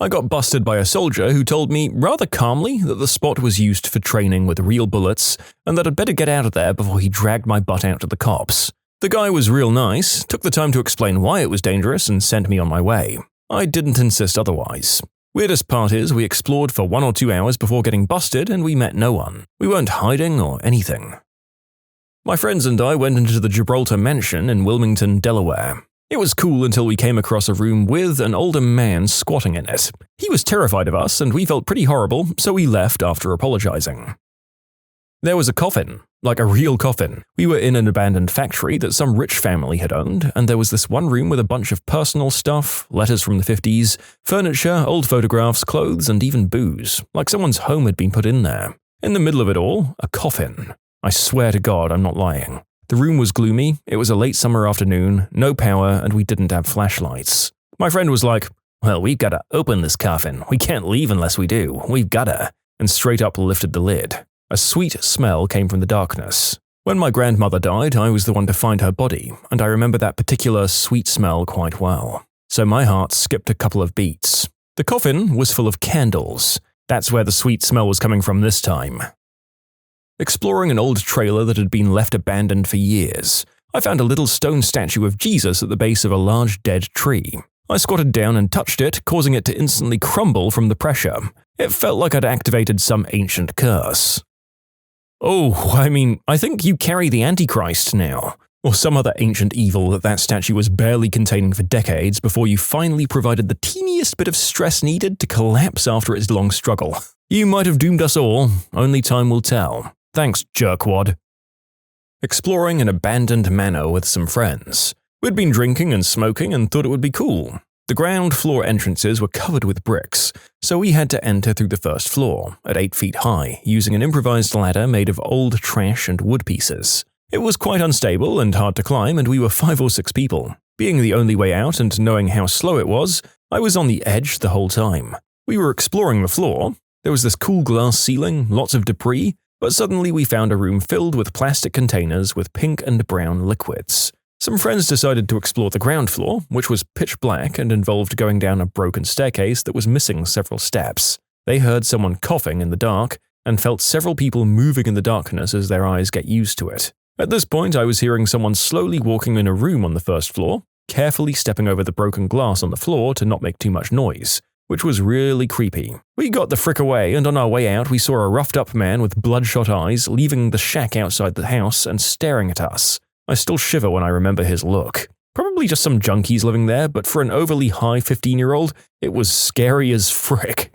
I got busted by a soldier who told me, rather calmly, that the spot was used for training with real bullets and that I'd better get out of there before he dragged my butt out to the cops. The guy was real nice, took the time to explain why it was dangerous and sent me on my way. I didn't insist otherwise. Weirdest part is we explored for 1 or 2 hours before getting busted and we met no one. We weren't hiding or anything. My friends and I went into the Gibraltar Mansion in Wilmington, Delaware. It was cool until we came across a room with an older man squatting in it. He was terrified of us and we felt pretty horrible, so we left after apologizing. There was a coffin, like a real coffin. We were in an abandoned factory that some rich family had owned, and there was this one room with a bunch of personal stuff, letters from the 50s, furniture, old photographs, clothes, and even booze, like someone's home had been put in there. In the middle of it all, a coffin. I swear to God, I'm not lying. The room was gloomy, it was a late summer afternoon, no power, and we didn't have flashlights. My friend was like, "Well, we've gotta open this coffin. We can't leave unless we do. We've gotta," and straight up lifted the lid. A sweet smell came from the darkness. When my grandmother died, I was the one to find her body, and I remember that particular sweet smell quite well. So my heart skipped a couple of beats. The coffin was full of candles. That's where the sweet smell was coming from this time. Exploring an old trailer that had been left abandoned for years, I found a little stone statue of Jesus at the base of a large dead tree. I squatted down and touched it, causing it to instantly crumble from the pressure. It felt like I'd activated some ancient curse. Oh, I think you carry the Antichrist now, or some other ancient evil that statue was barely containing for decades before you finally provided the teeniest bit of stress needed to collapse after its long struggle. You might have doomed us all, only time will tell. Thanks, jerkwad. Exploring an abandoned manor with some friends. We'd been drinking and smoking and thought it would be cool. The ground floor entrances were covered with bricks, so we had to enter through the first floor, at 8 feet high, using an improvised ladder made of old trash and wood pieces. It was quite unstable and hard to climb, and we were 5 or 6 people. Being the only way out and knowing how slow it was, I was on the edge the whole time. We were exploring the floor. There was this cool glass ceiling, lots of debris, but suddenly we found a room filled with plastic containers with pink and brown liquids. Some friends decided to explore the ground floor, which was pitch black and involved going down a broken staircase that was missing several steps. They heard someone coughing in the dark and felt several people moving in the darkness as their eyes get used to it. At this point, I was hearing someone slowly walking in a room on the first floor, carefully stepping over the broken glass on the floor to not make too much noise, which was really creepy. We got the frick away, and on our way out, we saw a roughed-up man with bloodshot eyes leaving the shack outside the house and staring at us. I still shiver when I remember his look. Probably just some junkies living there, but for an overly high 15-year-old, it was scary as frick.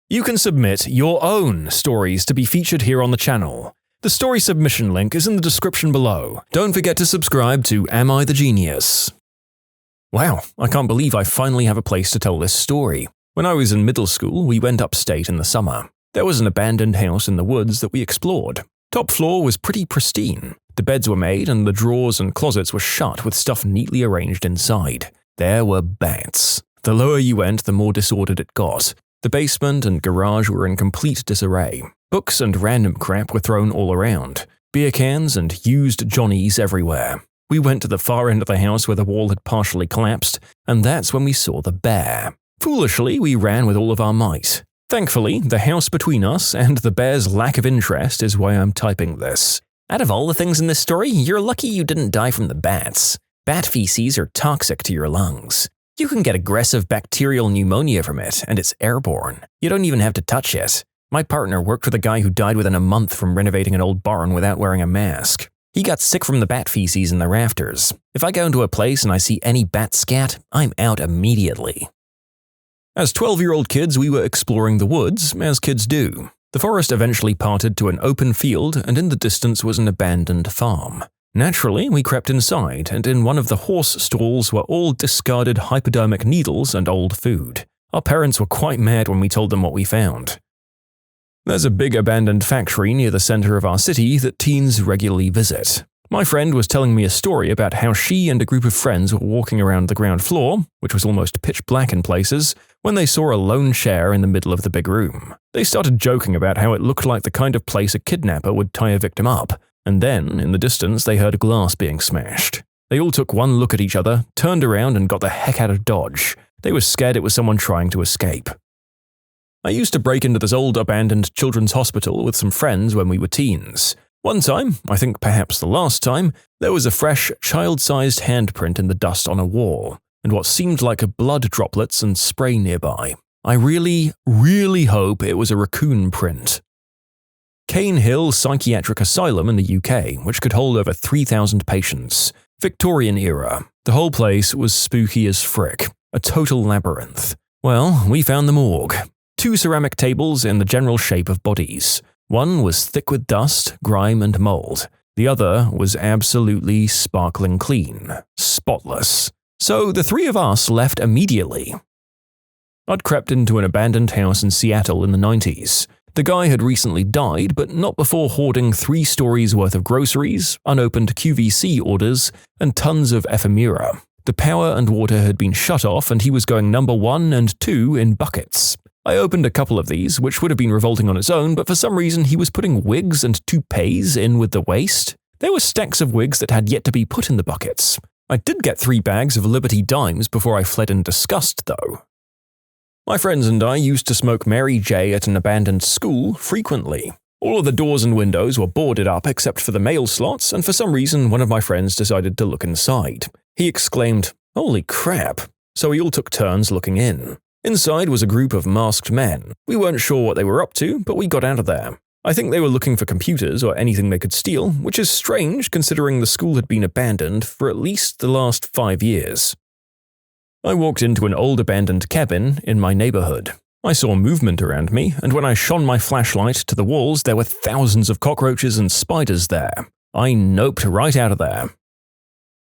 You can submit your own stories to be featured here on the channel. The story submission link is in the description below. Don't forget to subscribe to Am I the Genius? Wow, I can't believe I finally have a place to tell this story. When I was in middle school, we went upstate in the summer. There was an abandoned house in the woods that we explored. Top floor was pretty pristine. The beds were made and the drawers and closets were shut with stuff neatly arranged inside. There were bats. The lower you went, the more disordered it got. The basement and garage were in complete disarray. Books and random crap were thrown all around. Beer cans and used Johnnies everywhere. We went to the far end of the house where the wall had partially collapsed, and that's when we saw the bear. Foolishly, we ran with all of our might. Thankfully, the house between us and the bear's lack of interest is why I'm typing this. Out of all the things in this story, you're lucky you didn't die from the bats. Bat feces are toxic to your lungs. You can get aggressive bacterial pneumonia from it, and it's airborne. You don't even have to touch it. My partner worked with a guy who died within a month from renovating an old barn without wearing a mask. He got sick from the bat feces in the rafters. If I go into a place and I see any bat scat, I'm out immediately. As 12-year-old kids, we were exploring the woods, as kids do. The forest eventually parted to an open field, and in the distance was an abandoned farm. Naturally, we crept inside, and in one of the horse stalls were all discarded hypodermic needles and old food. Our parents were quite mad when we told them what we found. There's a big abandoned factory near the center of our city that teens regularly visit. My friend was telling me a story about how she and a group of friends were walking around the ground floor, which was almost pitch black in places, when they saw a lone chair in the middle of the big room. They started joking about how it looked like the kind of place a kidnapper would tie a victim up, and then, in the distance, they heard a glass being smashed. They all took one look at each other, turned around, and got the heck out of Dodge. They were scared it was someone trying to escape. I used to break into this old abandoned children's hospital with some friends when we were teens. One time, I think perhaps the last time, there was a fresh, child-sized handprint in the dust on a wall, and what seemed like blood droplets and spray nearby. I really, really hope it was a raccoon print. Cane Hill Psychiatric Asylum in the UK, which could hold over 3,000 patients. Victorian era. The whole place was spooky as frick. A total labyrinth. Well, we found the morgue. 2 ceramic tables in the general shape of bodies. One was thick with dust, grime, and mold. The other was absolutely sparkling clean. Spotless. So the 3 of us left immediately. I'd crept into an abandoned house in Seattle in the 90s. The guy had recently died, but not before hoarding 3 stories worth of groceries, unopened QVC orders, and tons of ephemera. The power and water had been shut off and he was going number 1 and 2 in buckets. I opened a couple of these, which would have been revolting on its own, but for some reason he was putting wigs and toupees in with the waste. There were stacks of wigs that had yet to be put in the buckets. I did get 3 bags of Liberty Dimes before I fled in disgust, though. My friends and I used to smoke Mary J at an abandoned school frequently. All of the doors and windows were boarded up except for the mail slots, and for some reason one of my friends decided to look inside. He exclaimed, "Holy crap!" So we all took turns looking in. Inside was a group of masked men. We weren't sure what they were up to, but we got out of there. I think they were looking for computers or anything they could steal, which is strange considering the school had been abandoned for at least the last 5 years. I walked into an old abandoned cabin in my neighborhood. I saw movement around me, and when I shone my flashlight to the walls, there were thousands of cockroaches and spiders there. I noped right out of there.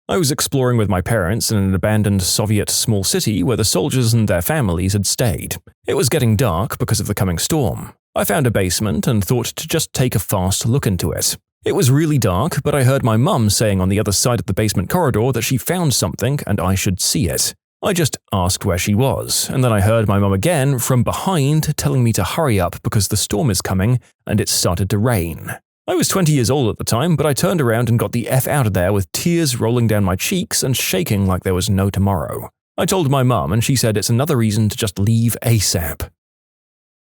I was exploring with my parents in an abandoned Soviet small city where the soldiers and their families had stayed. It was getting dark because of the coming storm. I found a basement and thought to just take a fast look into it. It was really dark, but I heard my mum saying on the other side of the basement corridor that she found something and I should see it. I just asked where she was, and then I heard my mum again from behind telling me to hurry up because the storm is coming and it started to rain. I was 20 years old at the time, but I turned around and got the F out of there with tears rolling down my cheeks and shaking like there was no tomorrow. I told my mum and she said it's another reason to just leave ASAP.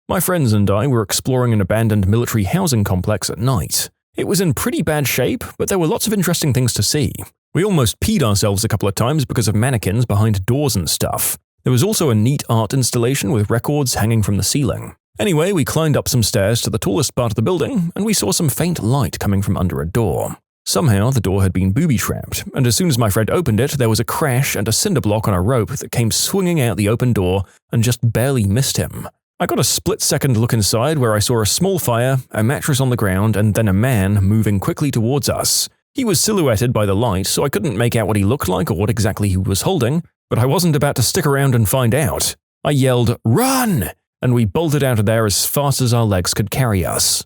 My friends and I were exploring an abandoned military housing complex at night. It was in pretty bad shape, but there were lots of interesting things to see. We almost peed ourselves a couple of times because of mannequins behind doors and stuff. There was also a neat art installation with records hanging from the ceiling. Anyway, we climbed up some stairs to the tallest part of the building, and we saw some faint light coming from under a door. Somehow, the door had been booby-trapped, and as soon as my friend opened it, there was a crash and a cinder block on a rope that came swinging out the open door and just barely missed him. I got a split-second look inside where I saw a small fire, a mattress on the ground, and then a man moving quickly towards us. He was silhouetted by the light, so I couldn't make out what he looked like or what exactly he was holding, but I wasn't about to stick around and find out. I yelled, "Run!" and we bolted out of there as fast as our legs could carry us.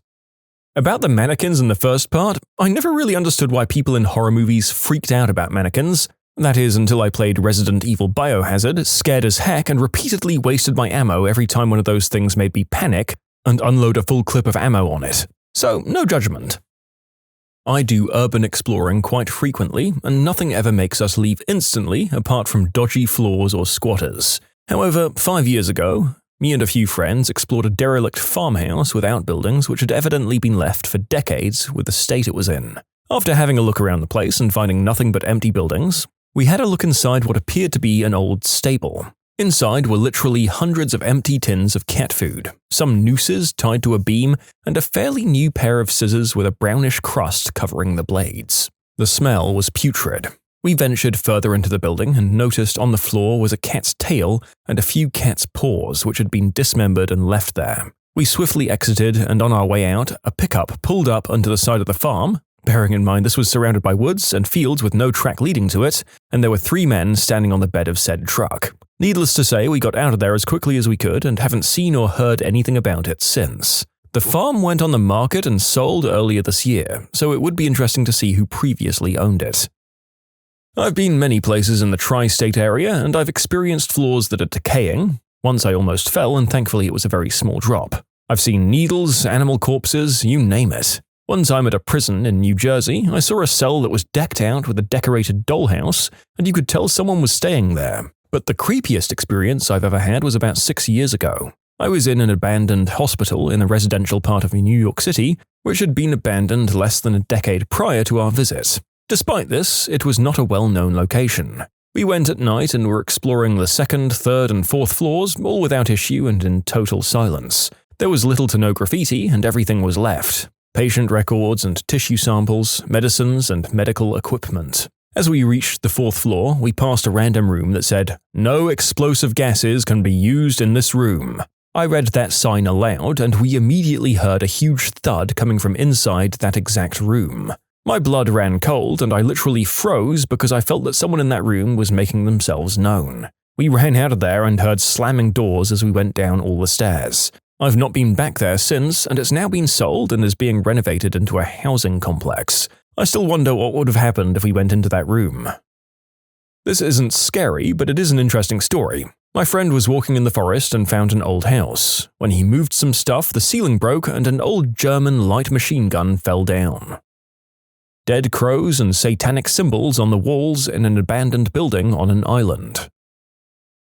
About the mannequins in the first part, I never really understood why people in horror movies freaked out about mannequins. That is, until I played Resident Evil Biohazard, scared as heck, and repeatedly wasted my ammo every time one of those things made me panic and unload a full clip of ammo on it. So, no judgment. I do urban exploring quite frequently, and nothing ever makes us leave instantly apart from dodgy floors or squatters. However, 5 years ago, me and a few friends explored a derelict farmhouse with outbuildings which had evidently been left for decades with the state it was in. After having a look around the place and finding nothing but empty buildings, we had a look inside what appeared to be an old stable. Inside were literally hundreds of empty tins of cat food, some nooses tied to a beam, and a fairly new pair of scissors with a brownish crust covering the blades. The smell was putrid. We ventured further into the building and noticed on the floor was a cat's tail and a few cat's paws which had been dismembered and left there. We swiftly exited, and on our way out, a pickup pulled up onto the side of the farm. Bearing in mind this was surrounded by woods and fields with no track leading to it, and there were 3 men standing on the bed of said truck. Needless to say, we got out of there as quickly as we could and haven't seen or heard anything about it since. The farm went on the market and sold earlier this year, so it would be interesting to see who previously owned it. I've been many places in the tri-state area, and I've experienced floors that are decaying. Once I almost fell, and thankfully it was a very small drop. I've seen needles, animal corpses, you name it. One time at a prison in New Jersey, I saw a cell that was decked out with a decorated dollhouse, and you could tell someone was staying there. But the creepiest experience I've ever had was about 6 years ago. I was in an abandoned hospital in a residential part of New York City, which had been abandoned less than a decade prior to our visit. Despite this, it was not a well-known location. We went at night and were exploring the second, third, and fourth floors, all without issue and in total silence. There was little to no graffiti, and everything was left. Patient records and tissue samples, medicines, and medical equipment. As we reached the fourth floor, we passed a random room that said, "No explosive gases can be used in this room." I read that sign aloud, and we immediately heard a huge thud coming from inside that exact room. My blood ran cold, and I literally froze because I felt that someone in that room was making themselves known. We ran out of there and heard slamming doors as we went down all the stairs. I've not been back there since, and it's now been sold and is being renovated into a housing complex. I still wonder what would have happened if we went into that room. This isn't scary, but it is an interesting story. My friend was walking in the forest and found an old house. When he moved some stuff, the ceiling broke and an old German light machine gun fell down. Dead crows and satanic symbols on the walls in an abandoned building on an island.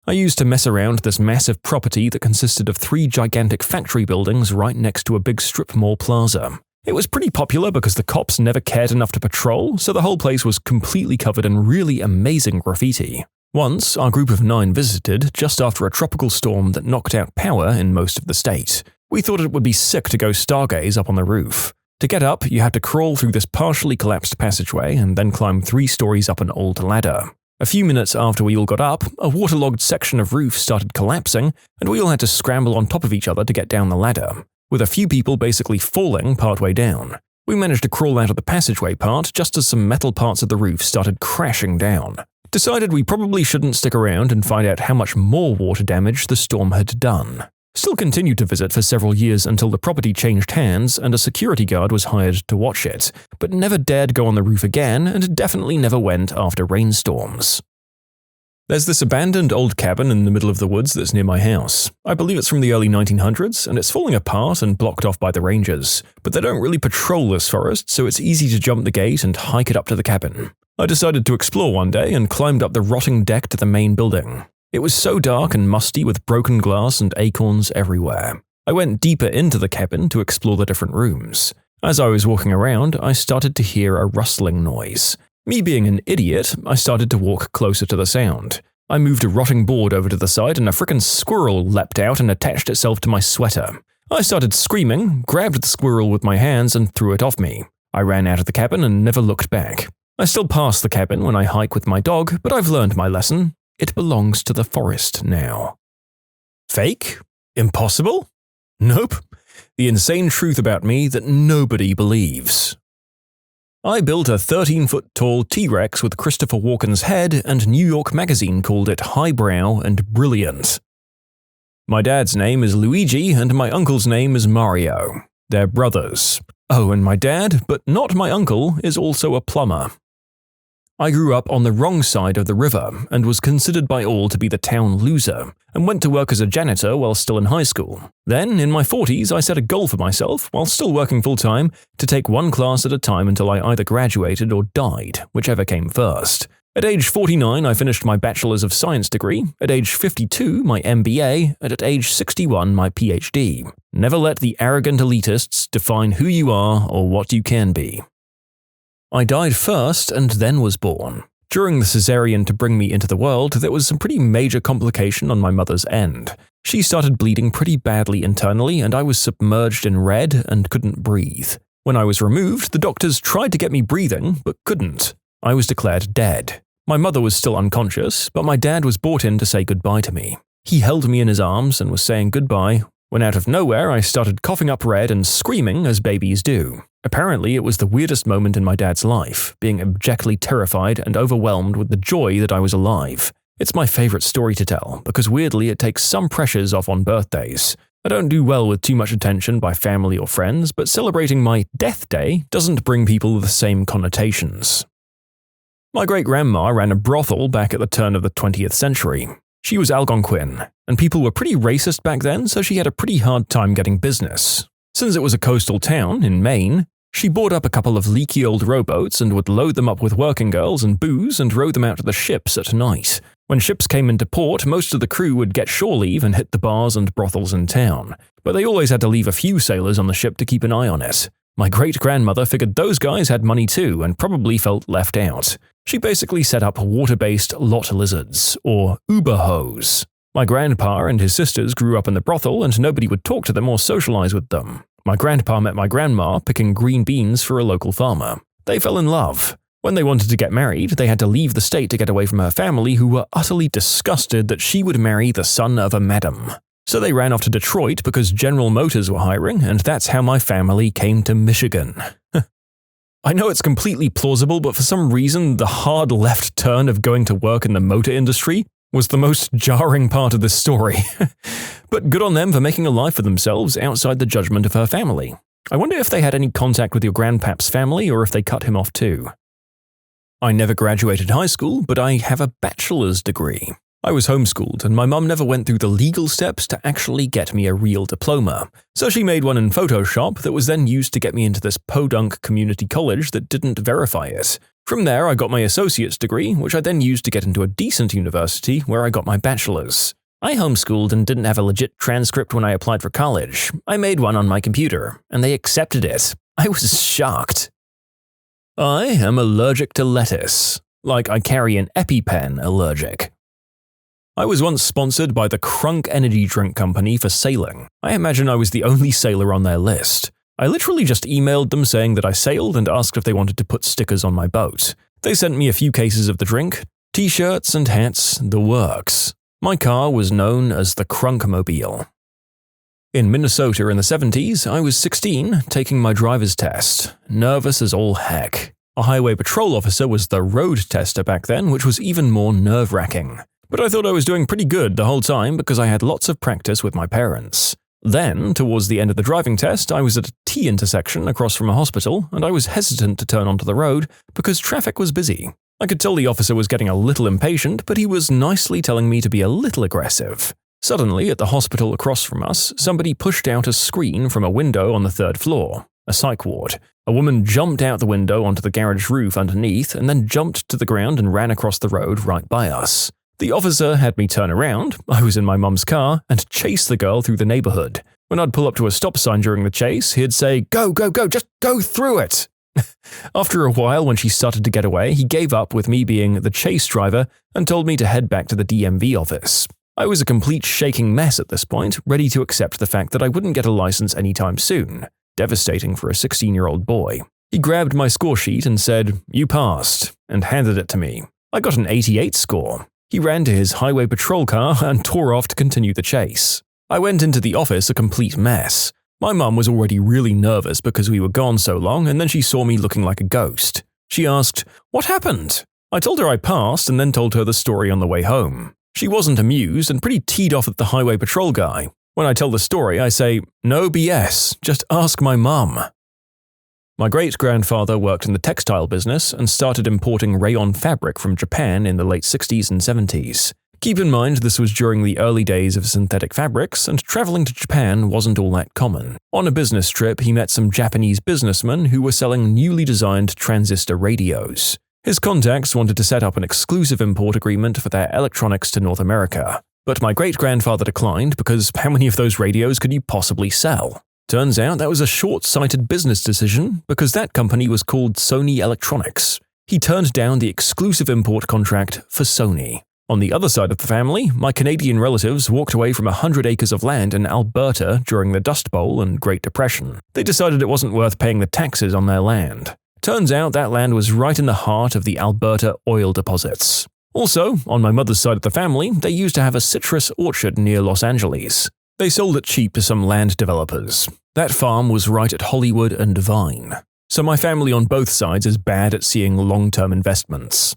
I used to mess around this massive property that consisted of 3 gigantic factory buildings right next to a big strip mall plaza. It was pretty popular because the cops never cared enough to patrol, so the whole place was completely covered in really amazing graffiti. Once, our group of 9 visited just after a tropical storm that knocked out power in most of the state. We thought it would be sick to go stargaze up on the roof. To get up, you had to crawl through this partially collapsed passageway and then climb 3 stories up an old ladder. A few minutes after we all got up, a waterlogged section of roof started collapsing, and we all had to scramble on top of each other to get down the ladder, with a few people basically falling partway down. We managed to crawl out of the passageway part just as some metal parts of the roof started crashing down. Decided we probably shouldn't stick around and find out how much more water damage the storm had done. Still continued to visit for several years until the property changed hands and a security guard was hired to watch it, but never dared go on the roof again and definitely never went after rainstorms. There's this abandoned old cabin in the middle of the woods that's near my house. I believe it's from the early 1900s, and it's falling apart and blocked off by the rangers, but they don't really patrol this forest, so it's easy to jump the gate and hike it up to the cabin. I decided to explore one day and climbed up the rotting deck to the main building. It was so dark and musty with broken glass and acorns everywhere. I went deeper into the cabin to explore the different rooms. As I was walking around, I started to hear a rustling noise. Me being an idiot, I started to walk closer to the sound. I moved a rotting board over to the side and a frickin' squirrel leapt out and attached itself to my sweater. I started screaming, grabbed the squirrel with my hands and threw it off me. I ran out of the cabin and never looked back. I still pass the cabin when I hike with my dog, but I've learned my lesson. It belongs to the forest now. Fake? Impossible? Nope. The insane truth about me that nobody believes. I built a 13-foot-tall T-Rex with Christopher Walken's head, and New York Magazine called it highbrow and brilliant. My dad's name is Luigi, and my uncle's name is Mario. They're brothers. Oh, and my dad, but not my uncle, is also a plumber. I grew up on the wrong side of the river and was considered by all to be the town loser, and went to work as a janitor while still in high school. Then, in my 40s, I set a goal for myself, while still working full-time, to take one class at a time until I either graduated or died, whichever came first. At age 49, I finished my Bachelor's of Science degree, at age 52, my MBA, and at age 61, my PhD. Never let the arrogant elitists define who you are or what you can be. I died first and then was born. During the cesarean to bring me into the world, there was some pretty major complication on my mother's end. She started bleeding pretty badly internally, and I was submerged in red and couldn't breathe. When I was removed, the doctors tried to get me breathing, but couldn't. I was declared dead. My mother was still unconscious, but my dad was brought in to say goodbye to me. He held me in his arms and was saying goodbye, when out of nowhere I started coughing up red and screaming as babies do. Apparently, it was the weirdest moment in my dad's life, being abjectly terrified and overwhelmed with the joy that I was alive. It's my favorite story to tell, because weirdly it takes some pressures off on birthdays. I don't do well with too much attention by family or friends, but celebrating my death day doesn't bring people the same connotations. My great-grandma ran a brothel back at the turn of the 20th century. She was Algonquin, and people were pretty racist back then, so she had a pretty hard time getting business. Since it was a coastal town in Maine, she bought up a couple of leaky old rowboats and would load them up with working girls and booze and row them out to the ships at night. When ships came into port, most of the crew would get shore leave and hit the bars and brothels in town, but they always had to leave a few sailors on the ship to keep an eye on it. My great-grandmother figured those guys had money too and probably felt left out. She basically set up water-based lot lizards, or Uber hoes. My grandpa and his sisters grew up in the brothel and nobody would talk to them or socialize with them. My grandpa met my grandma picking green beans for a local farmer. They fell in love. When they wanted to get married, they had to leave the state to get away from her family who were utterly disgusted that she would marry the son of a madam. So they ran off to Detroit because General Motors were hiring, and that's how my family came to Michigan. I know it's completely plausible, but for some reason, the hard left turn of going to work in the motor industry was the most jarring part of this story. But good on them for making a life for themselves outside the judgment of her family. I wonder if they had any contact with your grandpap's family or if they cut him off too. I never graduated high school, but I have a bachelor's degree. I was homeschooled, and my mum never went through the legal steps to actually get me a real diploma, so she made one in Photoshop that was then used to get me into this podunk community college that didn't verify it. From there, I got my associate's degree, which I then used to get into a decent university where I got my bachelor's. I homeschooled and didn't have a legit transcript when I applied for college. I made one on my computer, and they accepted it. I was shocked. I am allergic to lettuce, like I carry an EpiPen allergic. I was once sponsored by the Crunk Energy Drink Company for sailing. I imagine I was the only sailor on their list. I literally just emailed them saying that I sailed and asked if they wanted to put stickers on my boat. They sent me a few cases of the drink, t-shirts and hats, the works. My car was known as the Crunkmobile. In Minnesota in the 70s, I was 16, taking my driver's test. Nervous as all heck. A highway patrol officer was the road tester back then, which was even more nerve-wracking. But I thought I was doing pretty good the whole time because I had lots of practice with my parents. Then, towards the end of the driving test, I was at a T intersection across from a hospital, and I was hesitant to turn onto the road because traffic was busy. I could tell the officer was getting a little impatient, but he was nicely telling me to be a little aggressive. Suddenly, at the hospital across from us, somebody pushed out a screen from a window on the 3rd floor, a psych ward. A woman jumped out the window onto the garage roof underneath and then jumped to the ground and ran across the road right by us. The officer had me turn around, I was in my mum's car, and chase the girl through the neighborhood. When I'd pull up to a stop sign during the chase, he'd say, "Go, go, go, just go through it." After a while, when she started to get away, he gave up with me being the chase driver and told me to head back to the DMV office. I was a complete shaking mess at this point, ready to accept the fact that I wouldn't get a license anytime soon. Devastating for a 16-year-old boy. He grabbed my score sheet and said, "You passed," and handed it to me. I got an 88 score. He ran to his highway patrol car and tore off to continue the chase. I went into the office a complete mess. My mum was already really nervous because we were gone so long, and then she saw me looking like a ghost. She asked, "What happened?" I told her I passed and then told her the story on the way home. She wasn't amused and pretty teed off at the highway patrol guy. When I tell the story, I say, "No BS, just ask my mum." My great-grandfather worked in the textile business and started importing rayon fabric from Japan in the late 60s and 70s. Keep in mind this was during the early days of synthetic fabrics, and traveling to Japan wasn't all that common. On a business trip, he met some Japanese businessmen who were selling newly designed transistor radios. His contacts wanted to set up an exclusive import agreement for their electronics to North America. But my great-grandfather declined because how many of those radios could you possibly sell? Turns out that was a short-sighted business decision because that company was called Sony Electronics. He turned down the exclusive import contract for Sony. On the other side of the family, my Canadian relatives walked away from 100 acres of land in Alberta during the Dust Bowl and Great Depression. They decided it wasn't worth paying the taxes on their land. Turns out that land was right in the heart of the Alberta oil deposits. Also, on my mother's side of the family, they used to have a citrus orchard near Los Angeles. They sold it cheap to some land developers. That farm was right at Hollywood and Vine. So my family on both sides is bad at seeing long-term investments.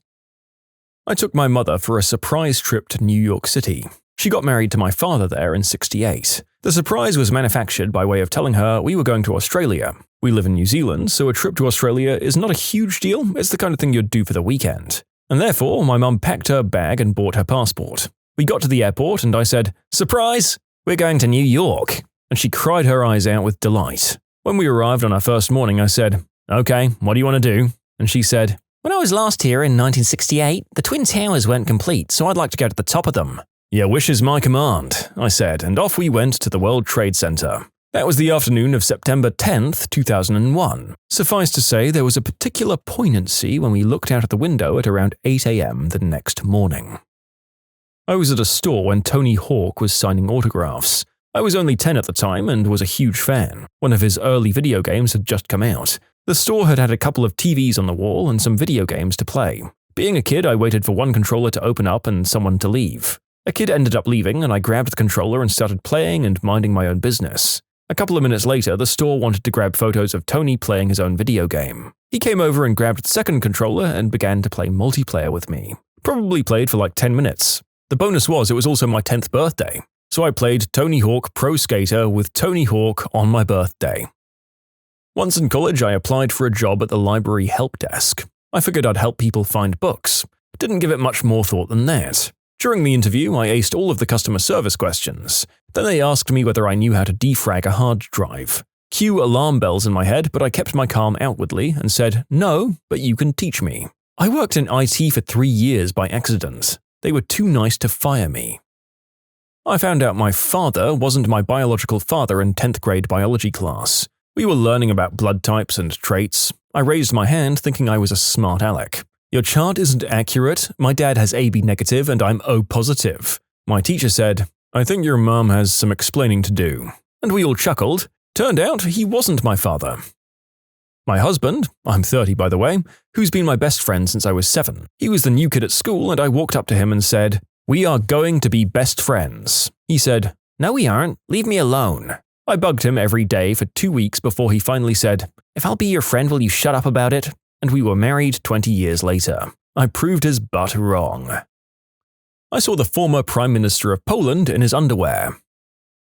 I took my mother for a surprise trip to New York City. She got married to my father there in '68. The surprise was manufactured by way of telling her we were going to Australia. We live in New Zealand, so a trip to Australia is not a huge deal, it's the kind of thing you'd do for the weekend. And therefore, my mum packed her bag and bought her passport. We got to the airport and I said, "Surprise! We're going to New York!" And she cried her eyes out with delight. When we arrived on our first morning, I said, "Okay, what do you want to do?" And she said, "When I was last here in 1968, the Twin Towers weren't complete, so I'd like to go to the top of them." "Your wish is my command," I said, and off we went to the World Trade Center. That was the afternoon of September 10th, 2001. Suffice to say, there was a particular poignancy when we looked out of the window at around 8 a.m. the next morning. I was at a store when Tony Hawk was signing autographs. I was only 10 at the time and was a huge fan. One of his early video games had just come out. The store had a couple of TVs on the wall and some video games to play. Being a kid, I waited for one controller to open up and someone to leave. A kid ended up leaving and I grabbed the controller and started playing and minding my own business. A couple of minutes later, the store wanted to grab photos of Tony playing his own video game. He came over and grabbed the second controller and began to play multiplayer with me. Probably played for like 10 minutes. The bonus was it was also my 10th birthday, so I played Tony Hawk Pro Skater with Tony Hawk on my birthday. Once in college, I applied for a job at the library help desk. I figured I'd help people find books. Didn't give it much more thought than that. During the interview, I aced all of the customer service questions. Then they asked me whether I knew how to defrag a hard drive. Cue alarm bells in my head, but I kept my calm outwardly and said, "No, but you can teach me." I worked in IT for 3 years by accident. They were too nice to fire me. I found out my father wasn't my biological father in 10th grade biology class. We were learning about blood types and traits. I raised my hand thinking I was a smart aleck. "Your chart isn't accurate. My dad has AB negative and I'm O positive." My teacher said, "I think your mom has some explaining to do." And we all chuckled. Turned out he wasn't my father. My husband, I'm 30 by the way, who's been my best friend since I was 7. He was the new kid at school and I walked up to him and said, "We are going to be best friends." He said, "No we aren't, leave me alone." I bugged him every day for 2 weeks before he finally said, "If I'll be your friend, will you shut up about it?" And we were married 20 years later. I proved his butt wrong. I saw the former Prime Minister of Poland in his underwear.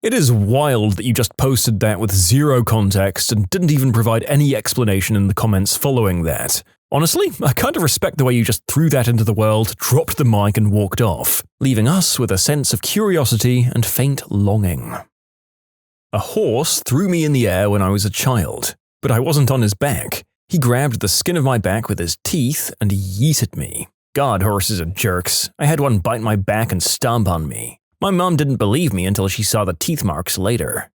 It is wild that you just posted that with zero context and didn't even provide any explanation in the comments following that. Honestly, I kind of respect the way you just threw that into the world, dropped the mic and walked off, leaving us with a sense of curiosity and faint longing. A horse threw me in the air when I was a child, but I wasn't on his back. He grabbed the skin of my back with his teeth and yeeted me. God, horses are jerks. I had one bite my back and stomp on me. My mom didn't believe me until she saw the teeth marks later.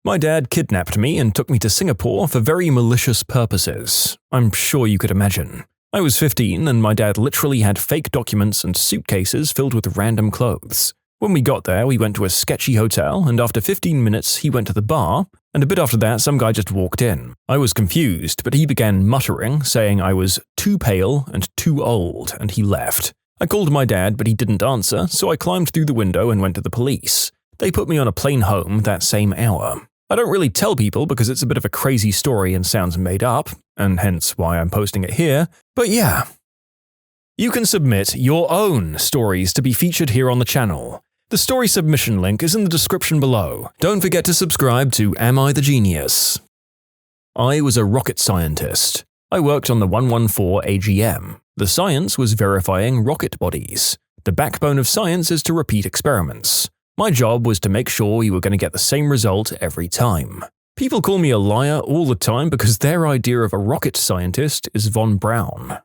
My dad kidnapped me and took me to Singapore for very malicious purposes. I'm sure you could imagine. I was 15 and my dad literally had fake documents and suitcases filled with random clothes. When we got there, we went to a sketchy hotel, and after 15 minutes, he went to the bar, and a bit after that, some guy just walked in. I was confused, but he began muttering, saying I was too pale and too old, and he left. I called my dad, but he didn't answer, so I climbed through the window and went to the police. They put me on a plane home that same hour. I don't really tell people because it's a bit of a crazy story and sounds made up, and hence why I'm posting it here, but yeah. You can submit your own stories to be featured here on the channel. The story submission link is in the description below. Don't forget to subscribe to Am I the Genius? I was a rocket scientist. I worked on the 114 AGM. The science was verifying rocket bodies. The backbone of science is to repeat experiments. My job was to make sure we were going to get the same result every time. People call me a liar all the time because their idea of a rocket scientist is Von Braun.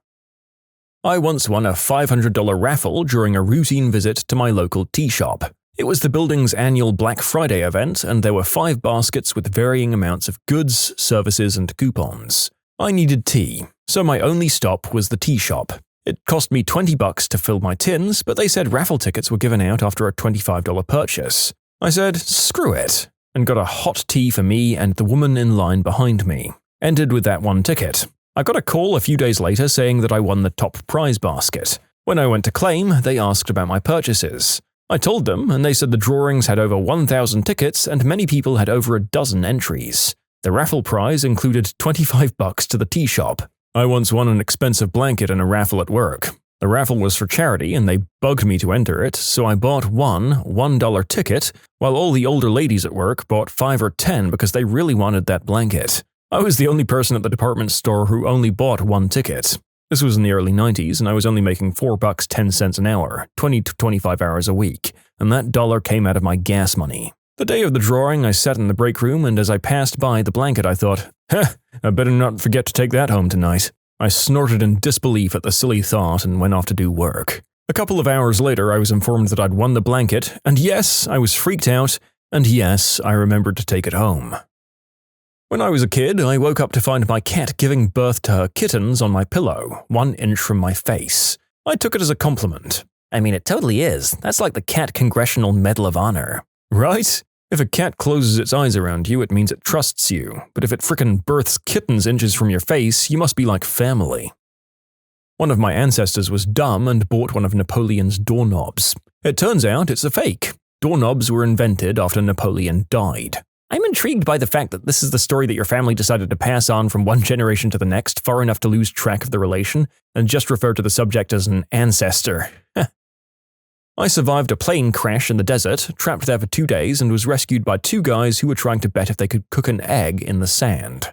I once won a $500 raffle during a routine visit to my local tea shop. It was the building's annual Black Friday event, and there were 5 baskets with varying amounts of goods, services, and coupons. I needed tea, so my only stop was the tea shop. It cost me $20 to fill my tins, but they said raffle tickets were given out after a $25 purchase. I said, screw it, and got a hot tea for me and the woman in line behind me. Ended with that one ticket. I got a call a few days later saying that I won the top prize basket. When I went to claim, they asked about my purchases. I told them, and they said the drawings had over 1,000 tickets and many people had over a dozen entries. The raffle prize included $25 to the tea shop. I once won an expensive blanket in a raffle at work. The raffle was for charity and they bugged me to enter it, so I bought one $1 ticket, while all the older ladies at work bought 5 or 10 because they really wanted that blanket. I was the only person at the department store who only bought 1 ticket. This was in the early 90s and I was only making $4.10 an hour, 20 to 25 hours a week, and that dollar came out of my gas money. The day of the drawing, I sat in the break room and as I passed by the blanket I thought, I better not forget to take that home tonight. I snorted in disbelief at the silly thought and went off to do work. A couple of hours later I was informed that I'd won the blanket, and yes, I was freaked out, And yes, I remembered to take it home. When I was a kid, I woke up to find my cat giving birth to her kittens on my pillow, 1 inch from my face. I took it as a compliment. I mean, it totally is. That's like the Cat Congressional Medal of Honor. Right? If a cat closes its eyes around you, it means it trusts you. But if it frickin' births kittens inches from your face, you must be like family. One of my ancestors was dumb and bought one of Napoleon's doorknobs. It turns out it's a fake. Doorknobs were invented after Napoleon died. I'm intrigued by the fact that this is the story that your family decided to pass on from one generation to the next, far enough to lose track of the relation, and just refer to the subject as an ancestor. I survived a plane crash in the desert, trapped there for 2 days, and was rescued by 2 guys who were trying to bet if they could cook an egg in the sand.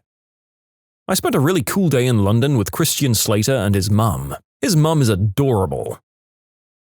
I spent a really cool day in London with Christian Slater and his mum. His mum is adorable.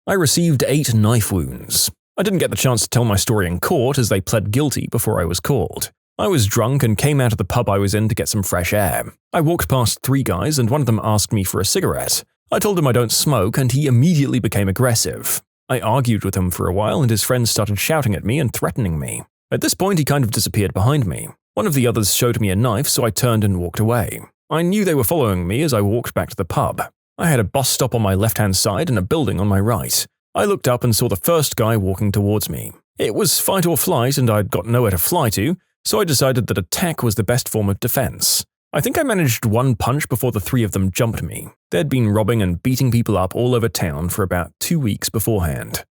I received 8 knife wounds. I didn't get the chance to tell my story in court as they pled guilty before I was called. I was drunk and came out of the pub I was in to get some fresh air. I walked past 3 guys and one of them asked me for a cigarette. I told him I don't smoke and he immediately became aggressive. I argued with him for a while and his friends started shouting at me and threatening me. At this point he kind of disappeared behind me. One of the others showed me a knife, so I turned and walked away. I knew they were following me as I walked back to the pub. I had a bus stop on my left-hand side and a building on my right. I looked up and saw the first guy walking towards me. It was fight or flight and I'd got nowhere to fly to, so I decided that attack was the best form of defense. I think I managed 1 punch before the 3 of them jumped me. They'd been robbing and beating people up all over town for about 2 weeks beforehand.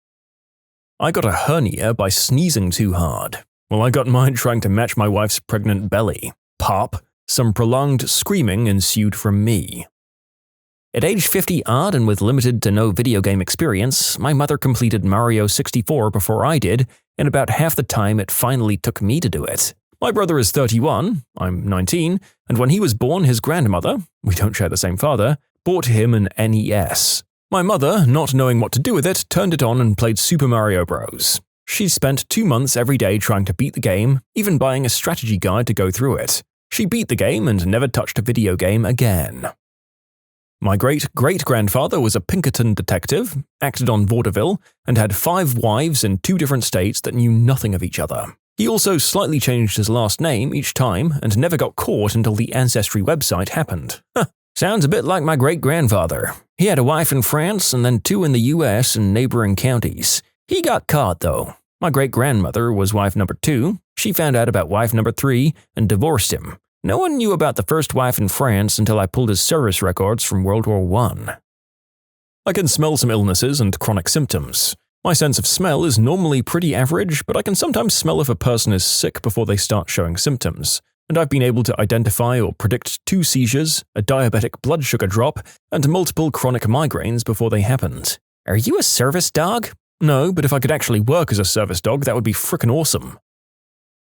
I got a hernia by sneezing too hard. Well, I got mine trying to match my wife's pregnant belly. Pop. Some prolonged screaming ensued from me. At age 50 odd and with limited to no video game experience, my mother completed Mario 64 before I did, in about half the time it finally took me to do it. My brother is 31, I'm 19, and when he was born, his grandmother, we don't share the same father, bought him an NES. My mother, not knowing what to do with it, turned it on and played Super Mario Bros. She spent 2 months every day trying to beat the game, even buying a strategy guide to go through it. She beat the game and never touched a video game again. My great-great-grandfather was a Pinkerton detective, acted on vaudeville, and had 5 wives in 2 different states that knew nothing of each other. He also slightly changed his last name each time and never got caught until the Ancestry website happened. Sounds a bit like my great-grandfather. He had a wife in France and then 2 in the US and neighboring counties. He got caught, though. My great-grandmother was wife number 2. She found out about wife number 3 and divorced him. No one knew about the first wife in France until I pulled his service records from World War I. I can smell some illnesses and chronic symptoms. My sense of smell is normally pretty average, but I can sometimes smell if a person is sick before they start showing symptoms, and I've been able to identify or predict 2 seizures, a diabetic blood sugar drop, and multiple chronic migraines before they happened. Are you a service dog? No, but if I could actually work as a service dog, that would be frickin' awesome.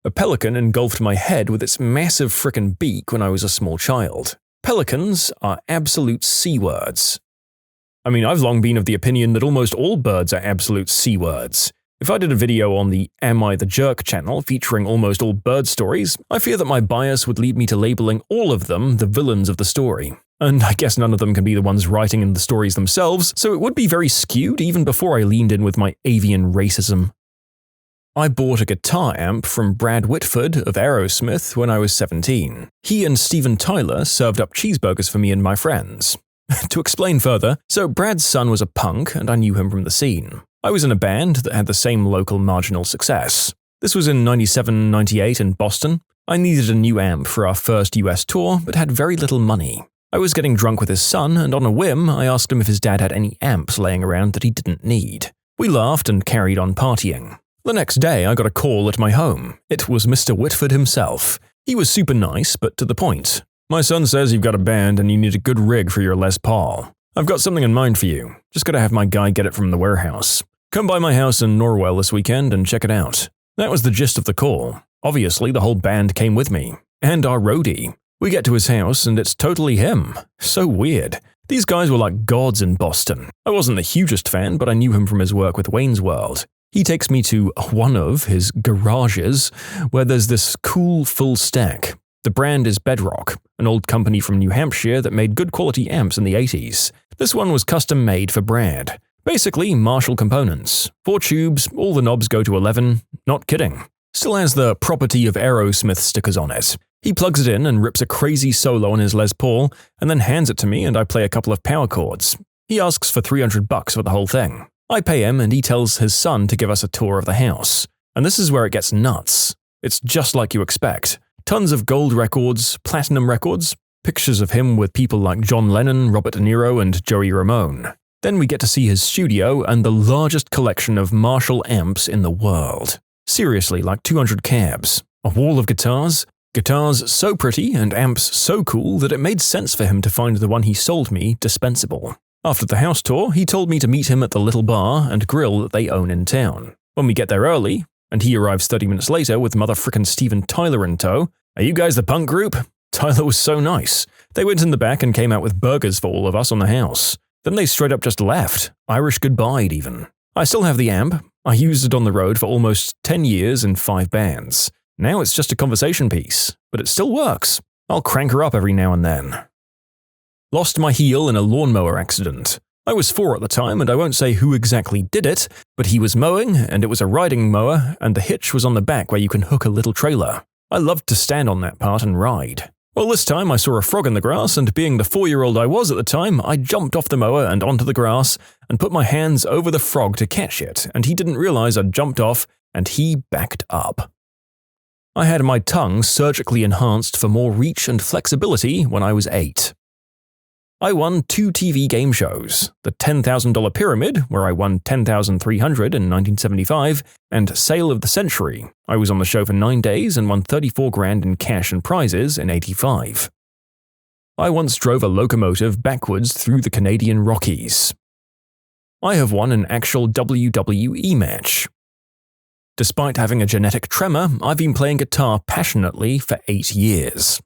A pelican engulfed my head with its massive frickin' beak when I was a small child. Pelicans are absolute C-words. I mean, I've long been of the opinion that almost all birds are absolute C-words. If I did a video on the AmITheA channel featuring almost all bird stories, I fear that my bias would lead me to labeling all of them the villains of the story. And I guess none of them can be the ones writing in the stories themselves, so it would be very skewed even before I leaned in with my avian racism. I bought a guitar amp from Brad Whitford of Aerosmith when I was 17. He and Steven Tyler served up cheeseburgers for me and my friends. To explain further, so Brad's son was a punk and I knew him from the scene. I was in a band that had the same local marginal success. This was in 97-98 in Boston. I needed a new amp for our first US tour, but had very little money. I was getting drunk with his son, and on a whim, I asked him if his dad had any amps laying around that he didn't need. We laughed and carried on partying. The next day, I got a call at my home. It was Mr. Whitford himself. He was super nice, but to the point. My son says you've got a band and you need a good rig for your Les Paul. I've got something in mind for you. Just gotta have my guy get it from the warehouse. Come by my house in Norwell this weekend and check it out. That was the gist of the call. Obviously, the whole band came with me. And our roadie. We get to his house and it's totally him. So weird. These guys were like gods in Boston. I wasn't the hugest fan, but I knew him from his work with Wayne's World. He takes me to one of his garages where there's this cool full stack. The brand is Bedrock, an old company from New Hampshire that made good quality amps in the 80s. This one was custom made for Brad. Basically, Marshall components. 4 tubes, all the knobs go to 11. Not kidding. Still has the Property of Aerosmith stickers on it. He plugs it in and rips a crazy solo on his Les Paul, and then hands it to me and I play a couple of power chords. He asks for $300 for the whole thing. I pay him and he tells his son to give us a tour of the house. And this is where it gets nuts. It's just like you expect. Tons of gold records, platinum records, pictures of him with people like John Lennon, Robert De Niro, and Joey Ramone. Then we get to see his studio and the largest collection of Marshall amps in the world. Seriously, like 200 cabs, a wall of guitars so pretty and amps so cool that it made sense for him to find the one he sold me dispensable. After the house tour, he told me to meet him at the little bar and grill that they own in town. When we get there early, and he arrives 30 minutes later with motherfrickin' Steven Tyler in tow, "Are you guys the punk group?" Tyler was so nice. They went in the back and came out with burgers for all of us on the house. Then they straight up just left, Irish goodbyed even. I still have the amp. I used it on the road for almost 10 years in 5 bands. Now it's just a conversation piece, but it still works. I'll crank her up every now and then. Lost my heel in a lawnmower accident. I was 4 at the time, and I won't say who exactly did it, but he was mowing, and it was a riding mower, and the hitch was on the back where you can hook a little trailer. I loved to stand on that part and ride. Well, this time I saw a frog in the grass, and being the 4-year-old I was at the time, I jumped off the mower and onto the grass, and put my hands over the frog to catch it, and he didn't realize I'd jumped off, and he backed up. I had my tongue surgically enhanced for more reach and flexibility when I was 8. I won 2 TV game shows, the $10,000 Pyramid, where I won $10,300 in 1975, and Sale of the Century. I was on the show for 9 days and won $34,000 in cash and prizes in 85. I once drove a locomotive backwards through the Canadian Rockies. I have won an actual WWE match. Despite having a genetic tremor, I've been playing guitar passionately for 8 years.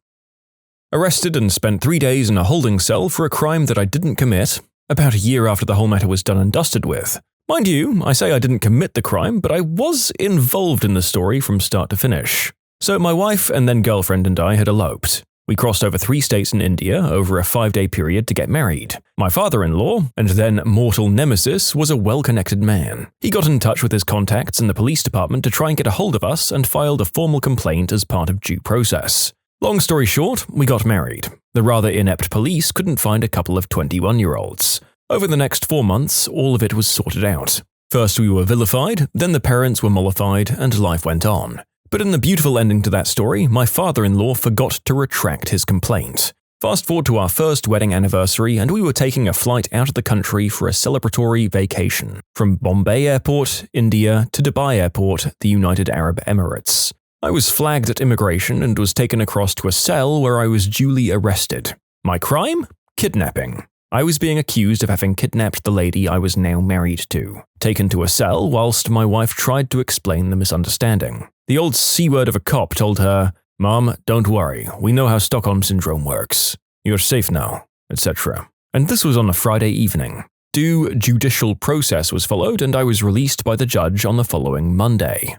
Arrested and spent 3 days in a holding cell for a crime that I didn't commit, about a year after the whole matter was done and dusted with. Mind you, I say I didn't commit the crime, but I was involved in the story from start to finish. So my wife and then girlfriend and I had eloped. We crossed over 3 states in India over a 5-day period to get married. My father-in-law, and then mortal nemesis, was a well-connected man. He got in touch with his contacts in the police department to try and get a hold of us and filed a formal complaint as part of due process. Long story short, we got married. The rather inept police couldn't find a couple of 21-year-olds. Over the next 4 months, all of it was sorted out. First we were vilified, then the parents were mollified, and life went on. But in the beautiful ending to that story, my father-in-law forgot to retract his complaint. Fast forward to our first wedding anniversary, and we were taking a flight out of the country for a celebratory vacation. From Bombay Airport, India, to Dubai Airport, the United Arab Emirates. I was flagged at immigration and was taken across to a cell where I was duly arrested. My crime? Kidnapping. I was being accused of having kidnapped the lady I was now married to. Taken to a cell whilst my wife tried to explain the misunderstanding. The old C-word of a cop told her, "Mom, don't worry, we know how Stockholm Syndrome works. You're safe now," etc. And this was on a Friday evening. Due judicial process was followed and I was released by the judge on the following Monday.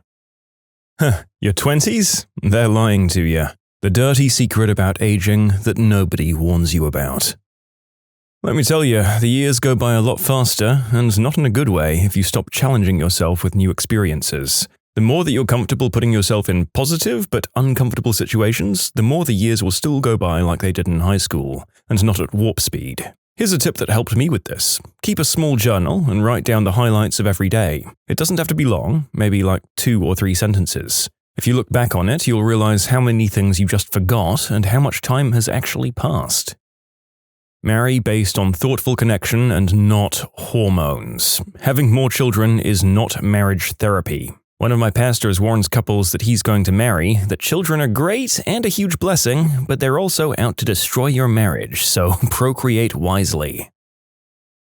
Your 20s? They're lying to you. The dirty secret about aging that nobody warns you about. Let me tell you, the years go by a lot faster, and not in a good way if you stop challenging yourself with new experiences. The more that you're comfortable putting yourself in positive but uncomfortable situations, the more the years will still go by like they did in high school, and not at warp speed. Here's a tip that helped me with this. Keep a small journal and write down the highlights of every day. It doesn't have to be long, maybe like 2 or 3 sentences. If you look back on it, you'll realize how many things you just forgot and how much time has actually passed. Marry based on thoughtful connection and not hormones. Having more children is not marriage therapy. One of my pastors warns couples that he's going to marry that children are great and a huge blessing, but they're also out to destroy your marriage, so procreate wisely.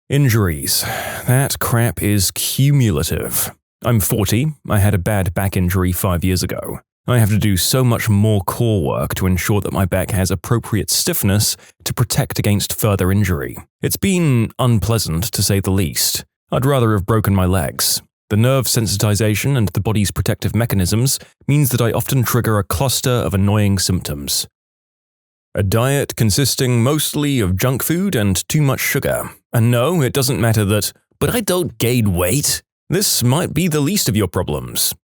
Injuries. That crap is cumulative. I'm 40, I had a bad back injury 5 years ago. I have to do so much more core work to ensure that my back has appropriate stiffness to protect against further injury. It's been unpleasant, to say the least. I'd rather have broken my legs. The nerve sensitization and the body's protective mechanisms means that I often trigger a cluster of annoying symptoms. A diet consisting mostly of junk food and too much sugar. And no, it doesn't matter that, but I don't gain weight. This might be the least of your problems.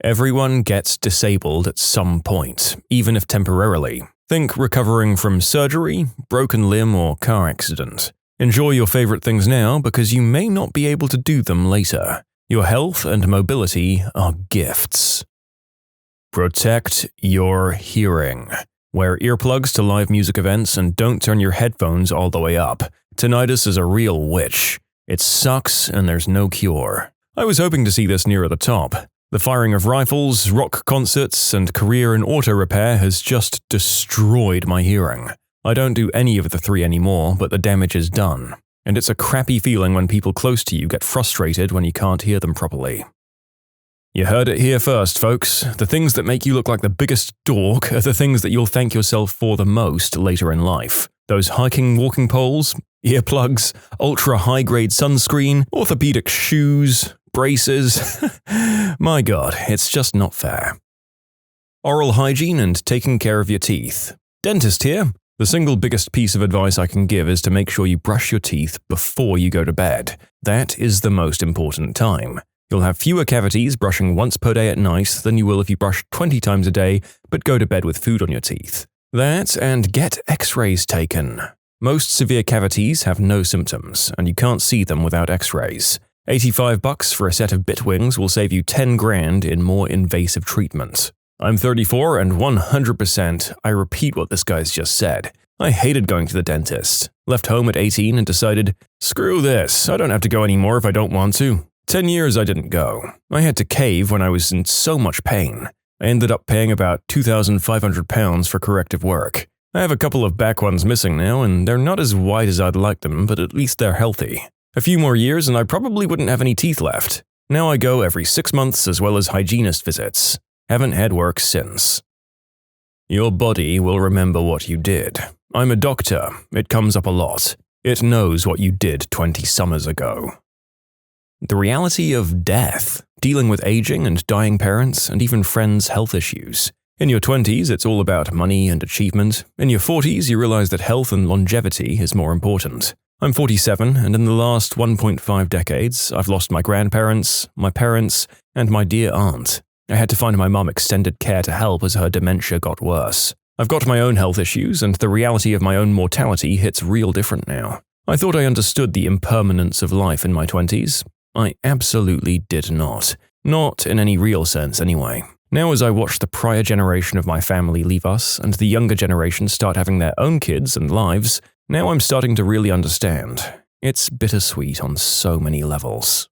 Everyone gets disabled at some point, even if temporarily. Think recovering from surgery, broken limb, or car accident. Enjoy your favorite things now because you may not be able to do them later. Your health and mobility are gifts. Protect your hearing. Wear earplugs to live music events and don't turn your headphones all the way up. Tinnitus is a real witch. It sucks and there's no cure. I was hoping to see this nearer the top. The firing of rifles, rock concerts, and career in auto repair has just destroyed my hearing. I don't do any of the three anymore, but the damage is done. And it's a crappy feeling when people close to you get frustrated when you can't hear them properly. You heard it here first, folks. The things that make you look like the biggest dork are the things that you'll thank yourself for the most later in life. Those hiking walking poles, earplugs, ultra-high-grade sunscreen, orthopedic shoes, braces. My God, it's just not fair. Oral hygiene and taking care of your teeth. Dentist here. The single biggest piece of advice I can give is to make sure you brush your teeth before you go to bed. That is the most important time. You'll have fewer cavities brushing once per day at night than you will if you brush 20 times a day but go to bed with food on your teeth. That and get x-rays taken. Most severe cavities have no symptoms, and you can't see them without x-rays. $85 for a set of bit wings will save you 10 grand in more invasive treatment. I'm 34 and 100% I repeat what this guy's just said. I hated going to the dentist. Left home at 18 and decided, screw this, I don't have to go anymore if I don't want to. 10 years I didn't go. I had to cave when I was in so much pain. I ended up paying about £2,500 for corrective work. I have a couple of back ones missing now, and they're not as wide as I'd like them, but at least they're healthy. A few more years and I probably wouldn't have any teeth left. Now I go every 6 months as well as hygienist visits. Haven't had work since. Your body will remember what you did. I'm a doctor. It comes up a lot. It knows what you did 20 summers ago. The reality of death, dealing with aging and dying parents, and even friends' health issues. In your 20s, it's all about money and achievement. In your 40s, you realize that health and longevity is more important. I'm 47, and in the last 1.5 decades, I've lost my grandparents, my parents, and my dear aunt. I had to find my mum extended care to help as her dementia got worse. I've got my own health issues, and the reality of my own mortality hits real different now. I thought I understood the impermanence of life in my 20s. I absolutely did not. Not in any real sense, anyway. Now as I watch the prior generation of my family leave us, and the younger generation start having their own kids and lives, now I'm starting to really understand. It's bittersweet on so many levels.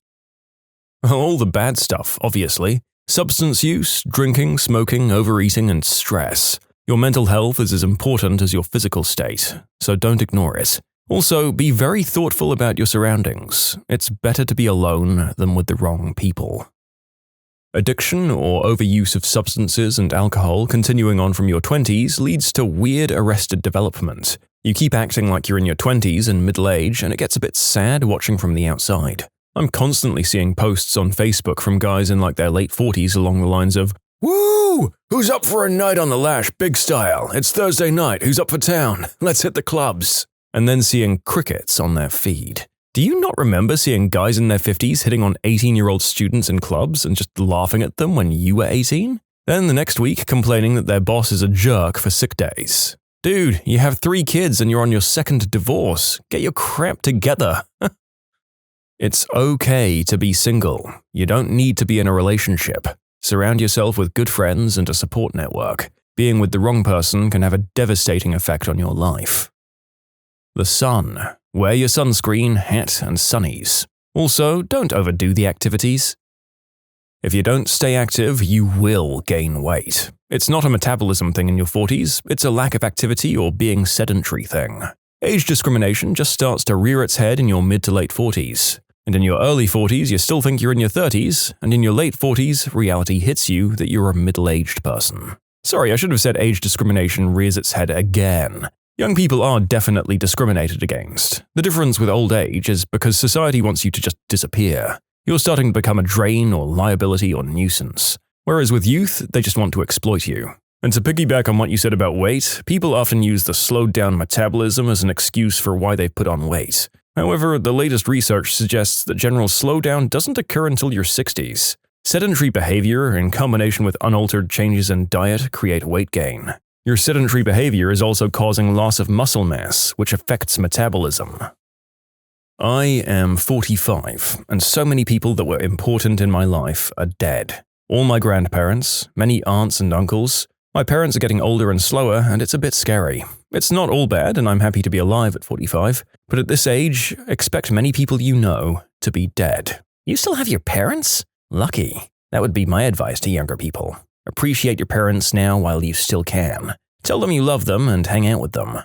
All the bad stuff, obviously. Substance use, drinking, smoking, overeating, and stress. Your mental health is as important as your physical state, so don't ignore it. Also, be very thoughtful about your surroundings. It's better to be alone than with the wrong people. Addiction or overuse of substances and alcohol continuing on from your 20s leads to weird arrested development. You keep acting like you're in your 20s and middle age, and it gets a bit sad watching from the outside. I'm constantly seeing posts on Facebook from guys in like their late 40s along the lines of, "Woo! Who's up for a night on the lash, big style? It's Thursday night, who's up for town? Let's hit the clubs." And then seeing crickets on their feed. Do you not remember seeing guys in their 50s hitting on 18-year-old students in clubs and just laughing at them when you were 18? Then the next week complaining that their boss is a jerk for sick days. Dude, you have 3 kids and you're on your 2nd divorce. Get your crap together. It's okay to be single. You don't need to be in a relationship. Surround yourself with good friends and a support network. Being with the wrong person can have a devastating effect on your life. The sun. Wear your sunscreen, hat, and sunnies. Also, don't overdo the activities. If you don't stay active, you will gain weight. It's not a metabolism thing in your 40s, it's a lack of activity or being sedentary thing. Age discrimination just starts to rear its head in your mid to late 40s. And in your early 40s, you still think you're in your 30s, and in your late 40s, reality hits you that you're a middle-aged person. Sorry, I should have said age discrimination rears its head again. Young people are definitely discriminated against. The difference with old age is because society wants you to just disappear. You're starting to become a drain or liability or nuisance. Whereas with youth, they just want to exploit you. And to piggyback on what you said about weight, people often use the slowed down metabolism as an excuse for why they've put on weight. However, the latest research suggests that general slowdown doesn't occur until your 60s. Sedentary behavior in combination with unaltered changes in diet create weight gain. Your sedentary behavior is also causing loss of muscle mass, which affects metabolism. I am 45, and so many people that were important in my life are dead. All my grandparents, many aunts and uncles. My parents are getting older and slower, and it's a bit scary. It's not all bad, and I'm happy to be alive at 45, but at this age, expect many people you know to be dead. You still have your parents? Lucky. That would be my advice to younger people. Appreciate your parents now while you still can. Tell them you love them and hang out with them.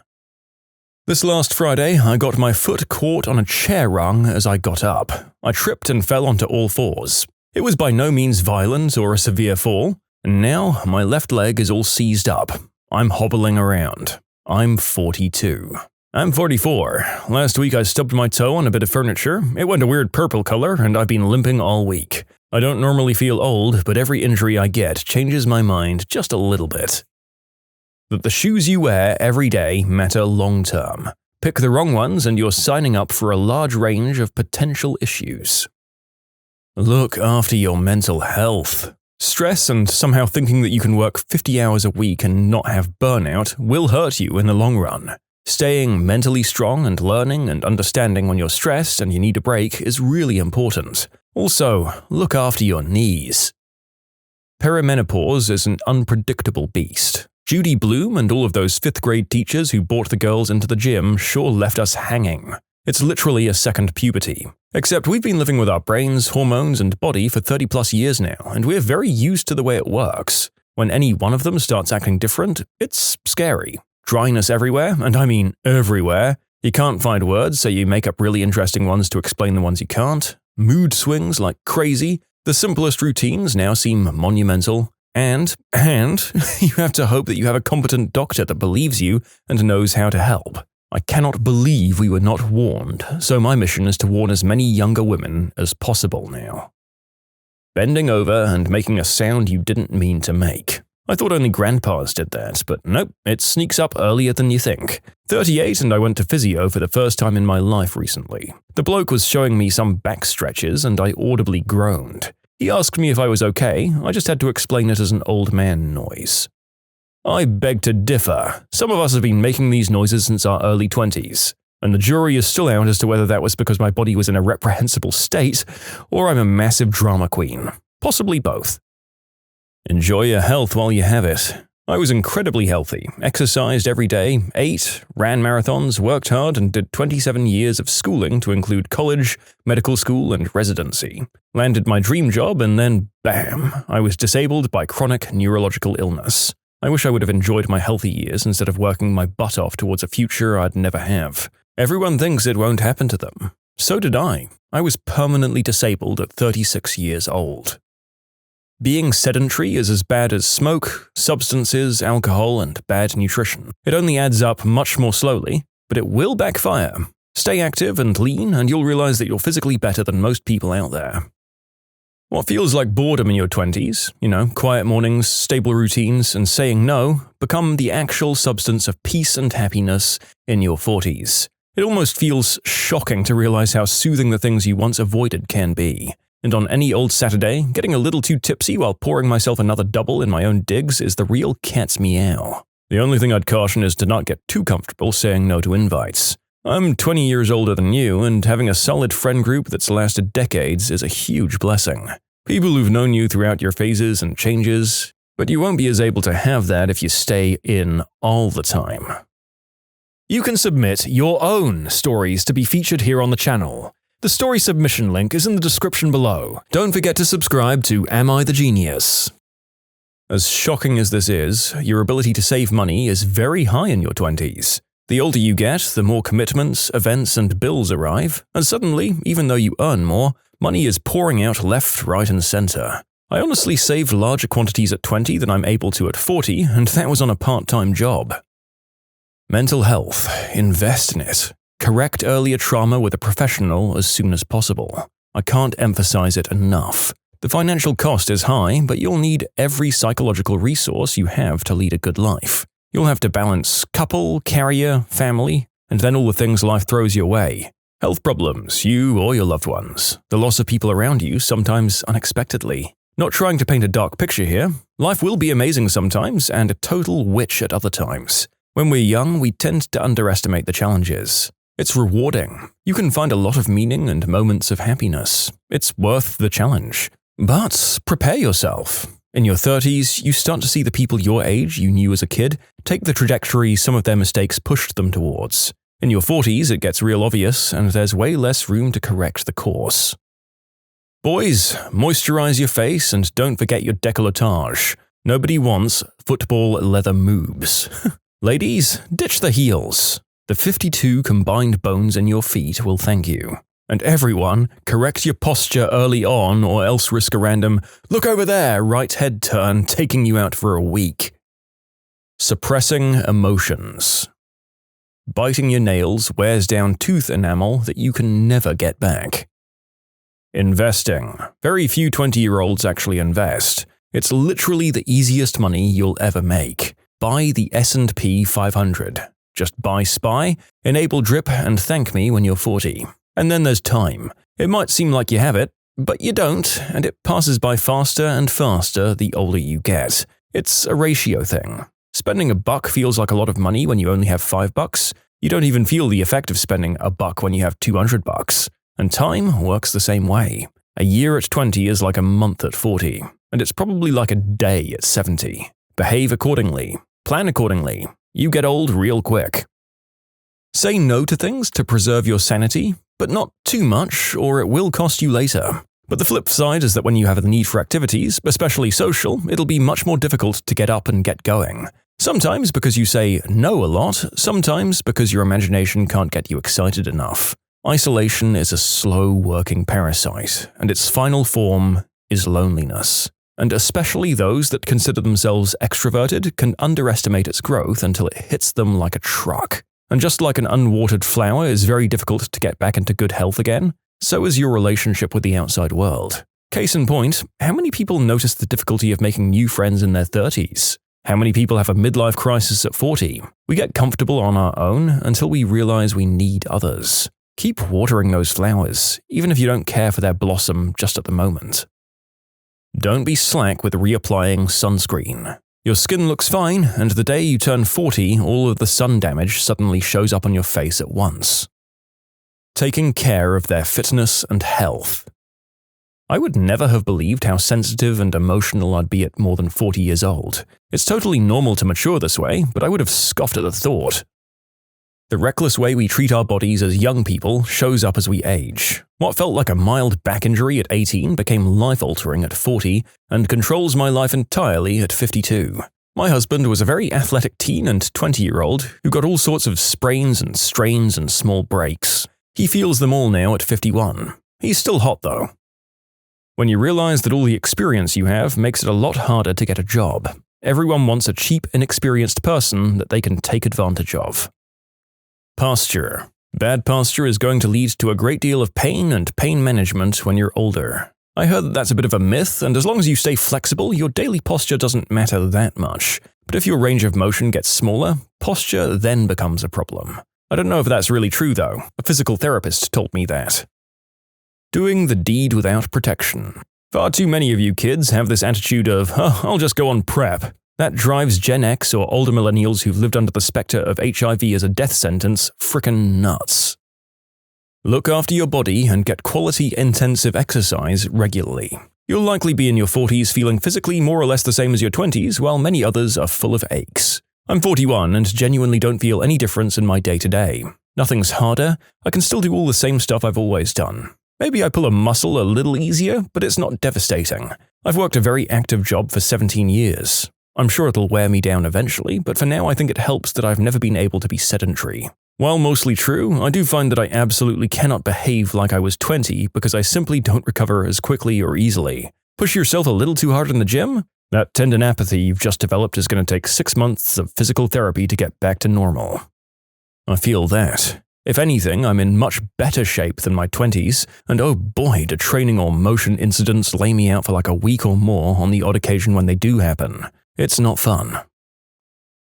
This last Friday, I got my foot caught on a chair rung as I got up. I tripped and fell onto all fours. It was by no means violent or a severe fall, and now my left leg is all seized up. I'm hobbling around. I'm 42. I'm 44. Last week I stubbed my toe on a bit of furniture. It went a weird purple color, and I've been limping all week. I don't normally feel old, but every injury I get changes my mind just a little bit. That the shoes you wear every day matter long term. Pick the wrong ones and you're signing up for a large range of potential issues. Look after your mental health. Stress and somehow thinking that you can work 50 hours a week and not have burnout will hurt you in the long run. Staying mentally strong and learning and understanding when you're stressed and you need a break is really important. Also, look after your knees. Perimenopause is an unpredictable beast. Judy Bloom and all of those 5th grade teachers who brought the girls into the gym sure left us hanging. It's literally a second puberty. Except we've been living with our brains, hormones, and body for 30 plus years now, and we're very used to the way it works. When any one of them starts acting different, it's scary. Dryness everywhere, and I mean everywhere. You can't find words, so you make up really interesting ones to explain the ones you can't. Mood swings like crazy. The simplest routines now seem monumental. And you have to hope that you have a competent doctor that believes you and knows how to help. I cannot believe we were not warned, so my mission is to warn as many younger women as possible now. Bending over and making a sound you didn't mean to make. I thought only grandpas did that, but nope, it sneaks up earlier than you think. 38 and I went to physio for the first time in my life recently. The bloke was showing me some back stretches and I audibly groaned. He asked me if I was okay, I just had to explain it as an old man noise. I beg to differ. Some of us have been making these noises since our early 20s, and the jury is still out as to whether that was because my body was in a reprehensible state or I'm a massive drama queen. Possibly both. Enjoy your health while you have it. I was incredibly healthy, exercised every day, ate, ran marathons, worked hard, and did 27 years of schooling to include college, medical school, and residency. Landed my dream job and then, bam, I was disabled by chronic neurological illness. I wish I would have enjoyed my healthy years instead of working my butt off towards a future I'd never have. Everyone thinks it won't happen to them. So did I. I was permanently disabled at 36 years old. Being sedentary is as bad as smoke, substances, alcohol, and bad nutrition. It only adds up much more slowly, but it will backfire. Stay active and lean, and you'll realize that you're physically better than most people out there. What feels like boredom in your 20s, quiet mornings, stable routines, and saying no, become the actual substance of peace and happiness in your 40s. It almost feels shocking to realize how soothing the things you once avoided can be. And on any old Saturday, getting a little too tipsy while pouring myself another double in my own digs is the real cat's meow. The only thing I'd caution is to not get too comfortable saying no to invites. I'm 20 years older than you, and having a solid friend group that's lasted decades is a huge blessing. People who've known you throughout your phases and changes, but you won't be as able to have that if you stay in all the time. You can submit your own stories to be featured here on the channel. The story submission link is in the description below. Don't forget to subscribe to Am I the Genius? As shocking as this is, your ability to save money is very high in your 20s. The older you get, the more commitments, events, and bills arrive, and suddenly, even though you earn more, money is pouring out left, right, and center. I honestly saved larger quantities at 20 than I'm able to at 40, and that was on a part-time job. Mental health. Invest in it. Correct earlier trauma with a professional as soon as possible. I can't emphasize it enough. The financial cost is high, but you'll need every psychological resource you have to lead a good life. You'll have to balance couple, career, family, and then all the things life throws your way. Health problems, you or your loved ones. The loss of people around you, sometimes unexpectedly. Not trying to paint a dark picture here. Life will be amazing sometimes and a total witch at other times. When we're young, we tend to underestimate the challenges. It's rewarding. You can find a lot of meaning and moments of happiness. It's worth the challenge. But prepare yourself. In your 30s, you start to see the people your age you knew as a kid take the trajectory some of their mistakes pushed them towards. In your 40s, it gets real obvious, and there's way less room to correct the course. Boys, moisturize your face and don't forget your décolletage. Nobody wants football leather moves. Ladies, ditch the heels. The 52 combined bones in your feet will thank you. And everyone, correct your posture early on or else risk a random, look over there, right head turn taking you out for a week. Suppressing emotions. Biting your nails wears down tooth enamel that you can never get back. Investing. Very few 20-year-olds actually invest. It's literally the easiest money you'll ever make. Buy the S&P 500. Just buy SPY, enable DRIP, and thank me when you're 40. And then there's time. It might seem like you have it, but you don't, and it passes by faster and faster the older you get. It's a ratio thing. Spending $1 feels like a lot of money when you only have $5. You don't even feel the effect of spending $1 when you have $200. And time works the same way. A year at 20 is like a month at 40, and it's probably like a day at 70. Behave accordingly. Plan accordingly. You get old real quick. Say no to things to preserve your sanity, but not too much, or it will cost you later. But the flip side is that when you have the need for activities, especially social, it'll be much more difficult to get up and get going. Sometimes because you say no a lot, sometimes because your imagination can't get you excited enough. Isolation is a slow-working parasite, and its final form is loneliness. And especially those that consider themselves extroverted can underestimate its growth until it hits them like a truck. And just like an unwatered flower is very difficult to get back into good health again, so is your relationship with the outside world. Case in point, how many people notice the difficulty of making new friends in their 30s? How many people have a midlife crisis at 40? We get comfortable on our own until we realize we need others. Keep watering those flowers, even if you don't care for their blossom just at the moment. Don't be slack with reapplying sunscreen. Your skin looks fine, and the day you turn 40, all of the sun damage suddenly shows up on your face at once. Taking care of their fitness and health. I would never have believed how sensitive and emotional I'd be at more than 40 years old. It's totally normal to mature this way, but I would have scoffed at the thought. The reckless way we treat our bodies as young people shows up as we age. What felt like a mild back injury at 18 became life-altering at 40 and controls my life entirely at 52. My husband was a very athletic teen and 20-year-old who got all sorts of sprains and strains and small breaks. He feels them all now at 51. He's still hot though. When you realize that all the experience you have makes it a lot harder to get a job. Everyone wants a cheap, inexperienced person that they can take advantage of. Posture. Bad posture is going to lead to a great deal of pain and pain management when you're older. I heard that that's a bit of a myth, and as long as you stay flexible, your daily posture doesn't matter that much. But if your range of motion gets smaller, posture then becomes a problem. I don't know if that's really true though. A physical therapist told me that. Doing the deed without protection. Far too many of you kids have this attitude of, I'll just go on PrEP. That drives Gen X or older millennials who've lived under the specter of HIV as a death sentence frickin' nuts. Look after your body and get quality intensive exercise regularly. You'll likely be in your 40s feeling physically more or less the same as your 20s, while many others are full of aches. I'm 41 and genuinely don't feel any difference in my day-to-day. Nothing's harder, I can still do all the same stuff I've always done. Maybe I pull a muscle a little easier, but it's not devastating. I've worked a very active job for 17 years. I'm sure it'll wear me down eventually, but for now I think it helps that I've never been able to be sedentary. While mostly true, I do find that I absolutely cannot behave like I was 20 because I simply don't recover as quickly or easily. Push yourself a little too hard in the gym? That tendinopathy you've just developed is going to take 6 months of physical therapy to get back to normal. I feel that. If anything, I'm in much better shape than my 20s, and oh boy, do training or motion incidents lay me out for like a week or more on the odd occasion when they do happen. It's not fun.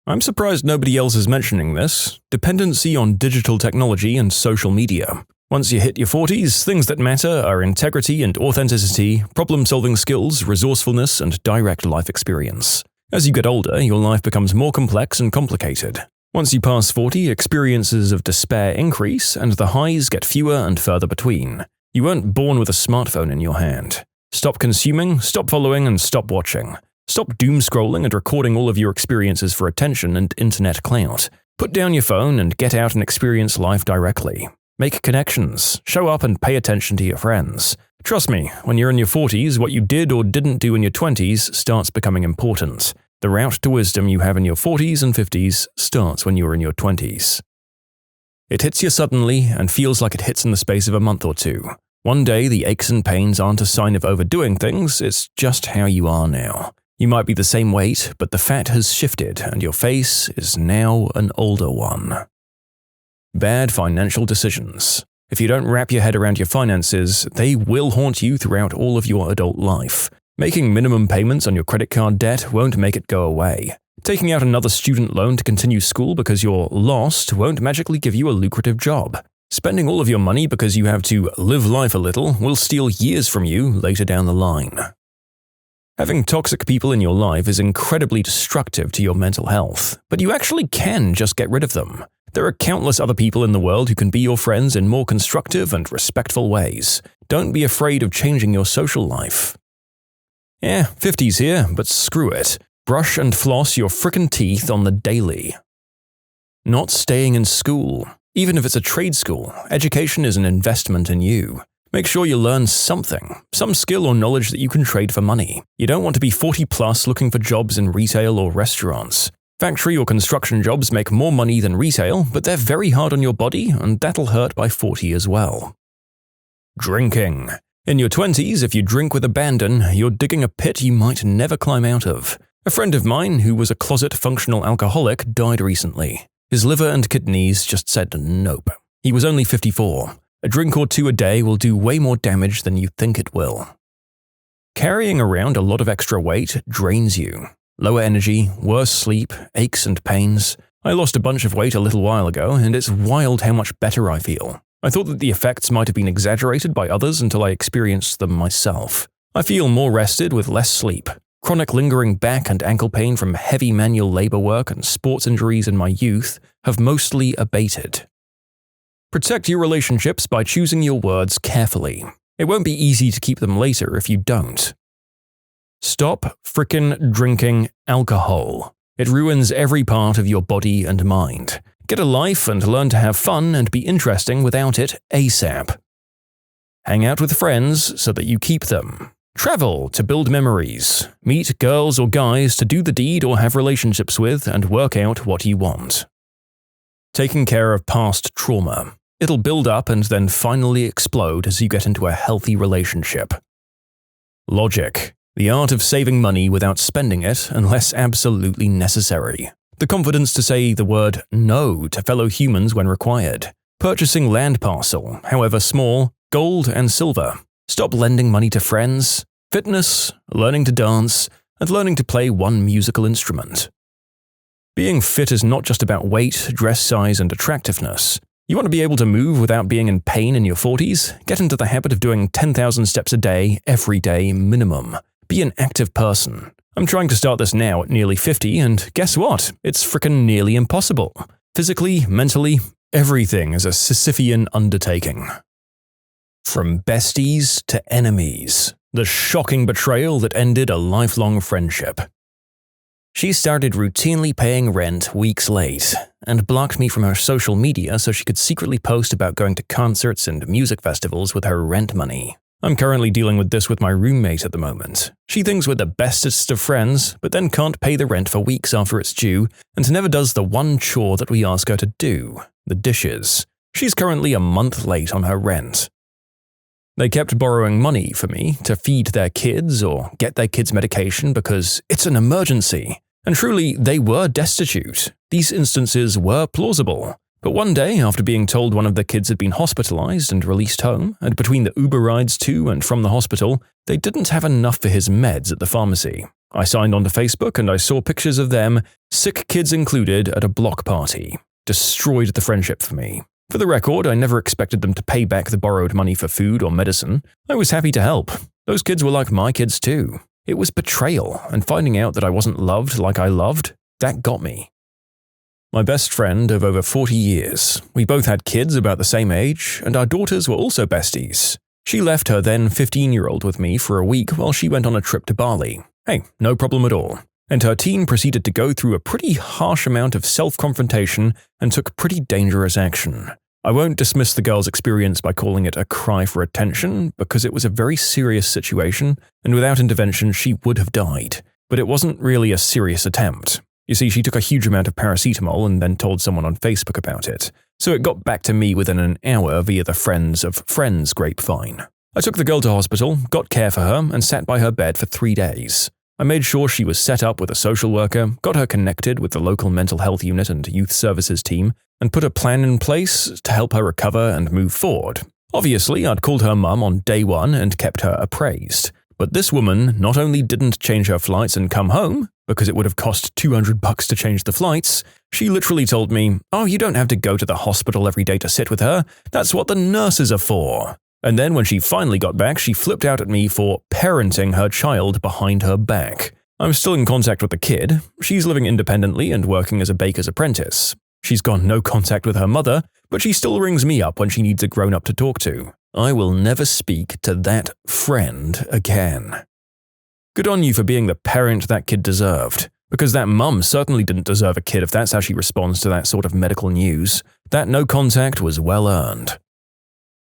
I'm surprised nobody else is mentioning this. Dependency on digital technology and social media. Once you hit your 40s, things that matter are integrity and authenticity, problem-solving skills, resourcefulness, and direct life experience. As you get older, your life becomes more complex and complicated. Once you pass 40, experiences of despair increase, and the highs get fewer and further between. You weren't born with a smartphone in your hand. Stop consuming, stop following, and stop watching. Stop doom-scrolling and recording all of your experiences for attention and internet clout. Put down your phone and get out and experience life directly. Make connections, show up and pay attention to your friends. Trust me, when you're in your 40s, what you did or didn't do in your 20s starts becoming important. The route to wisdom you have in your 40s and 50s starts when you're in your 20s. It hits you suddenly and feels like it hits in the space of a month or two. One day, the aches and pains aren't a sign of overdoing things, it's just how you are now. You might be the same weight, but the fat has shifted and your face is now an older one. Bad financial decisions. If you don't wrap your head around your finances, they will haunt you throughout all of your adult life. Making minimum payments on your credit card debt won't make it go away. Taking out another student loan to continue school because you're lost won't magically give you a lucrative job. Spending all of your money because you have to live life a little will steal years from you later down the line. Having toxic people in your life is incredibly destructive to your mental health, but you actually can just get rid of them. There are countless other people in the world who can be your friends in more constructive and respectful ways. Don't be afraid of changing your social life. 50s here, but screw it. Brush and floss your frickin' teeth on the daily. Not staying in school. Even if it's a trade school, education is an investment in you. Make sure you learn something, some skill or knowledge that you can trade for money. You don't want to be 40 plus looking for jobs in retail or restaurants. Factory or construction jobs make more money than retail, but they're very hard on your body, and that'll hurt by 40 as well. Drinking. In your 20s, if you drink with abandon, you're digging a pit you might never climb out of. A friend of mine, who was a closet functional alcoholic, died recently. His liver and kidneys just said nope. He was only 54. A drink or two a day will do way more damage than you think it will. Carrying around a lot of extra weight drains you. Lower energy, worse sleep, aches and pains. I lost a bunch of weight a little while ago, and it's wild how much better I feel. I thought that the effects might have been exaggerated by others until I experienced them myself. I feel more rested with less sleep. Chronic lingering back and ankle pain from heavy manual labor work and sports injuries in my youth have mostly abated. Protect your relationships by choosing your words carefully. It won't be easy to keep them later if you don't. Stop frickin' drinking alcohol. It ruins every part of your body and mind. Get a life and learn to have fun and be interesting without it ASAP. Hang out with friends so that you keep them. Travel to build memories. Meet girls or guys to do the deed or have relationships with and work out what you want. Taking care of past trauma. It'll build up and then finally explode as you get into a healthy relationship. Logic. The art of saving money without spending it unless absolutely necessary. The confidence to say the word no to fellow humans when required. Purchasing land parcel, however small, gold and silver. Stop lending money to friends. Fitness, learning to dance, and learning to play one musical instrument. Being fit is not just about weight, dress size, and attractiveness. You want to be able to move without being in pain in your 40s? Get into the habit of doing 10,000 steps a day, every day minimum. Be an active person. I'm trying to start this now at nearly 50, and guess what? It's frickin' nearly impossible. Physically, mentally, everything is a Sisyphean undertaking. From besties to enemies. The shocking betrayal that ended a lifelong friendship. She started routinely paying rent weeks late, and blocked me from her social media so she could secretly post about going to concerts and music festivals with her rent money. I'm currently dealing with this with my roommate at the moment. She thinks we're the bestest of friends, but then can't pay the rent for weeks after it's due, and never does the one chore that we ask her to do, the dishes. She's currently a month late on her rent. They kept borrowing money for me to feed their kids or get their kids' medication because it's an emergency. And truly, they were destitute. These instances were plausible. But one day, after being told one of the kids had been hospitalized and released home, and between the Uber rides to and from the hospital, they didn't have enough for his meds at the pharmacy. I signed onto Facebook and I saw pictures of them, sick kids included, at a block party. Destroyed the friendship for me. For the record, I never expected them to pay back the borrowed money for food or medicine. I was happy to help. Those kids were like my kids too. It was betrayal, and finding out that I wasn't loved like I loved, that got me. My best friend of over 40 years. We both had kids about the same age, and our daughters were also besties. She left her then 15-year-old with me for a week while she went on a trip to Bali. Hey, no problem at all. And her teen proceeded to go through a pretty harsh amount of self-confrontation and took pretty dangerous action. I won't dismiss the girl's experience by calling it a cry for attention, because it was a very serious situation, and without intervention she would have died. But it wasn't really a serious attempt. You see, she took a huge amount of paracetamol and then told someone on Facebook about it. So it got back to me within an hour via the Friends of Friends grapevine. I took the girl to hospital, got care for her, and sat by her bed for 3 days. I made sure she was set up with a social worker, got her connected with the local mental health unit and youth services team, and put a plan in place to help her recover and move forward. Obviously, I'd called her mum on day one and kept her appraised. But this woman not only didn't change her flights and come home, because it would have cost $200 to change the flights, she literally told me, "Oh, you don't have to go to the hospital every day to sit with her. That's what the nurses are for." And then when she finally got back, she flipped out at me for parenting her child behind her back. I'm still in contact with the kid. She's living independently and working as a baker's apprentice. She's got no contact with her mother, but she still rings me up when she needs a grown-up to talk to. I will never speak to that friend again. Good on you for being the parent that kid deserved, because that mum certainly didn't deserve a kid if that's how she responds to that sort of medical news. That no contact was well earned.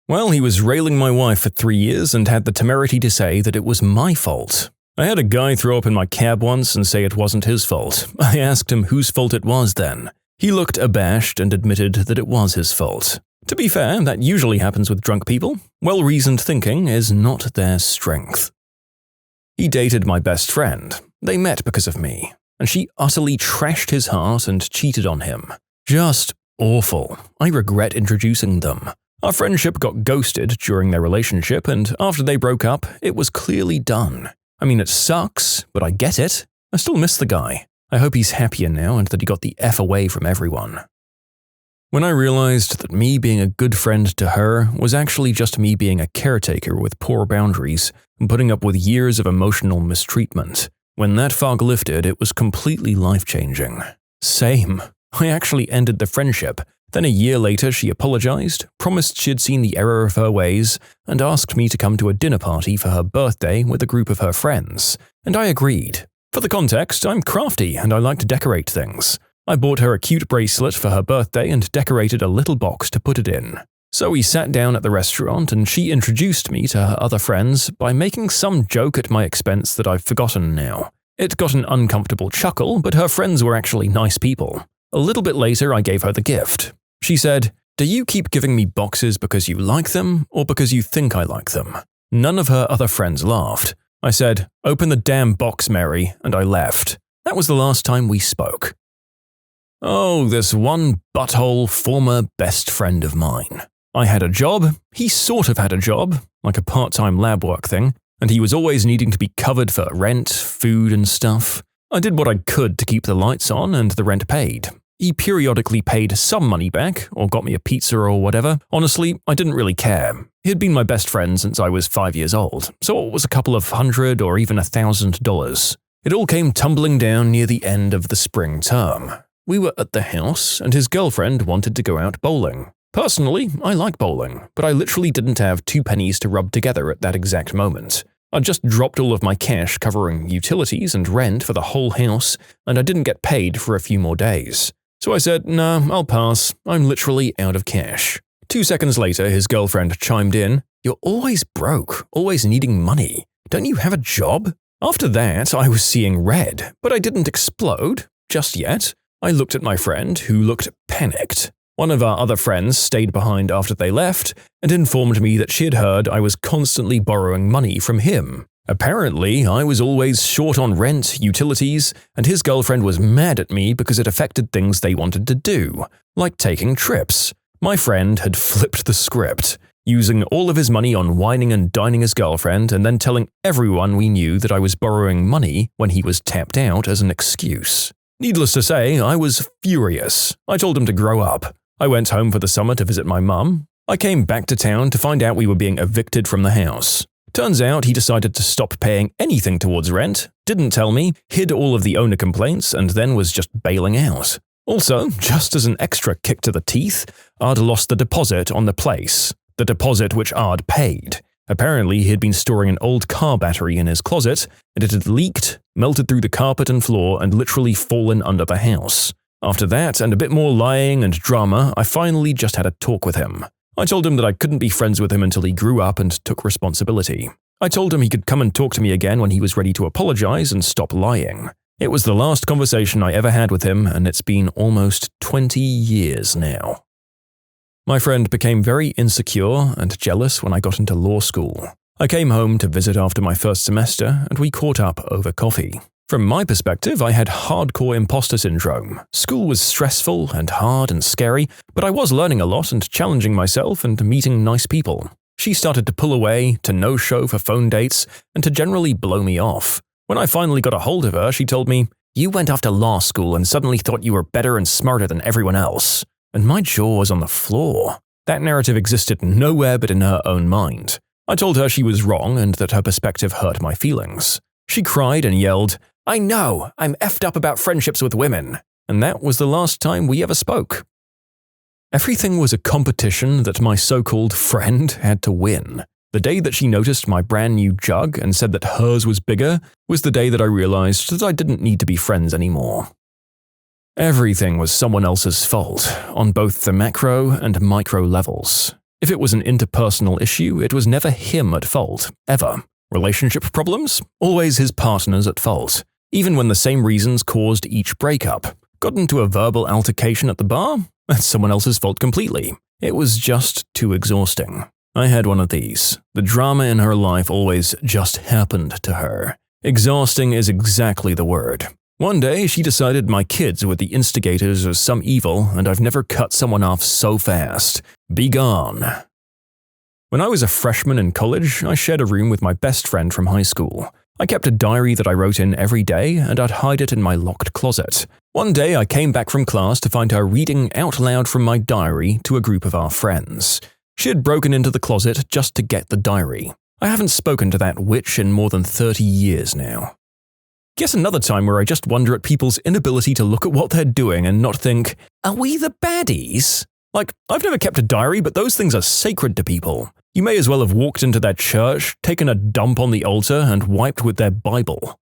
Well, he was railing my wife for 3 years and had the temerity to say that it was my fault. I had a guy throw up in my cab once and say it wasn't his fault. I asked him whose fault it was then. He looked abashed and admitted that it was his fault. To be fair, that usually happens with drunk people. Well-reasoned thinking is not their strength. He dated my best friend. They met because of me, and she utterly trashed his heart and cheated on him. Just awful. I regret introducing them. Our friendship got ghosted during their relationship, and after they broke up, it was clearly done. I mean, it sucks, but I get it. I still miss the guy. I hope he's happier now and that he got the F away from everyone. When I realized that me being a good friend to her was actually just me being a caretaker with poor boundaries and putting up with years of emotional mistreatment, when that fog lifted, it was completely life-changing. Same. I actually ended the friendship. Then a year later, she apologized, promised she'd seen the error of her ways, and asked me to come to a dinner party for her birthday with a group of her friends. And I agreed. For the context, I'm crafty and I like to decorate things. I bought her a cute bracelet for her birthday and decorated a little box to put it in. So we sat down at the restaurant and she introduced me to her other friends by making some joke at my expense that I've forgotten now. It got an uncomfortable chuckle, but her friends were actually nice people. A little bit later, I gave her the gift. She said, "Do you keep giving me boxes because you like them or because you think I like them?" None of her other friends laughed. I said, "Open the damn box, Mary," and I left. That was the last time we spoke. Oh, this one butthole former best friend of mine. I had a job, he sort of had a job, like a part-time lab work thing, and he was always needing to be covered for rent, food and stuff. I did what I could to keep the lights on and the rent paid. He periodically paid some money back, or got me a pizza or whatever. Honestly, I didn't really care. He had been my best friend since I was 5 years old, so it was a couple of $100 or even $1,000. It all came tumbling down near the end of the spring term. We were at the house, and his girlfriend wanted to go out bowling. Personally, I like bowling, but I literally didn't have 2 pennies to rub together at that exact moment. I'd just dropped all of my cash covering utilities and rent for the whole house, and I didn't get paid for a few more days. So I said, "Nah, I'll pass. I'm literally out of cash." 2 seconds later, his girlfriend chimed in, "You're always broke, always needing money. Don't you have a job?" After that, I was seeing red, but I didn't explode, just yet. I looked at my friend, who looked panicked. One of our other friends stayed behind after they left and informed me that she had heard I was constantly borrowing money from him. Apparently, I was always short on rent, utilities, and his girlfriend was mad at me because it affected things they wanted to do, like taking trips. My friend had flipped the script, using all of his money on wining and dining his girlfriend and then telling everyone we knew that I was borrowing money when he was tapped out as an excuse. Needless to say, I was furious. I told him to grow up. I went home for the summer to visit my mum. I came back to town to find out we were being evicted from the house. Turns out he decided to stop paying anything towards rent, didn't tell me, hid all of the owner complaints, and then was just bailing out. Also, just as an extra kick to the teeth, I'd lost the deposit on the place, the deposit which I'd paid. Apparently, he had been storing an old car battery in his closet, and it had leaked, melted through the carpet and floor, and literally fallen under the house. After that, and a bit more lying and drama, I finally just had a talk with him. I told him that I couldn't be friends with him until he grew up and took responsibility. I told him he could come and talk to me again when he was ready to apologize and stop lying. It was the last conversation I ever had with him, and it's been almost 20 years now. My friend became very insecure and jealous when I got into law school. I came home to visit after my first semester, and we caught up over coffee. From my perspective, I had hardcore imposter syndrome. School was stressful and hard and scary, but I was learning a lot and challenging myself and meeting nice people. She started to pull away, to no-show for phone dates, and to generally blow me off. When I finally got a hold of her, she told me, "You went off to law school and suddenly thought you were better and smarter than everyone else." And my jaw was on the floor. That narrative existed nowhere but in her own mind. I told her she was wrong and that her perspective hurt my feelings. She cried and yelled, "I know, I'm effed up about friendships with women." And that was the last time we ever spoke. Everything was a competition that my so-called friend had to win. The day that she noticed my brand new jug and said that hers was bigger was the day that I realized that I didn't need to be friends anymore. Everything was someone else's fault, on both the macro and micro levels. If it was an interpersonal issue, it was never him at fault, ever. Relationship problems? Always his partners at fault. Even when the same reasons caused each breakup. Got into a verbal altercation at the bar? That's someone else's fault completely. It was just too exhausting. I had one of these. The drama in her life always just happened to her. Exhausting is exactly the word. One day, she decided my kids were the instigators of some evil, and I've never cut someone off so fast. Be gone. When I was a freshman in college, I shared a room with my best friend from high school. I kept a diary that I wrote in every day, and I'd hide it in my locked closet. One day, I came back from class to find her reading out loud from my diary to a group of our friends. She had broken into the closet just to get the diary. I haven't spoken to that witch in more than 30 years now. Yet another time where I just wonder at people's inability to look at what they're doing and not think, are we the baddies? Like, I've never kept a diary, but those things are sacred to people. You may as well have walked into that church, taken a dump on the altar, and wiped with their Bible.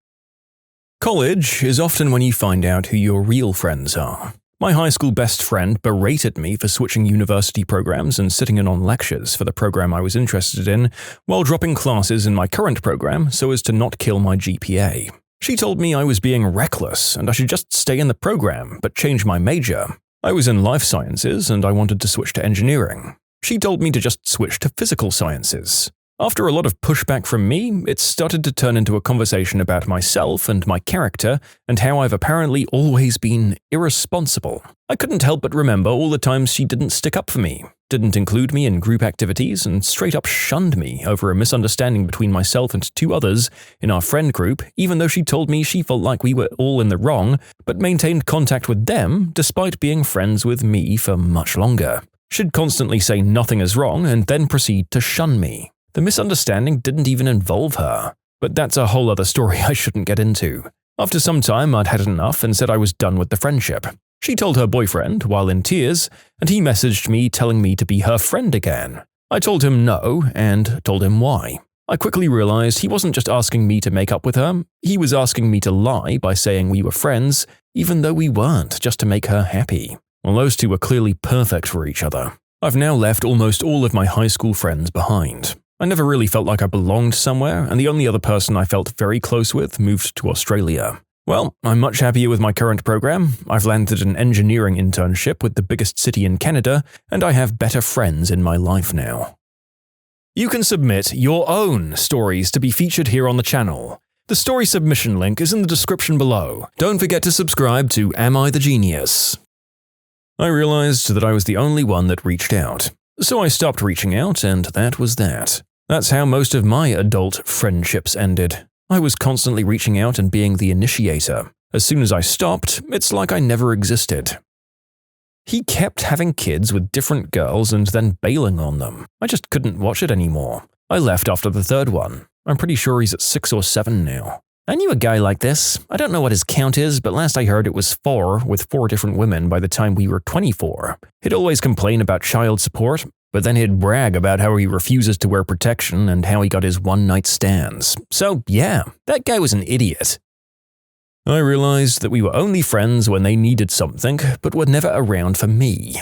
College is often when you find out who your real friends are. My high school best friend berated me for switching university programs and sitting in on lectures for the program I was interested in, while dropping classes in my current program so as to not kill my GPA. She told me I was being reckless and I should just stay in the program, but change my major. I was in life sciences and I wanted to switch to engineering. She told me to just switch to physical sciences. After a lot of pushback from me, it started to turn into a conversation about myself and my character and how I've apparently always been irresponsible. I couldn't help but remember all the times she didn't stick up for me, didn't include me in group activities, and straight up shunned me over a misunderstanding between myself and two others in our friend group, even though she told me she felt like we were all in the wrong, but maintained contact with them despite being friends with me for much longer. She'd constantly say nothing is wrong and then proceed to shun me. The misunderstanding didn't even involve her. But that's a whole other story I shouldn't get into. After some time, I'd had enough and said I was done with the friendship. She told her boyfriend, while in tears, and he messaged me telling me to be her friend again. I told him no, and told him why. I quickly realized he wasn't just asking me to make up with her, he was asking me to lie by saying we were friends, even though we weren't, just to make her happy. Well, those two were clearly perfect for each other. I've now left almost all of my high school friends behind. I never really felt like I belonged somewhere, and the only other person I felt very close with moved to Australia. Well, I'm much happier with my current program. I've landed an engineering internship with the biggest city in Canada, and I have better friends in my life now. You can submit your own stories to be featured here on the channel. The story submission link is in the description below. Don't forget to subscribe to Am I the Genius? I realized that I was the only one that reached out. So I stopped reaching out, and that was that. That's how most of my adult friendships ended. I was constantly reaching out and being the initiator. As soon as I stopped, it's like I never existed. He kept having kids with different girls and then bailing on them. I just couldn't watch it anymore. I left after the third one. I'm pretty sure he's at 6 or 7 now. I knew a guy like this. I don't know what his count is, but last I heard it was 4, with 4 different women by the time we were 24. He'd always complain about child support, but then he'd brag about how he refuses to wear protection and how he got his one-night stands. So yeah, that guy was an idiot. I realized that we were only friends when they needed something, but were never around for me.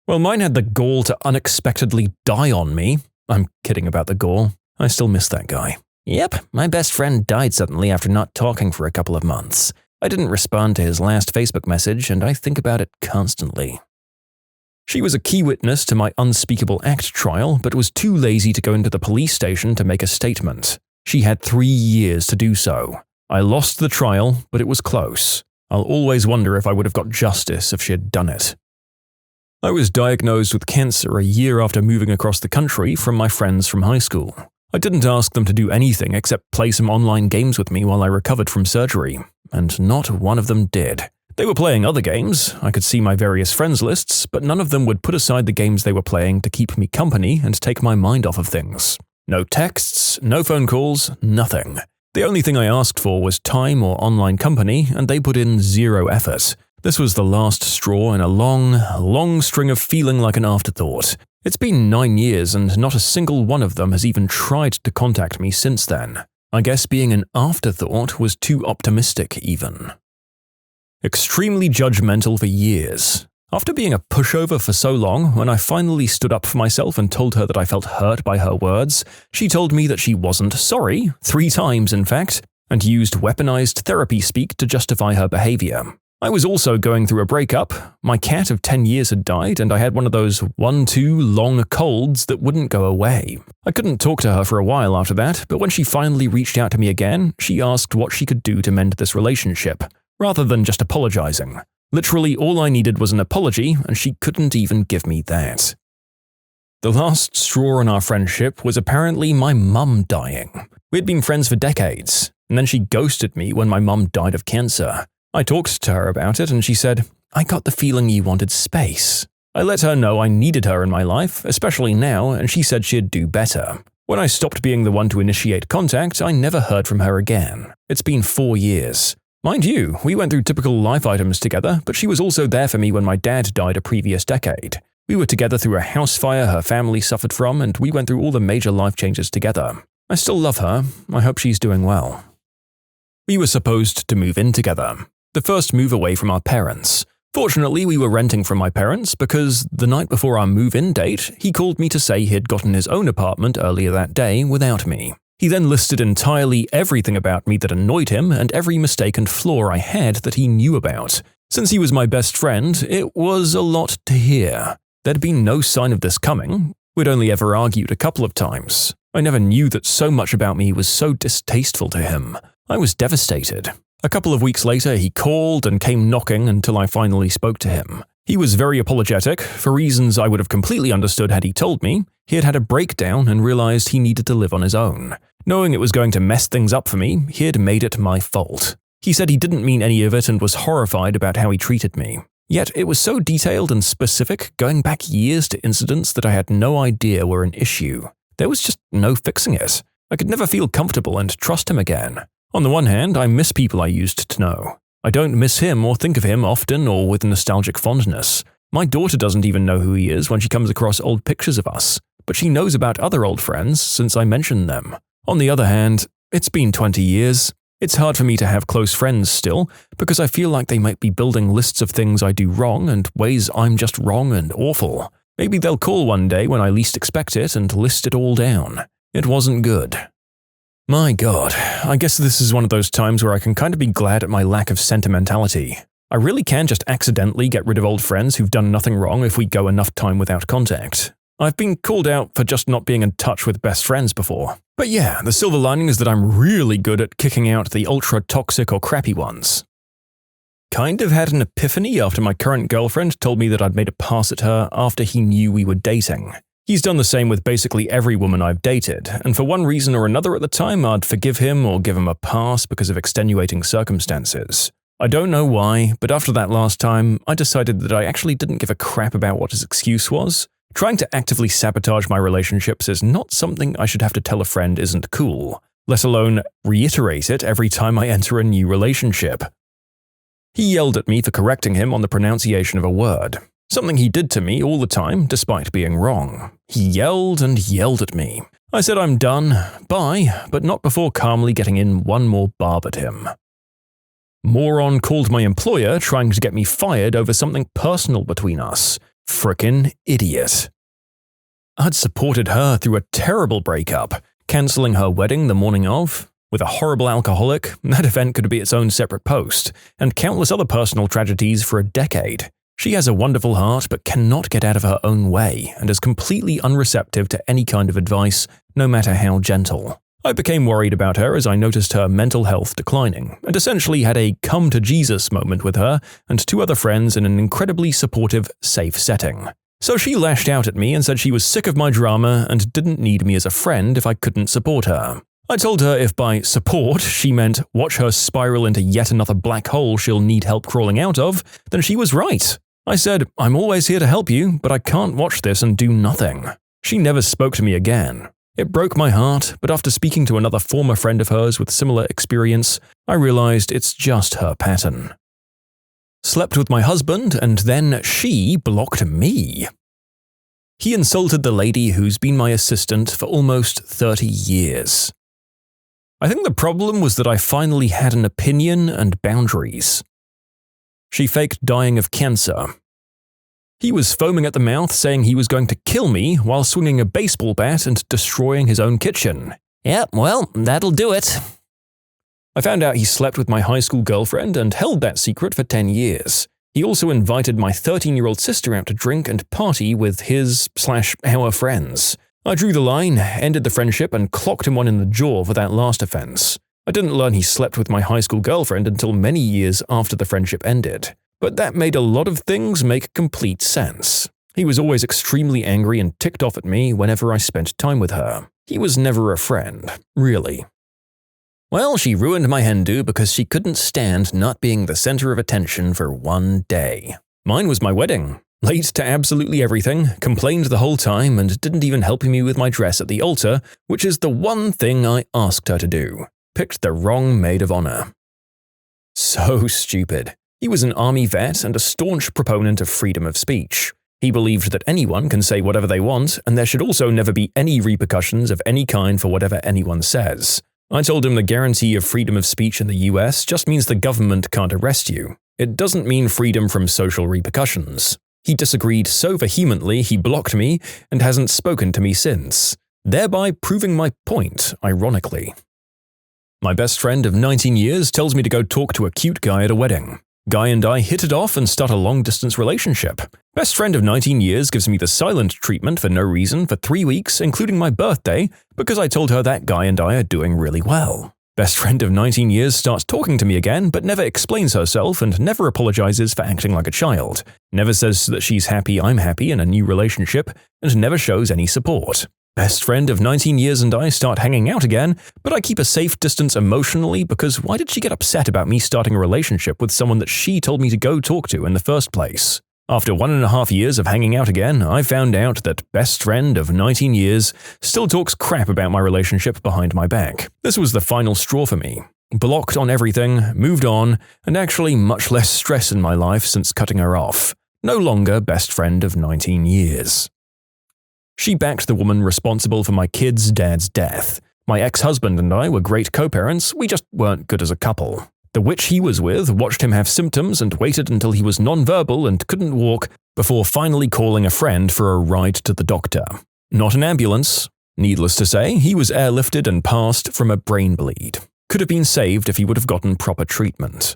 Well, mine had the gall to unexpectedly die on me. I'm kidding about the gall. I still miss that guy. Yep, my best friend died suddenly after not talking for a couple of months. I didn't respond to his last Facebook message, and I think about it constantly. She was a key witness to my unspeakable act trial, but was too lazy to go into the police station to make a statement. She had 3 years to do so. I lost the trial, but it was close. I'll always wonder if I would have got justice if she had done it. I was diagnosed with cancer a year after moving across the country from my friends from high school. I didn't ask them to do anything except play some online games with me while I recovered from surgery, and not one of them did. They were playing other games, I could see my various friends lists, but none of them would put aside the games they were playing to keep me company and take my mind off of things. No texts, no phone calls, nothing. The only thing I asked for was time or online company, and they put in 0 effort. This was the last straw in a long string of feeling like an afterthought. It's been 9 years, and not a single one of them has even tried to contact me since then. I guess being an afterthought was too optimistic even. Extremely judgmental for years. After being a pushover for so long, when I finally stood up for myself and told her that I felt hurt by her words, she told me that she wasn't sorry, 3 times in fact, and used weaponized therapy speak to justify her behavior. I was also going through a breakup. My cat of 10 years had died, and I had one of those 1-2 long colds that wouldn't go away. I couldn't talk to her for a while after that, but when she finally reached out to me again, she asked what she could do to mend this relationship, rather than just apologizing. Literally all I needed was an apology, and she couldn't even give me that. The last straw in our friendship was apparently my mum dying. We had been friends for decades, and then she ghosted me when my mum died of cancer. I talked to her about it, and she said, "I got the feeling you wanted space." I let her know I needed her in my life, especially now, and she said she'd do better. When I stopped being the one to initiate contact, I never heard from her again. It's been 4 years. Mind you, we went through typical life items together, but she was also there for me when my dad died a previous decade. We were together through a house fire her family suffered from, and we went through all the major life changes together. I still love her. I hope she's doing well. We were supposed to move in together. The first move away from our parents. Fortunately, we were renting from my parents because the night before our move-in date, he called me to say he'd gotten his own apartment earlier that day without me. He then listed entirely everything about me that annoyed him and every mistake and flaw I had that he knew about. Since he was my best friend, it was a lot to hear. There'd been no sign of this coming. We'd only ever argued a couple of times. I never knew that so much about me was so distasteful to him. I was devastated. A couple of weeks later, he called and came knocking until I finally spoke to him. He was very apologetic, for reasons I would have completely understood had he told me. He had had a breakdown and realized he needed to live on his own. Knowing it was going to mess things up for me, he had made it my fault. He said he didn't mean any of it and was horrified about how he treated me. Yet it was so detailed and specific, going back years to incidents that I had no idea were an issue. There was just no fixing it. I could never feel comfortable and trust him again. On the one hand, I miss people I used to know. I don't miss him or think of him often or with nostalgic fondness. My daughter doesn't even know who he is when she comes across old pictures of us, but she knows about other old friends since I mentioned them. On the other hand, it's been 20 years. It's hard for me to have close friends still, because I feel like they might be building lists of things I do wrong and ways I'm just wrong and awful. Maybe they'll call one day when I least expect it and list it all down. It wasn't good. My God, I guess this is one of those times where I can kind of be glad at my lack of sentimentality. I really can just accidentally get rid of old friends who've done nothing wrong if we go enough time without contact. I've been called out for just not being in touch with best friends before. But yeah, the silver lining is that I'm really good at kicking out the ultra-toxic or crappy ones. Kind of had an epiphany after my current girlfriend told me that I'd made a pass at her after he knew we were dating. He's done the same with basically every woman I've dated, and for one reason or another at the time I'd forgive him or give him a pass because of extenuating circumstances. I don't know why, but after that last time, I decided that I actually didn't give a crap about what his excuse was. Trying to actively sabotage my relationships is not something I should have to tell a friend isn't cool, let alone reiterate it every time I enter a new relationship. He yelled at me for correcting him on the pronunciation of a word, something he did to me all the time despite being wrong. He yelled and yelled at me. I said I'm done, bye, but not before calmly getting in one more barb at him. Moron called my employer trying to get me fired over something personal between us. Frickin' idiot. I'd supported her through a terrible breakup, cancelling her wedding the morning of. With a horrible alcoholic, that event could be its own separate post, and countless other personal tragedies for a decade. She has a wonderful heart but cannot get out of her own way and is completely unreceptive to any kind of advice, no matter how gentle. I became worried about her as I noticed her mental health declining, and essentially had a come-to-Jesus moment with her and 2 other friends in an incredibly supportive, safe setting. So she lashed out at me and said she was sick of my drama and didn't need me as a friend if I couldn't support her. I told her if by support she meant watch her spiral into yet another black hole she'll need help crawling out of, then she was right. I said, I'm always here to help you, but I can't watch this and do nothing. She never spoke to me again. It broke my heart, but after speaking to another former friend of hers with similar experience, I realized it's just her pattern. Slept with my husband, and then she blocked me. He insulted the lady who's been my assistant for almost 30 years. I think the problem was that I finally had an opinion and boundaries. She faked dying of cancer. He was foaming at the mouth saying he was going to kill me while swinging a baseball bat and destroying his own kitchen. Yep, well, that'll do it. I found out he slept with my high school girlfriend and held that secret for 10 years. He also invited my 13-year-old sister out to drink and party with his/our friends. I drew the line, ended the friendship, and clocked him one in the jaw for that last offense. I didn't learn he slept with my high school girlfriend until many years after the friendship ended. But that made a lot of things make complete sense. He was always extremely angry and ticked off at me whenever I spent time with her. He was never a friend, really. Well, she ruined my hen-do because she couldn't stand not being the center of attention for one day. Mine was my wedding. Late to absolutely everything, complained the whole time, and didn't even help me with my dress at the altar, which is the one thing I asked her to do. Picked the wrong maid of honor. So stupid. He was an army vet and a staunch proponent of freedom of speech. He believed that anyone can say whatever they want, and there should also never be any repercussions of any kind for whatever anyone says. I told him the guarantee of freedom of speech in the US just means the government can't arrest you. It doesn't mean freedom from social repercussions. He disagreed so vehemently he blocked me and hasn't spoken to me since, thereby proving my point, ironically. My best friend of 19 years tells me to go talk to a cute guy at a wedding. Guy and I hit it off and start a long-distance relationship. Best friend of 19 years gives me the silent treatment for no reason for 3 weeks, including my birthday, because I told her that guy and I are doing really well. Best friend of 19 years starts talking to me again, but never explains herself and never apologizes for acting like a child. Never says that she's happy I'm happy in a new relationship, and never shows any support. Best friend of 19 years and I start hanging out again, but I keep a safe distance emotionally because why did she get upset about me starting a relationship with someone that she told me to go talk to in the first place? After 1.5 years of hanging out again, I found out that best friend of 19 years still talks crap about my relationship behind my back. This was the final straw for me. Blocked on everything, moved on, and actually much less stress in my life since cutting her off. No longer best friend of 19 years. She backed the woman responsible for my kid's dad's death. My ex-husband and I were great co-parents, we just weren't good as a couple. The witch he was with watched him have symptoms and waited until he was non-verbal and couldn't walk before finally calling a friend for a ride to the doctor. Not an ambulance. Needless to say, he was airlifted and passed from a brain bleed. Could have been saved if he would have gotten proper treatment.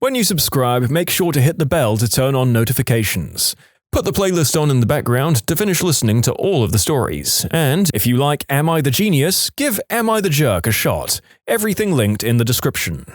When you subscribe, make sure to hit the bell to turn on notifications. Put the playlist on in the background to finish listening to all of the stories. And if you like Am I the Genius, give Am I the Jerk a shot. Everything linked in the description.